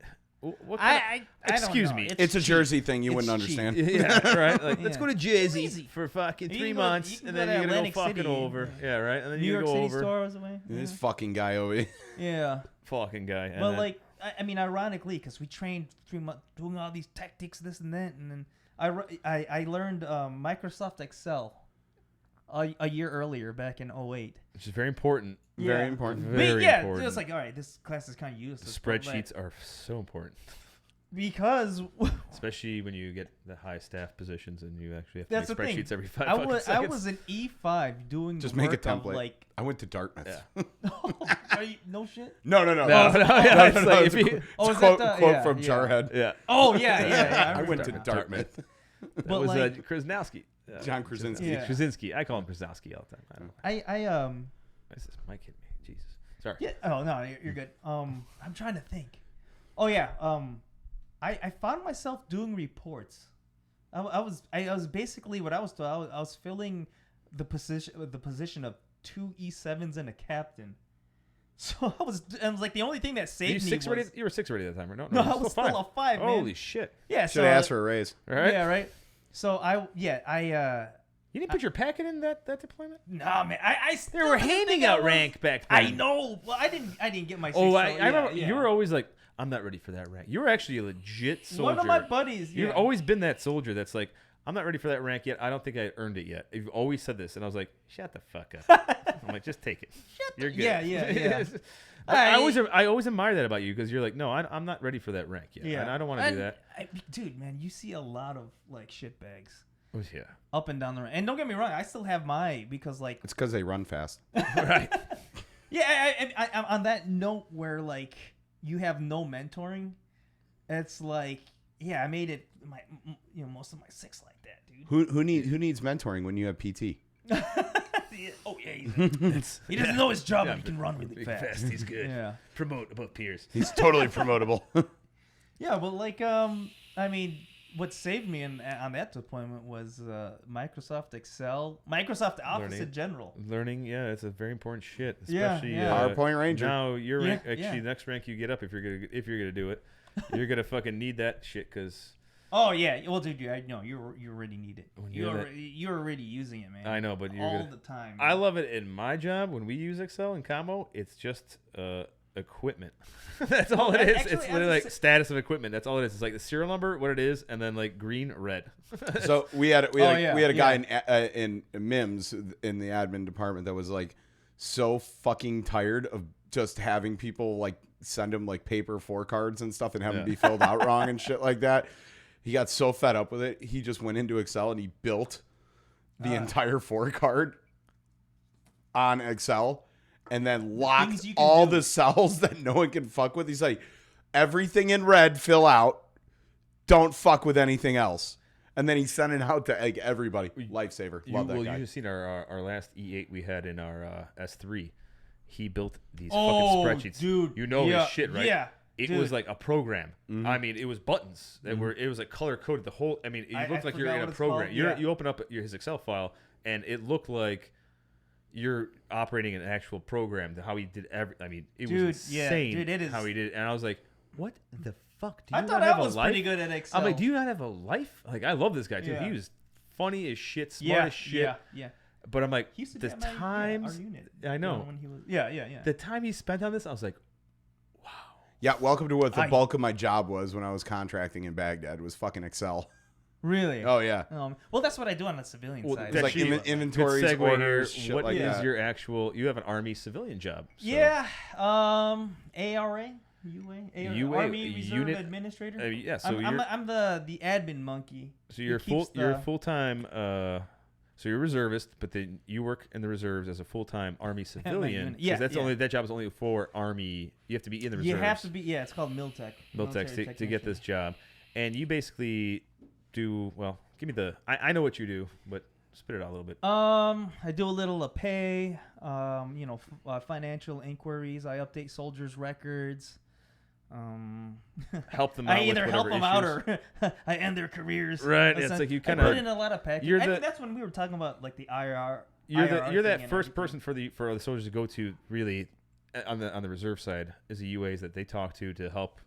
What I don't excuse know. me. It's a cheap. Jersey thing. You It's wouldn't cheap. understand. Yeah, right. Like, let's Yeah. go to Jersey Easy. for fucking You 3 can go- months, you can and go then to you're gonna Atlantic go fucking City. over. Yeah, right. And then New you York go City over. 2 hours away. This fucking guy over here. Yeah. Fucking guy. And But then- like, I mean, ironically, because we trained 3 months doing all these tactics, this and that, and then I learned Microsoft Excel a year earlier, back in 2008. which is very important. Very Yeah. important. Very yeah, important. it's like, all right, this class is kind of useless. but, Spreadsheets are so important. Because Especially when you get the high staff positions and you actually have to that's the make thing. spreadsheets every 5 I fucking was seconds. an E5 doing Just the make a work of, template. like. I went to Dartmouth. Yeah. Are you, no shit. No. No, yeah, it's like It's if a you- Oh, is quote, that the- quote yeah, from yeah. Jarhead. yeah. Oh yeah. I went to remember Dartmouth. That But was like- Krasnowski. John Krasinski. Yeah. Krasinski. I call him Krasnowski all the time. I don't know. I This is Mike hitting me. Jesus. Sorry. Yeah. Oh no, you're good. I'm trying to think. Oh yeah. I found myself doing reports. I was basically what I was doing. I was filling the position of 2 E7s and a captain. So I was like the only thing that Were you saved me six was already? You were 6 already at the time, right? no, I you're was still a 5, man. Holy shit! Yeah. Should So have asked for a raise. All right. yeah, right. So I You didn't put your packet in that deployment? nah, man. I They still were didn't think handing I out was- rank back then. I know. Well, I didn't get my. Oh, six, I so, remember yeah. you were always like, I'm not ready for that rank. You were actually a legit soldier. One of my buddies. You've yeah. always been that soldier that's like, I'm not ready for that rank yet. I don't think I earned it yet. You've always said this, and I was like, shut the fuck up. I'm like, just take it. You're good. Yeah. I always admire that about you because you're like, no, I'm not ready for that rank yet. Yeah. And I don't want to do that. Dude, man, you see a lot of like shit bags Oh, yeah. up and down the road. And don't get me wrong, I still have my because like It's because they run fast. Right. yeah, I'm on that note where like you have no mentoring. It's like yeah, I made it most of my 6 like that, dude. Who needs mentoring when you have PT? Oh yeah, he doesn't know his job, but he can run really Big fast. He's good. Yeah, Promote above peers. He's totally promotable. yeah, but like I mean, what saved me on that deployment was Microsoft Excel, Microsoft Office Learning. in general. Learning, yeah, it's a very important shit. Yeah, Especially yeah. PowerPoint Ranger. Now your rank, Yeah, actually, yeah. the next rank you get up, if you're gonna do it, you're gonna fucking need that shit because Oh yeah, well, dude, I know you already need it. When You're already using it, man. I know, but you're all gonna, the time. I love it in my job when we use Excel and Combo. It's just equipment. That's all it is. actually, It's as literally a like status of equipment. That's all it is. It's like the serial number, what it is, and then like green, red. So we had a guy yeah. in MIMS in the admin department that was like so fucking tired of just having people like send him like paper 4 cards and stuff and have them be filled out wrong and shit like that. He got so fed up with it, he just went into Excel and he built the entire 4 card on Excel and then locked things you can all do. the cells that no one can fuck with. He's like, everything in red, fill out. Don't fuck with anything else. And then he sent it out to like everybody. Lifesaver. Love that guy. You just seen our last E8 we had in our S3. He built these Oh, fucking spreadsheets. dude, You know yeah, his shit, right? yeah, It dude. was like a program. I mean, it was buttons that were. It was like color coded. The whole. I mean, it I looked like you're forgot in what a it's program. called. Yeah. You open up his Excel file, and it looked like you're operating an actual program. How he did every. I mean, it Dude, was yeah, insane. dude, it is- how he did it. And I was like, what the fuck? Do you I not thought have I a was life? pretty good at Excel. I'm like, do you not have a life? Like, I love this guy too. Yeah. He was funny as shit, smart yeah, as shit. Yeah. But I'm like, He used to the be at my, times. our unit. I know. When he was, yeah. The time he spent on this, I was like, Yeah, welcome to what the I- bulk of my job was when I was contracting in Baghdad was fucking Excel. Really? Oh yeah. Well, that's what I do on the civilian Well, side. It's like Actually, inventories, good segue orders, here. shit What like is that. your actual? You have an Army civilian job. So. Yeah. ARA. UA, Army Reserve unit- Administrator. Yeah. So I'm the admin monkey. you're who keeps You're the- full time. So you're a reservist, but then you work in the reserves as a full time Army civilian. unit. Yeah, 'cause that's yeah. only that job is only for Army. You have to be in the reserves. You have to be. Yeah, it's called Miltech. Miltech to get this job, and you basically do well. Give me the. I know what you do, but spit it out a little bit. I do a little pay. Financial inquiries. I update soldiers' records. Help them out. I either with help whatever them issues. out or I end their careers. Right, it's like you I kinda- put in a lot of package. you're I the- think that's when we were talking about like the IR. You're IR that thing and first everything. person for the soldiers to go to really on the reserve side is the UAs that they talk to help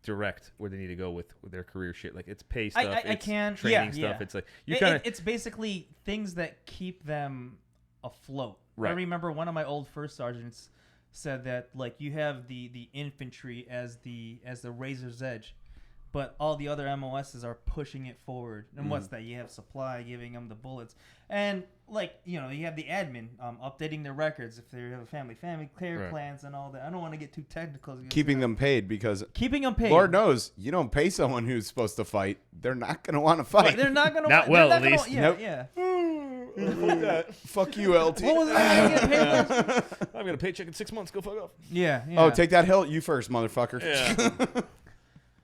direct where they need to go with their career shit. Like it's pay stuff, I it's can training yeah. stuff. It's like you kind of it's basically things that keep them afloat. Right. I remember one of my old first sergeants said that like you have the infantry as the razor's edge, but all the other MOSs are pushing it forward. And what's that? You have supply giving them the bullets, and you have the admin updating their records if they have a family care plans and all that. I don't want to get too technical. Keeping them paid because keeping them paid. Lord knows you don't pay someone who's supposed to fight, they're not going to want to fight. They're not going to. Not well, at least. Yeah. Fuck you, LT. What was it? I've got a paycheck in 6 months. Go fuck off. Yeah. Oh, take that hill. You first, motherfucker.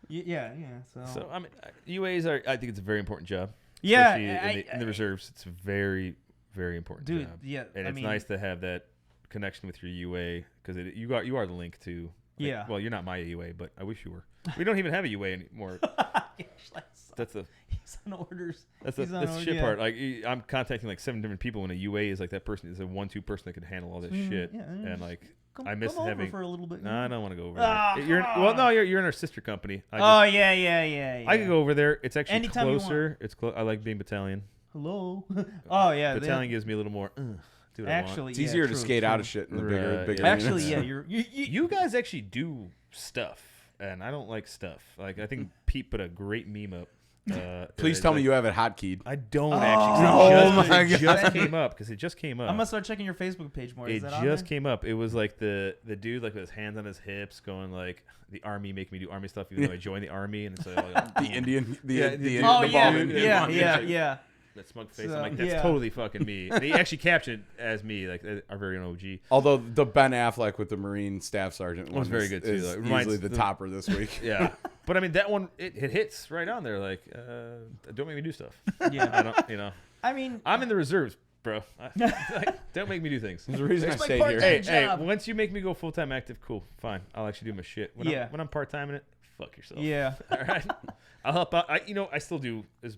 Yeah. Yeah. So I mean, UAs are. I think it's a very important job. Yeah, Especially in the reserves, it's a very, very important dude. job. Yeah, and it's nice to have that connection with your UA because you are the link to. Yeah. Well, you're not my UA, but I wish you were. We don't even have a UA anymore. That's the. He's on orders. That's the shit part. Like I'm contacting like 7 different people, and a UA is like that person is a 1-2 person that can handle all this shit. Yeah, and like I miss come having over for a little bit. No, I don't want to go over Oh, there. You're in our sister company. Yeah. I could go over there. It's actually Anytime you closer. It's I like being battalion. Hello. Oh yeah. Battalion gives me a little more. Do what I want. Actually, It's easier to skate out of shit in the bigger Actually, units. yeah. You guys actually do stuff, and I don't like stuff. Like I think Pete put a great meme up. Please tell me you have it hotkeyed. I don't actually. Oh my it just came up because it just came up. I'm gonna start checking your Facebook page more. Is It that on just there? came up. It was like the dude like with his hands on his hips, going like the army making me do army stuff, even though I joined the army, and it's like The Indian, the Oh ball. yeah. that smug face. So, I'm like, that's yeah. totally fucking me. And he actually captured it as me, like our very own OG. Although the Ben Affleck with the Marine Staff Sergeant was very good, too. is Like, reminds easily the topper this week. Yeah, but I mean that one it hits right on there. Like, don't make me do stuff. Yeah. I don't. I mean, I'm in the reserves, bro. Don't make me do things. There's a reason I It's my stayed part-time here. Hey, job. once you make me go full time active, cool, fine. I'll actually do my shit. When I'm part time in it, fuck yourself. yeah. All right. I'll help out. I still do as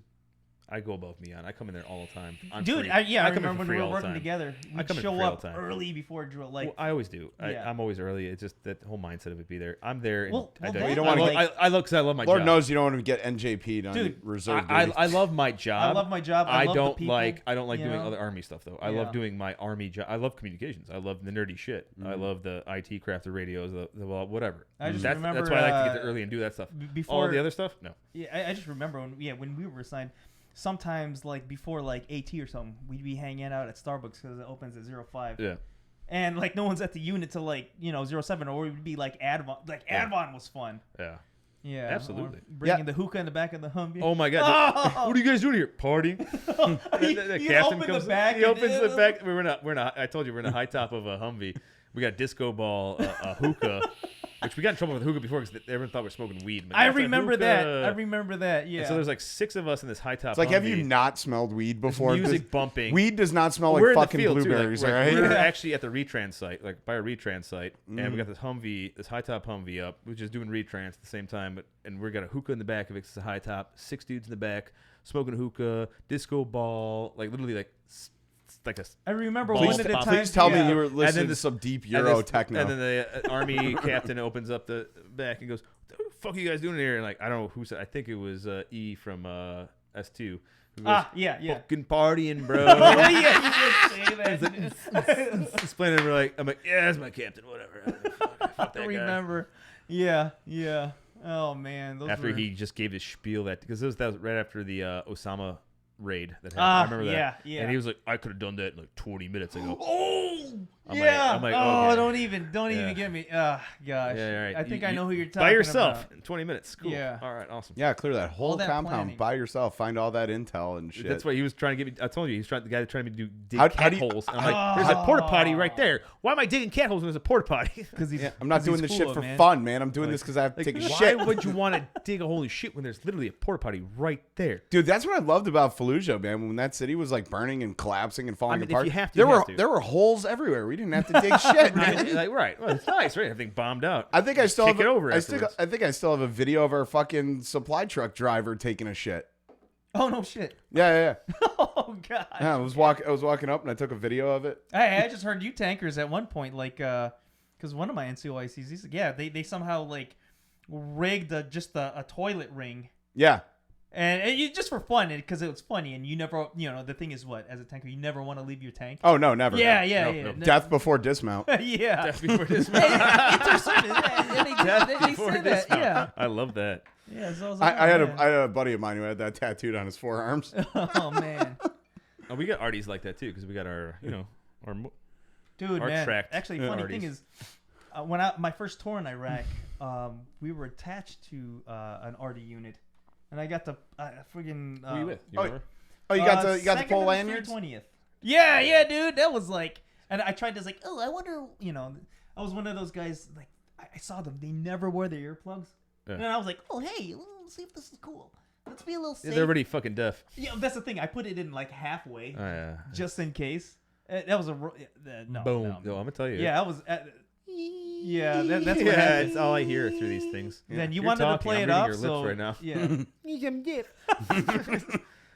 I go above me on. I come in there all the time. I'm Dude, free. I come in remember for when free we were all the working time. together. I We'd come in show free all up the time. early before drill. Like, Well, I always do. Yeah. I'm always early. It's just that whole mindset of it be there. I'm there. And Well, I well, don't. you don't wanna I love because I love my Lord job. knows you don't want to get NJP'd on Dude, reserve I duty. love my job. I love my job. I love the don't people, like you doing know? other army stuff though. I Yeah. love doing my army job. I love communications. I love the nerdy shit. I love the IT crap, the radios, the whatever. I just that's remember, why I like to get there early and do that stuff. before All the other stuff, no. Yeah, I just remember when we were assigned. Sometimes like before like AT or something, we'd be hanging out at Starbucks because it opens at 05. Yeah. And like no one's at the unit till like 07, or we'd be like Advon. Like Advon was fun. Yeah. Yeah, Absolutely. or bringing the hookah in the back of the Humvee. Oh my god! Oh! What are you guys doing here? Partying? The You captain open comes. the back He and- opens the back. We're in a. I told you we're in a high top of a Humvee. We got disco ball, a hookah, which we got in trouble with hookah before because everyone thought we were smoking weed. I remember that. Yeah. And so there's like 6 of us in this high top. It's like, have you Humvee. not smelled weed before? Music bumping. Weed does not smell We're like in the fucking field, too, blueberries, like, right? We're actually at the retrans site, like by a retrans site, and we got this Humvee, this high top Humvee up, which is doing retrans at the same time, and we got a hookah in the back of it. It's a high top, 6 dudes in the back smoking a hookah, disco ball, like literally like a. I remember Please one at a time. Please tell me you were And listening then to some deep and Euro this- techno. And then the army captain opens up the back and goes, "What the fuck are you guys doing here?" And like I don't know who said. I think it was E from S2. Who goes, Yeah. fucking partying, bro. Oh yeah, you did say that. Explaining, we're like, I'm like, yeah, that's my captain, whatever. Fuck that guy. Remember? Yeah. Oh man, those After were... he just gave his spiel that because that was right after the Osama raid that happened. I remember that. Yeah. And he was like, I could have done that in like 20 minutes ago. Oh, I'm yeah. like, oh, okay. don't even Yeah. get me. Gosh. Yeah, all right. I think I You- know who you're talking by yourself about. in 20 minutes. Cool. Yeah. All right. Awesome. yeah, clear that whole All that compound planning. by yourself. Find all that intel and shit. That's what he was trying to get me. I told you, he's trying. The guy that tried me to dig How cat do you- holes. And I'm like, there's a porta potty right Oh. there. Why am I digging cat holes when there's a porta potty? Because he's. I'm not doing this shit for fun, man. I'm doing this because I have to take a why shit. would you want to dig a hole in shit when there's literally a porta potty right there? Dude, that's what I loved about Fallujah, man. When that city was like burning and collapsing and falling I mean, if apart, you have to, there you were have to. there were holes everywhere. We didn't have to dig shit, man. Right. Well, it's nice, right? Everything bombed out. I think I still kick have it over I afterwards. think I still have a video of our fucking supply truck driver taking a shit. Oh no shit. Yeah. Oh god. Yeah, I was walking up and I took a video of it. I just heard you tankers at one point, like, because one of my NCOICs, he's like, yeah, they somehow like rigged a toilet ring, Yeah. and you just for fun, because it was funny, and you never, the thing is what, as a tanker, you never want to leave your tank. Oh no, never. Yeah. Nope. Death before dismount. Yeah. Death before dismount. Hey, they Death say before that. dismount. Yeah. I love that. Yeah, so I was I, like, I had man. a buddy of mine who had that tattooed on his forearms. Oh man, Oh, we got arties like that too because we got our, our. dude, Our man. tracked Actually, funny thing arties. is, my first tour in Iraq, we were attached to an RD unit, and I got to friggin' Who you with? You oh, remember? Oh, you got the pull 2nd lanyards? 20th. Yeah, dude. That was like, and I tried to like, oh, I wonder, I was one of those guys, like, I saw them. They never wore their earplugs. Yeah. And I was like, oh, hey, let's see if this is cool. Let's be a little safe. Yeah, they're already fucking deaf. Yeah, that's the thing. I put it in like halfway, Oh, yeah. just in case. That was a, no. Boom. No. No, I'm gonna tell you. Yeah, I was, yeah, that's what Yeah, happened. it's all I hear through these things. Then you You're wanted talking, to play I'm it reading off, your lips so right now. yeah.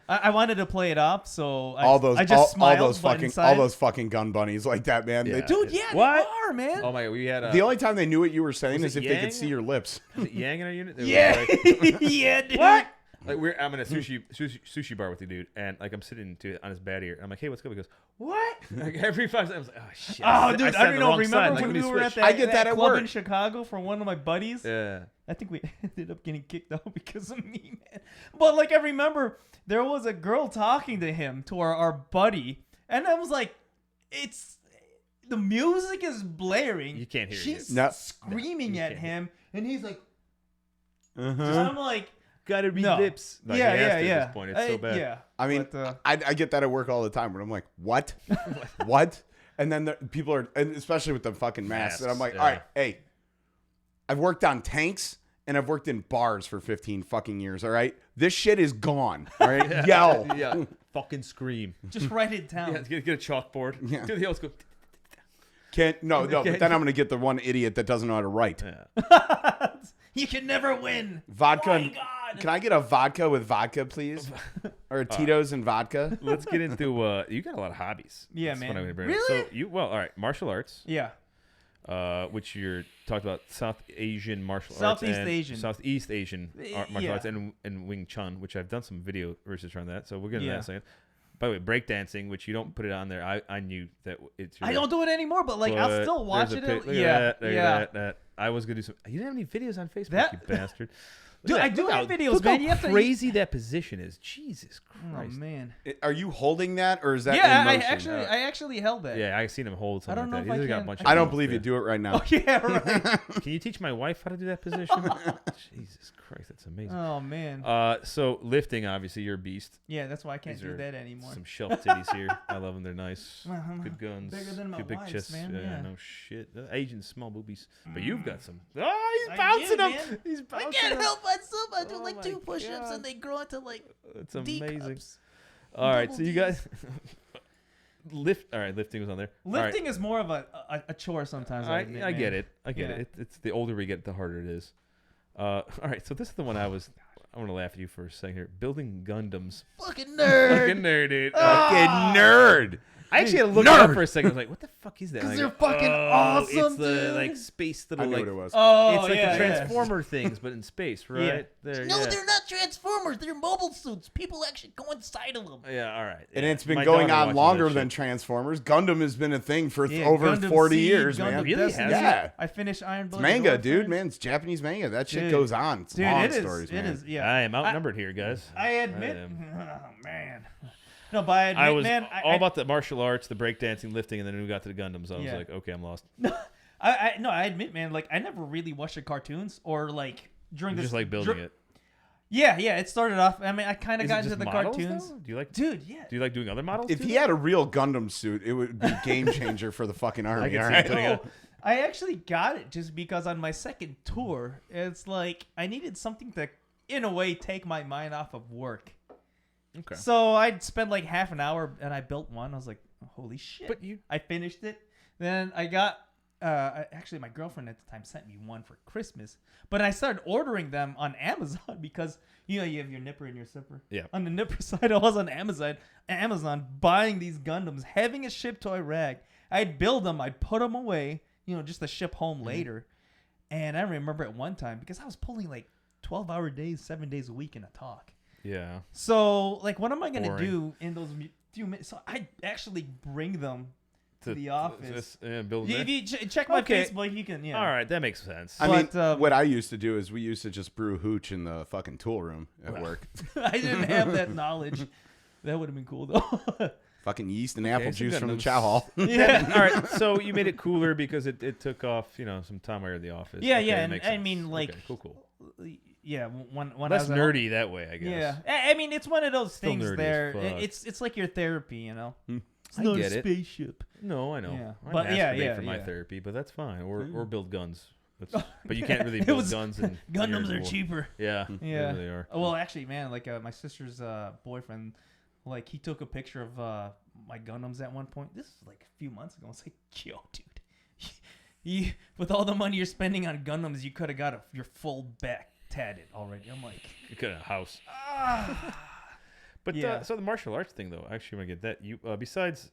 I wanted to play it off, so all I just smiled, those but fucking inside- gun bunnies like that, man. Yeah. Dude, yeah, What? they are, man. Oh my god, we had The only time they knew what you were saying Was is it if they Yang? could see your lips. was it Yang in our unit? They were Yeah, like- yeah, dude. What? Like I'm in a sushi bar with the dude, and like I'm sitting on his bed here. I'm like, hey, what's good? He goes, what? Like every 5 seconds, I was like, oh shit. Oh, dude, sat I on don't the know. wrong side. Remember Like, when let me we were switch. at that, I get that at club work. in Chicago for one of my buddies? Yeah. I think we ended up getting kicked out because of me, man. But like, I remember there was a girl talking to him, to our buddy, and I was like, the music is blaring. You can't hear She's it. No. screaming You at can't hear him, and he's like, Uh-huh. I'm like, Gotta read no. lips. Like, yeah, he has yeah, to yeah. At this point, it's so bad. Yeah. I mean, But, I get that at work all the time where I'm like, what? What? And then people are, and especially with the fucking masks. And I'm like, Masks, all right, hey, I've worked on tanks and I've worked in bars for 15 fucking years, all right? This shit is gone, all right? Yell. Yeah. Fucking scream. just write it down. Yeah, get a chalkboard. Yeah. Do the old school. No, but then I'm going to get the one idiot that doesn't know how to write. Yeah. You can never win. Vodka. Oh my and- God. Can I get a vodka with vodka, please? Or a Tito's and vodka? Let's get into you got a lot of hobbies. Yeah, That's man. what I'm gonna bring up. Really? So all right, martial arts, Yeah. which you're talked about South Asian martial arts, Southeast and Asian. Southeast Asian martial Yeah. arts, and Wing Chun, which I've done some video research on that. So we'll get into that in Yeah. a second. By the way, breakdancing, which you don't put it on there. I knew that it's. I don't do it anymore, but like I'll but still watch there's it. a pic- look at Yeah, that, look at yeah. that. I was gonna do some. You didn't have any videos on Facebook, That- you bastard. Dude, Look I at do look have how- videos, look man. how You have to- crazy that position is. Jesus Oh Christ. man. Are you holding that or is that Yeah, in I motion? actually held that. Yeah, I've seen him hold something don't like know that. if He's I got a can- bunch I I don't of believe you. Do it right now. Oh yeah, right. Can you teach my wife how to do that position? Jesus Christ, that's amazing. Oh man. So lifting, obviously, you're a beast. Yeah, that's why I can't These do are that anymore. Some shelf titties here. I love them. They're nice. Good guns. Bigger than my good big wife's, chests. man, Yeah, yeah. no shit. Asian small boobies. But you've got some. Oh, he's I bouncing do, them. man. He's I bouncing can't them. help myself. I do Oh like my 2 push-ups God. and they grow into like That's D amazing. cups. All right, Double so you Ds. guys lift. All right, lifting was on there. All right. Lifting is more of a chore sometimes. I admit, get man. it. I get Yeah. it. It's the older we get, the harder it is. All right, so this is the one I want to laugh at you for a second here. Building Gundams. Fucking nerd. Fucking nerd, dude. Fucking nerd. I actually had to look it up for a second. I was like, what the fuck is that? 'Cause And I they're go, fucking oh, awesome, It's the dude. like space I little knew like what it was. Oh, it's like yeah, the yeah. Transformer things, but in space, right? There, No, yeah. they're not Transformers. They're mobile suits. People actually go inside of them. Yeah, all right. And yeah. it's been My going daughter on watches longer that than shit. Transformers. Gundam has been a thing for Yeah, over Gundam 40 Seed, years, Gundam man. Really? Destiny. Has it? Yeah. I finished Iron It's Blooded manga, Girlfriend. dude, man. It's Japanese manga. That shit Dude. goes on. It's Dude, long it is. stories, It man. is. Yeah. I am outnumbered here, guys. I admit. am. Oh man. No, but I admit, I was man. all about the martial arts, the breakdancing, lifting, and then when we got to the Gundams, I was Yeah. like, okay, I'm lost. I admit, man. Like I never really watched the cartoons or like during You this. just like building it. Yeah. It started off. I mean, I kind of Is it got just into the models, cartoons. though? Do you like? Dude, yeah. Do you like doing other models? If too, he though? had a real Gundam suit, it would be a game changer for the fucking I army. can All see right? it putting No, out- I actually got it just because on my second tour, it's like I needed something to, in a way, take my mind off of work. Okay. So I'd spend like half an hour and I built one. I was like, holy shit. But you- I finished it. Then I got, actually my girlfriend at the time sent me one for Christmas. But I started ordering them on Amazon because, you have your nipper and your sipper. Yeah. On the nipper side, I was on Amazon buying these Gundams, having it shipped to Iraq. I'd build them. I'd put them away, just to ship home later. And I remember at one time, because I was pulling like 12-hour days, 7 days a week in a talk. Yeah. So, like, what am I going to Boring. do in those few minutes? So I'd actually bring them to the office. Building If there? you check my Okay. Facebook, you can. Yeah. All right, that makes sense. I mean, But, what I used to do is we used to just brew hooch in the fucking tool room at work. I didn't have that knowledge. That would have been cool though. Fucking yeast and apple so juice from the Gundams. chow hall. yeah. All right, so you made it cooler because it took off, some time while you're in the office. Yeah, Okay, yeah, that and makes I sense. mean, like, Okay, cool. Yeah, when I Less was at nerdy that way, I guess. Yeah, I mean, it's one of those Still things nerdy as there. fuck. It's like your therapy, you know. It's I not get a it. spaceship. No, I know. Yeah. I But yeah, masturbate yeah, for my yeah. therapy, but that's fine. Or build guns. But you can't really It build was- guns. And Gundams are cheaper. Yeah, Yeah. they really are. Well, actually, man, like my sister's boyfriend, like he took a picture of my Gundams at one point. This is like a few months ago. It's like, yo, dude, you with all the money you're spending on Gundams, you could have got your full back tatted already. I'm like, You could have a house. But Yeah. so the martial arts thing, though, I actually want to get that. You besides,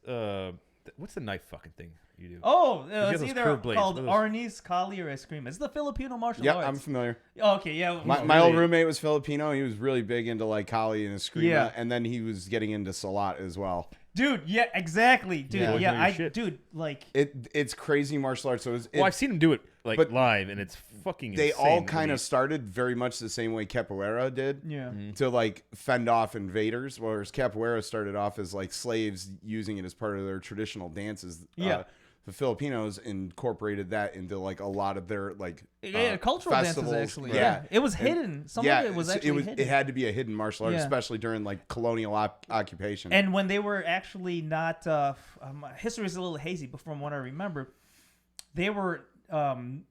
what's the knife fucking thing you do? oh, got it's those either curved blades. called What are those? Arnis, Kali, or Eskrima. It's the Filipino martial Yep, arts. I'm familiar. Okay, yeah. My old roommate was Filipino. He was really big into like Kali and Eskrima, Yeah. and then he was getting into Salat as well. Dude, yeah, exactly. Dude, Yeah, yeah, know your shit. dude, like, It's crazy martial arts. So Well, I've seen him do it like but live, and it's fucking. they insane all when kind he- of started very much the same way capoeira did. yeah. To like fend off invaders, whereas capoeira started off as like slaves using it as part of their traditional dances. Yeah. The Filipinos incorporated that into like a lot of their like Yeah, cultural festivals. dances actually. Yeah. Yeah, it was hidden. Some of it was so actually hidden. It had to be a hidden martial art, Yeah. especially during like colonial occupation. And when they were actually not, history is a little hazy, but from what I remember, they were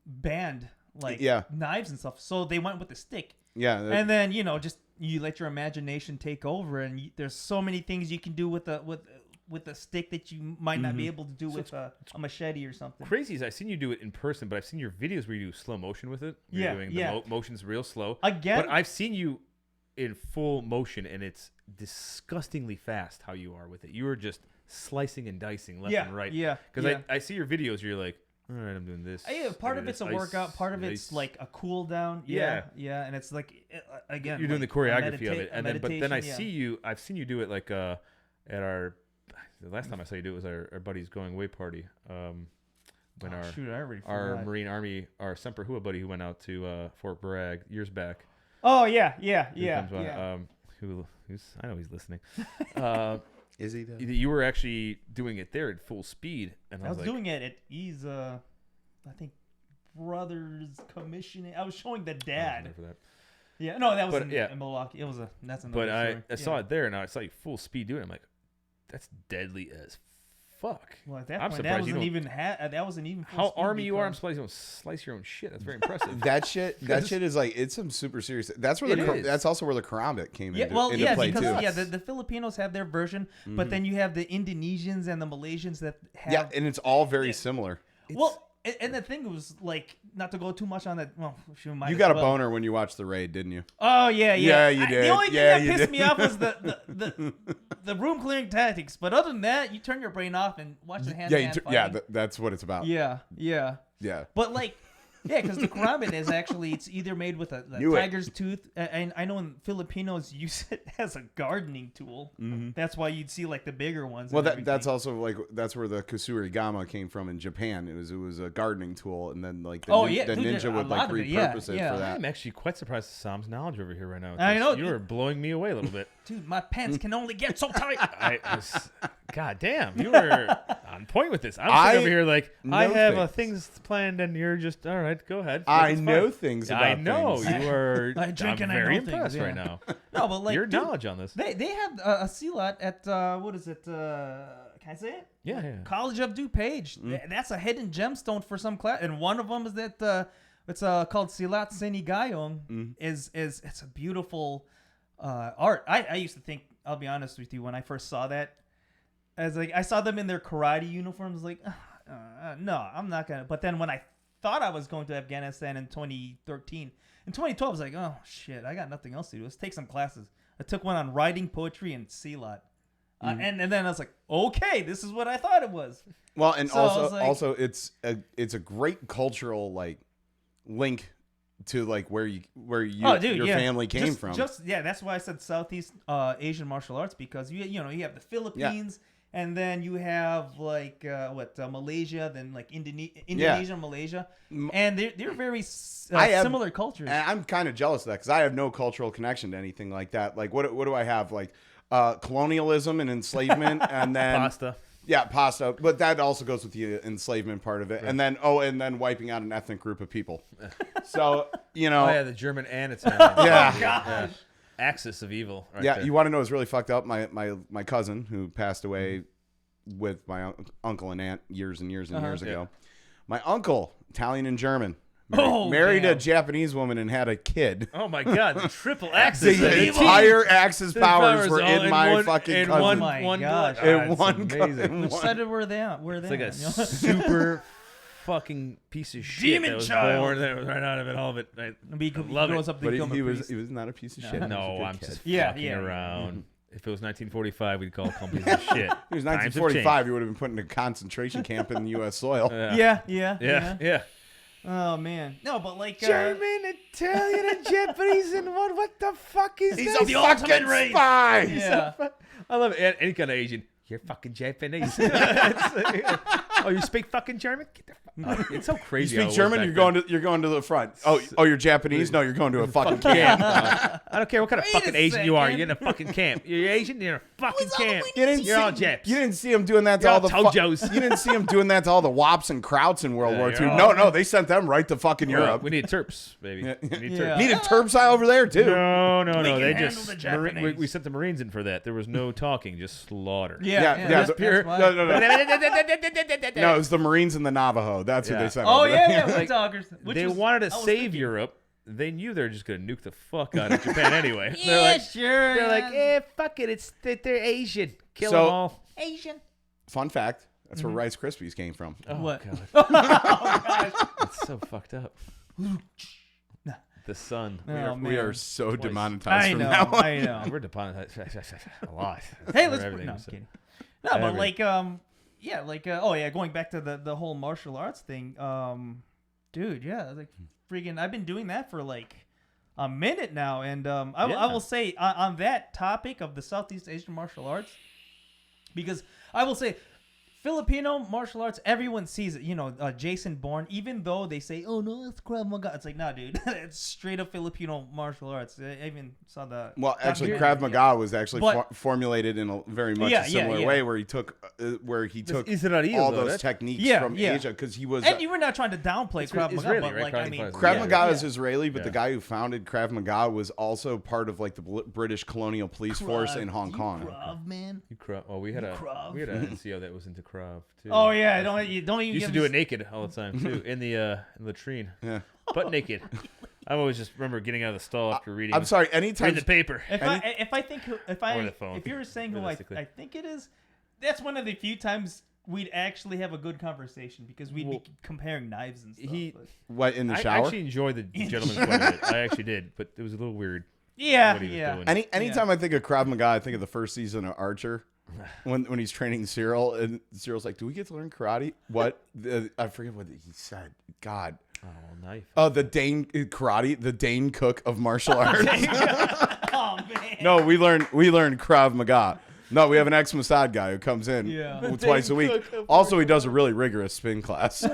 banned like Yeah. knives and stuff. So they went with the stick, yeah, and then just you let your imagination take over, and there's so many things you can do with a stick that you might not be able to do with a machete or something. Crazy is I've seen you do it in person, but I've seen your videos where you do slow motion with it. Where Yeah, you're doing yeah. the motions real slow. Again, But I've seen you in full motion, and it's disgustingly fast how you are with it. You are just slicing and dicing left yeah, and right. yeah, Because yeah. I see your videos, you're like, all right, I'm doing this. Yeah, part I of do it's a this, ice, workout, part of it's ice. like a cool down. Yeah, and it's like again, You're doing the like choreography of a it, and then but then I meditation, see you. I've seen you do it like at our. The last time I saw you do it was our buddy's going away party. When shoot, I already our forgot. Marine Army, our Semper Hooah buddy who went out to Fort Bragg years back. Oh yeah, Who comes by, who's I know he's listening. is he though? You were actually doing it there at full speed, and I was like, doing it at E's, I think, brother's commissioning. I was showing the I was dad. there for that. Yeah, no, that was But, in, yeah. in Milwaukee. It was that's another But story. I saw it there, and I saw you full speed doing it. I'm like, that's deadly as fuck. Well, at that I'm point, surprised that you wasn't don't- even that wasn't even full How speed army you are? I'm because- surprised you don't slice your own shit. That's very impressive. That shit is like it's some super serious. That's where It the is. that's also where the karambit came Yeah, into, well, into yeah, play because too. yeah, the Filipinos have their version, but then you have the Indonesians and the Malaysians that have. Yeah, and it's all very Yeah. similar. Well, and the thing was like not to go too much on that. Well, shoot, might You as got a well. boner when you watched the raid, didn't you? Oh yeah. Yeah, you The did. only thing Yeah, that you pissed did. me off was the room clearing tactics. But other than that, you turn your brain off and watch the hand. That's what it's about. Yeah. Yeah. But like, yeah, because the karambit is actually it's either made with a Knew it. tiger's tooth, and I know in Filipinos use it as a gardening tool. That's why you'd see like the bigger ones. Well, and that's everything. also like that's where the kusurigama came from in Japan. It was a gardening tool, and then like the, Oh, yeah, the dude, ninja a would lot like of it, yeah, repurpose it yeah. for that. I'm actually quite surprised at Sam's knowledge over here right now. with I this. know, You are blowing me away a little bit. Dude, my pants can only get so tight. God damn, you were on point with this. I'm I sitting over here like I know have things. things planned, and you're just all right. Go ahead. I It's know fine. things about I know things. you are. I drink I'm and I very know things, impressed yeah. right now. No, but like Your dude, knowledge on this. They have a Silat at what is it? Can I say it? Yeah. College of DuPage. That's a hidden gemstone for some class, and one of them is that it's called Silat Senigayong. Is it's a beautiful art. I used to think, I'll be honest with you, when I first saw that, as like I saw them in their karate uniforms, like no, I'm not gonna. But then when I thought I was going to Afghanistan in 2013, in 2012, I was like, oh shit, I got nothing else to do. Let's take some classes. I took one on writing, poetry, and Silat. And then I was like, okay, this is what I thought it was. Well, and So I was like- also it's a great cultural like link to like where your family came from. That's why I said Southeast Asian martial arts, because you have the Philippines And then you have like Malaysia, then like Indonesia, Malaysia, and they're very similar cultures. And I'm kind of jealous of that because I have no cultural connection to anything like that. Like what do I have? Like colonialism and enslavement, and then Pasta. Yeah, pasta. But that also goes with the enslavement part of it, right. and then wiping out an ethnic group of people. So you know, Oh yeah, the German and Italian. yeah. Oh, gosh. Axis of evil. Right Yeah, there. you want to know what's really fucked up? My cousin who passed away with my uncle and aunt years and years and years ago. My uncle, Italian and German, married a Japanese woman and had a kid. Oh my God, the triple Axis. The entire Axis powers were in my fucking cousin. One, Oh my one gosh. blood. In one amazing. Which side were they on? It's like a super fucking piece of shit Demon that was child. born there right out of it, all of it. I love grows it. up to But become a he priest. was not a piece of shit. He was a No, good I'm kid. just Yeah, fucking yeah. around. If it was 1945, we'd call companies of shit. He was Times have 1945. He would have been put in a concentration camp in U.S. soil. changed. Yeah. Oh man, no, but like German, Italian, and Japanese, and what the fuck is He's that? a fucking spy. Yeah. I love it. Any kind of Asian. You're fucking Japanese. Oh, you speak fucking German? Get the fuck. It's so You crazy. how speak it was German, back you're going to the front. Oh, you're Japanese? No, you're going to a fucking then. camp. I don't care what kind of Wait fucking a Asian you are. second. You're in a fucking camp. You're Asian. You're in a fucking camp. You're all Japs. You didn't see him doing that to You're all all the Tojos. You didn't see him doing that to all the Wops and Krauts in World War you're II. all- No, they sent them right to fucking Europe. We need Terps, baby. Yeah. We need Yeah. Terps. Needed Terps over there too. No. can They handle just the Japanese. we sent the Marines in for that. There was no talking, just slaughter. Yeah, that's the- why. No, it was the Marines and the Navajo. That's who Yeah. they sent. Oh over there. yeah, Like, talkers. They wanted to save Europe. They knew they were just gonna nuke the fuck out of Japan anyway. They're like, sure. they're like, fuck it. They're Asian. Kill So- them all. Asian. Fun fact: that's where Rice Krispies came from. Oh, What? God. Oh gosh. It's so fucked up. The sun. Oh, We are man. so demonetized I from know. now on. I know. We're demonetized a lot. Hey, For let's. everything No, we I'm say. kidding. No, but Everything. going back to the whole martial arts thing. Dude, yeah, like freaking, I've been doing that for like a minute now, and I will say on that topic of the Southeast Asian martial arts, because I will say Filipino martial arts, everyone sees it. You know, Jason Bourne, even though they say, "Oh no, it's Krav Maga," it's like, nah, dude, it's straight up Filipino martial arts. I even saw the. Well, actually, documentary. Krav Maga was actually But- formulated in a very much Yeah, a yeah, similar yeah. way, where he took Israeli, all though, those that's- techniques Yeah, from yeah. Asia because he was. And you were not trying to downplay Krav Maga, Israeli, but right? like, I mean, Krav Yeah. Maga is Yeah. Israeli, but the Yeah. guy who founded Krav Maga was also part of like the British colonial police force in Hong Kong. Krav, man. Oh, we had Krav. an NCO that was into Krav too. Oh yeah, don't even Used to get do me it naked all the time too, in the latrine, Yeah. butt naked. I always just remember getting out of the stall after reading. I'm sorry. reading Anytime the paper. If I think Or the phone, if you were saying who realistically. I think it is, that's one of the few times we'd actually have a good conversation because we'd Well, be comparing knives and stuff. he- what in the I shower? actually enjoyed the gentleman quite a bit. I actually did, but it was a little weird. yeah, what he was yeah. doing. Anytime I think of Krav Maga, I think of the first season of Archer. When he's training Cyril, and Cyril's like, "Do we get to learn karate?" What? I forget what he said. God. Oh, knife. Oh, the Dane karate, the Dane Cook of martial arts. Oh man. No, we learned Krav Maga. No, we have an ex-Mossad guy who comes in Yeah. twice a week. Also, he does a really rigorous spin class.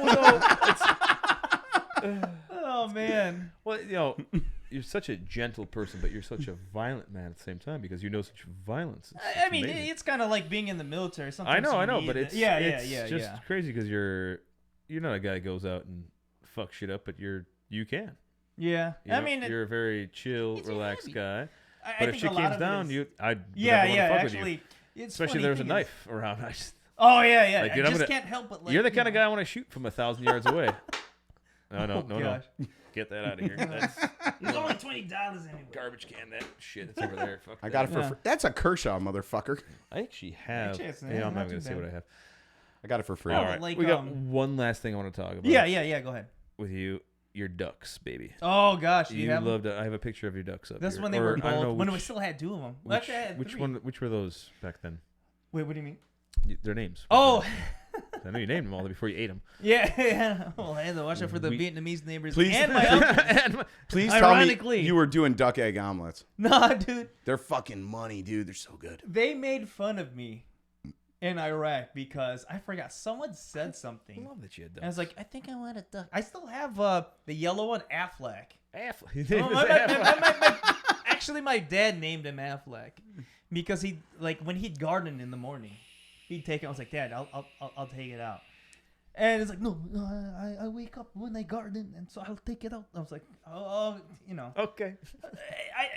Oh man. Well, you're such a gentle person, but you're such a violent man at the same time because you know such violence. I mean, amazing. it's kind of like being in the military. Sometimes I you know, need but that. it's it's just crazy because you're not a guy who goes out and fuck shit up, but you can. Yeah. You I know, mean, you're a very chill, it's relaxed heavy. guy. I But if think shit a lot comes of it down, is- I'd yeah, never wanna fuck with you. actually, it's Especially funny if there was a thing knife around. I just, Oh yeah. Like, I dude, I'm just gonna- can't help but like. you're the you kind of know. guy I want to shoot from 1,000 yards away. No, gosh. Get that out of here. That's It's only $20 anyway. garbage can. That shit. It's over there. Fuck I that. got it for Yeah. free. That's a Kershaw, motherfucker. I actually have. Actually, it's- I'm not not too going to say bad. what I have. I got it for free. Oh, All right. like, we got one last thing I want to talk about. Yeah. Go ahead. With you, your ducks, baby. Oh gosh, You have them? loved it. I have a picture of your ducks up That's here. when they Or, were I don't know both. When we which- still had two of them. Which, Actually, I had which three. one? Which were those back then? Wait, what do you mean? Their names. Oh, I know you named them all before you ate them. yeah. Well, I had to watch out for the We- Vietnamese neighbors Please- and my uncle. Please tell me Ironically. you were doing duck egg omelets. Nah, dude. They're fucking money, dude. They're so good. They made fun of me in Iraq because I forgot someone said I something. love that you had And I was ducks. like, I think I want a duck. I still have the yellow one, Affleck. Actually, my dad named him Affleck because he when he'd garden in the morning, he'd take it. I was like, Dad, I'll take it out. And it's like, no, I wake up when I garden, and so I'll take it out. I was like, oh, Okay.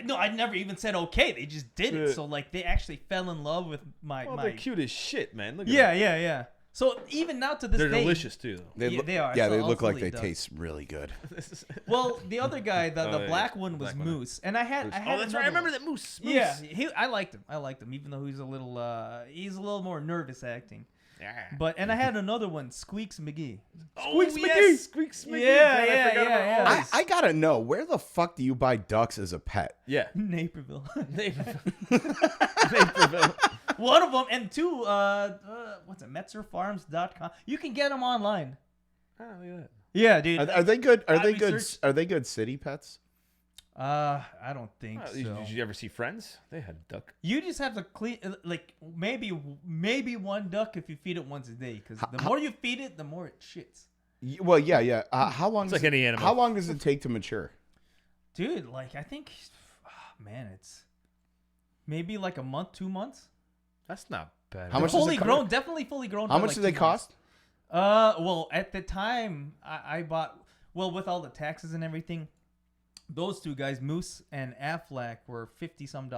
I never even said okay. They just did it. So like, they actually fell in love with my. They're cute as shit, man. Look at Yeah. So even now to this They're day, delicious too, though. they are. Yeah, So they I'll look like fully they duck. taste really good. Well, the other guy, the Oh, yeah, black one was black one. Moose, and I had. Oh, that's right. I remember that moose. Yeah, I liked him. Even though he's a little more nervous acting. But I had another one, Squeaks McGee. Squeaks McGee. Squeaks McGee. Yeah, God, I forgot about yeah. all this. I gotta know, where the fuck do you buy ducks as a pet? Yeah. Naperville. Naperville. One of them, and two, what's it, metzerfarms.com. You can get them online. Oh, look at that. Yeah, dude. Are they good? Are I they good? researched- Are they good city pets? I don't think Oh, so. did you ever see Friends? They had a duck. You just have to clean, like maybe one duck if you feed it once a day. Because the more you feed it, the more it shits. Well, yeah. How long? It's like any animal. How long does it take to mature? Dude, like I think, man, it's maybe like a month, 2 months. That's not bad. How much does it Fully cost? grown, definitely fully grown. How by much like do they 2 months. cost? Well, at the time I bought, with all the taxes and everything, those two guys, Moose and Affleck, were $50-some.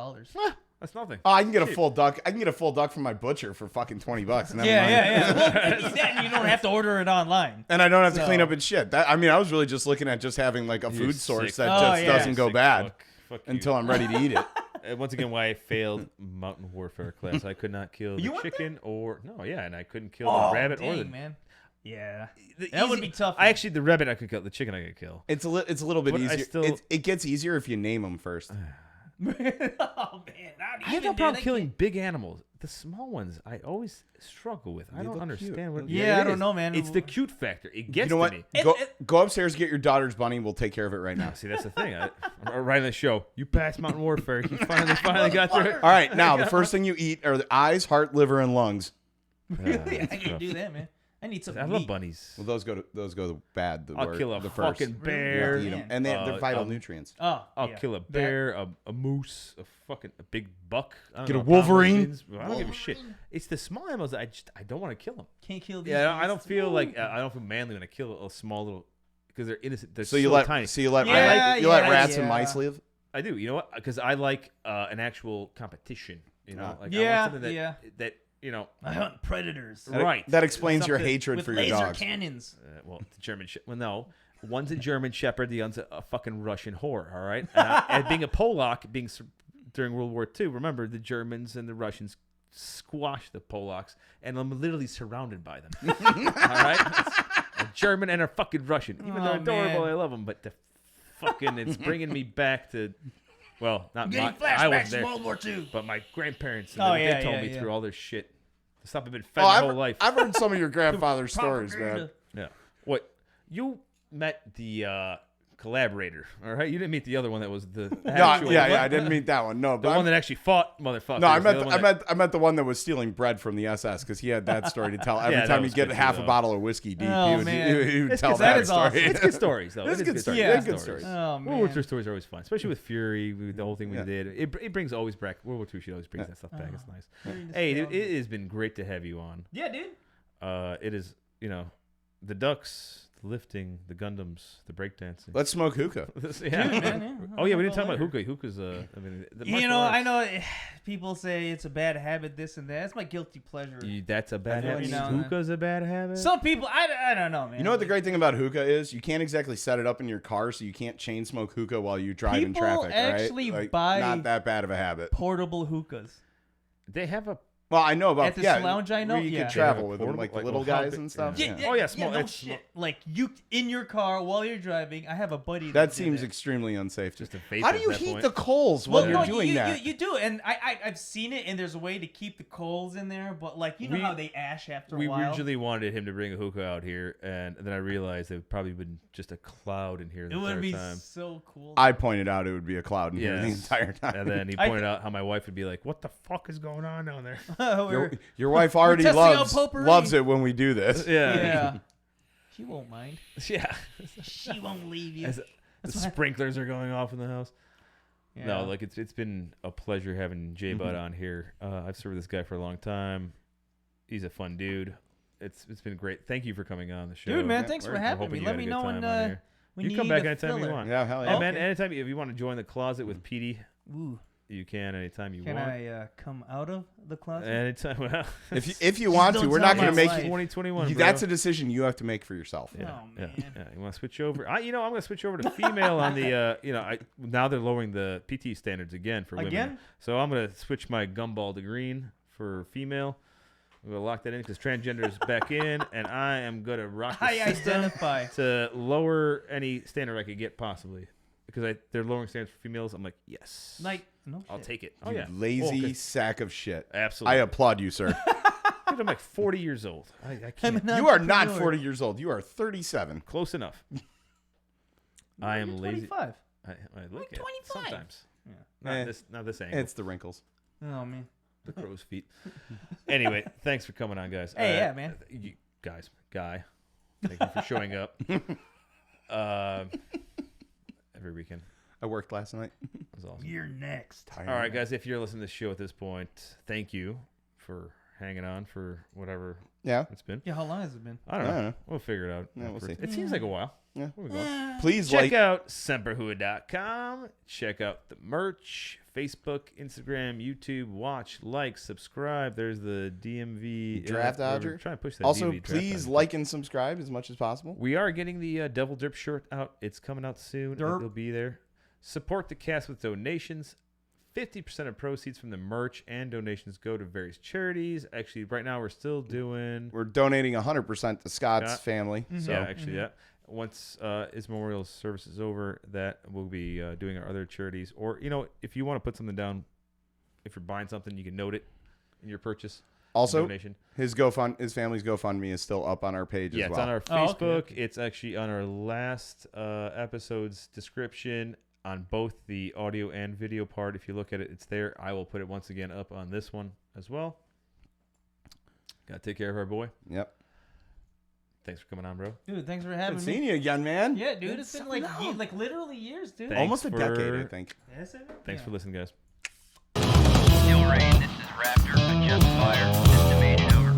That's nothing. Oh, I can get a full duck. I can get a full duck from my butcher for fucking $20. Never mind. Yeah. Well, then you don't have to order it online. And I don't have to So- clean up and shit. I was really just looking at just having like a You're food source sick. that Oh, just yeah. doesn't go Sick bad fuck you. until I'm ready to eat it. Once again, why I failed mountain warfare class. I could not kill You the went chicken and I couldn't kill the rabbit or the man. Yeah. the That would easy- be tough. The rabbit I could kill. The chicken I could kill. It's a little bit But I easier. still- It gets easier if you name them first. Oh man, I have no problem killing big animals. The small ones, I always struggle with. I They don't look understand cute. what. Yeah, it I don't is. know, man. It's the cute factor. It gets You know what? to me. Go upstairs, get your daughter's bunny. We'll take care of it right now. See, that's the thing. I'm writing the show. You passed mountain warfare. You finally got through it. All right, now the first thing you eat are the eyes, heart, liver, and lungs. Really? I can do that, man. I need some I love meat. bunnies. Well, those go to bad. I'll kill a the fucking first. bear. You have to eat 'em. And they're vital nutrients. Oh, I'll yeah. kill a bear, a moose, a big buck. I don't Get know a how powerful wolverine. it is. I don't give a shit. It's the small animals that I don't want to kill them. Can't kill these. Yeah, I don't beasts. feel like I don't feel manly when I kill a small little because they're innocent. They're So you let tiny. Yeah, rats and yeah. mice live. I do. You know what? Because I like an actual competition. You know, like I Yeah, want something that you know. I hunt predators. Right. That explains your Something hatred with for your laser dogs. cannons. Well, the German well, no. One's a German Shepherd, the other's a fucking Russian whore. All right, and being a Polak, during World War II, remember the Germans and the Russians squashed the Polacks, and I'm literally surrounded by them. All right, a German and a fucking Russian. Even though Oh, they're adorable, man. I love them, but the fucking it's bringing me back to. Well, not Getting my. I flashbacks was there, from World War II. but my grandparents. Oh, they yeah, told yeah, me yeah. through all their shit. The stuff I've been fed Oh, my whole life. I've heard some of your grandfather's stories, man. Propaganda. Yeah. What? You met the collaborator, all right? You didn't meet the other one that was the actual, I didn't meet that one. No, the but one that actually fought motherfuckers. no, I The other one I met the one that was stealing bread from the SS because he had that story to tell. Every Yeah, that time was he'd get good half too, a though. bottle of whiskey deep, Oh, he man. would It's tell good- that that is story. awesome. It's good stories, though. It's It is good stories. Yeah. They're good stories. Oh World War man. II stories are always fun, especially with Fury, with the whole thing we Yeah. did. It brings always back World War II. She always brings that stuff back. It's nice. Very Hey, dude, nostalgic. it has been great to have you on. Yeah, dude. It is, the ducks, the lifting, the Gundams, the breakdancing. Let's smoke hookah. Yeah. Dude, man, yeah. Oh yeah, we didn't talk Later. about hookah. Hookah's the You know, I know people say it's a bad habit, this and that. That's my guilty pleasure. That's a bad Every habit. now and then. Hookah's a bad habit. Some people, I don't know, man. You know what the great thing about hookah is? You can't exactly set it up in your car, so you can't chain smoke hookah while you drive in People traffic, actually right? Like, buy- not that bad of a habit. portable hookahs. They have a Well, I know about At this lounge I know? where you Yeah. could travel Yeah, with them, portable, like the like, little well, how guys big- and stuff. yeah. Yeah. Oh, yeah, small- no it's shit. Like you in your car while you're driving. I have a buddy. That did seems it. extremely unsafe. just a vape. How do at you that heat point. the coals Well, while no, you're doing that? You do, and I've seen it, and there's a way to keep the coals in there, but like you know We- how they ash after We a while. originally wanted him to bring a hookah out here, and then I realized it would probably been just a cloud in here the it would entire be time. so cool. I pointed out it would be a cloud in here the Yes. entire time. And then he I pointed out how my wife would be like, "What the fuck is going on down there?" Your wife already testing out loves potpourri. it when we do this. Yeah. Yeah. She won't mind. Yeah. She won't leave you. As the sprinklers are going off in the house. Yeah. No, like it's been a pleasure having J-Bot on here. I've served this guy for a long time. He's a fun dude. It's been great. Thank you for coming on the show. Dude, man, thanks for We're having hoping me. you Let had a me good know time when on here. when You come need back a anytime you filler. want. Yeah, hell Hey, yeah. man, Okay. anytime if you want to join the closet with PD, Ooh, you can anytime you can want. I come out of the closet? Anytime. Well, If you want to, Don't we're tell not going to my make wife. you. 2021. Bro. That's a decision you have to make for yourself. Yeah, Oh, yeah, man. yeah. You want to switch over? I'm going to switch over to female on the. Now they're lowering the PT standards again for women. Again? So I'm going to switch my gumball to green for female. I'm going to lock that in because transgender is back in, and I am going to rock the I system identify. to lower any standard I could get possibly. Because they're lowering standards for females. I'm like, yes. Like, no I'll shit. take it. You Oh, yeah. lazy 'cause- sack of shit. Absolutely. I applaud you, sir. Dude, I'm like 40 years old. I I'm can't. an You are not entrepreneur. 40 years old. You are 37. Close enough. I am You're lazy. 25. I look at 25. sometimes. Yeah. Not this angle. It's the wrinkles. Oh, man. The crow's feet. Anyway, thanks for coming on, guys. Hey, yeah, man. You guys, guy, thank you for showing up. Every weekend. I worked last night. That was awesome. You're next. All right, guys, if you're listening to the show at this point, thank you for hanging on for whatever Yeah. it's been. Yeah, how long has it been? I don't I know. don't know. We'll figure it out. Yeah, we'll afterwards. see. It seems like a while. Yeah. Where we going? Please Check like. out semperhooah.com. Check out the merch, Facebook, Instagram, YouTube. Watch, like, subscribe. There's the DMV Draft we're Dodger. Trying to push that Also, DMV draft please Dodger. like and subscribe as much as possible. We are getting the Devil Drip shirt out. It's coming out soon. Derp. It'll be there. Support the cast with donations. 50% of proceeds from the merch and donations go to various charities. Actually, right now we're still doing. We're donating 100% to Scott's Scott. family. So Yeah, actually, yeah. Once his memorial service is over, that we'll be doing our other charities. Or, if you want to put something down, if you're buying something, you can note it in your purchase. also, Donation. his family's GoFundMe is still up on our page Yeah, as it's well. on our Oh, Facebook. okay. It's actually on our last episode's description on both the audio and video part. If you look at it, it's there. I will put it once again up on this one as well. Got to take care of our boy. Yep. Thanks for coming on, bro. Dude, thanks for having Good me. seeing you again, man. Yeah, dude, it's been Suck like it up. like literally years, dude. Thanks Almost a for- decade, I think. Thanks for listening, guys. Steel Rain, this is Raptor, adjust fire, estimated over.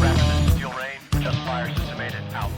Raptor, this is Steel Rain, adjust fire, estimated out.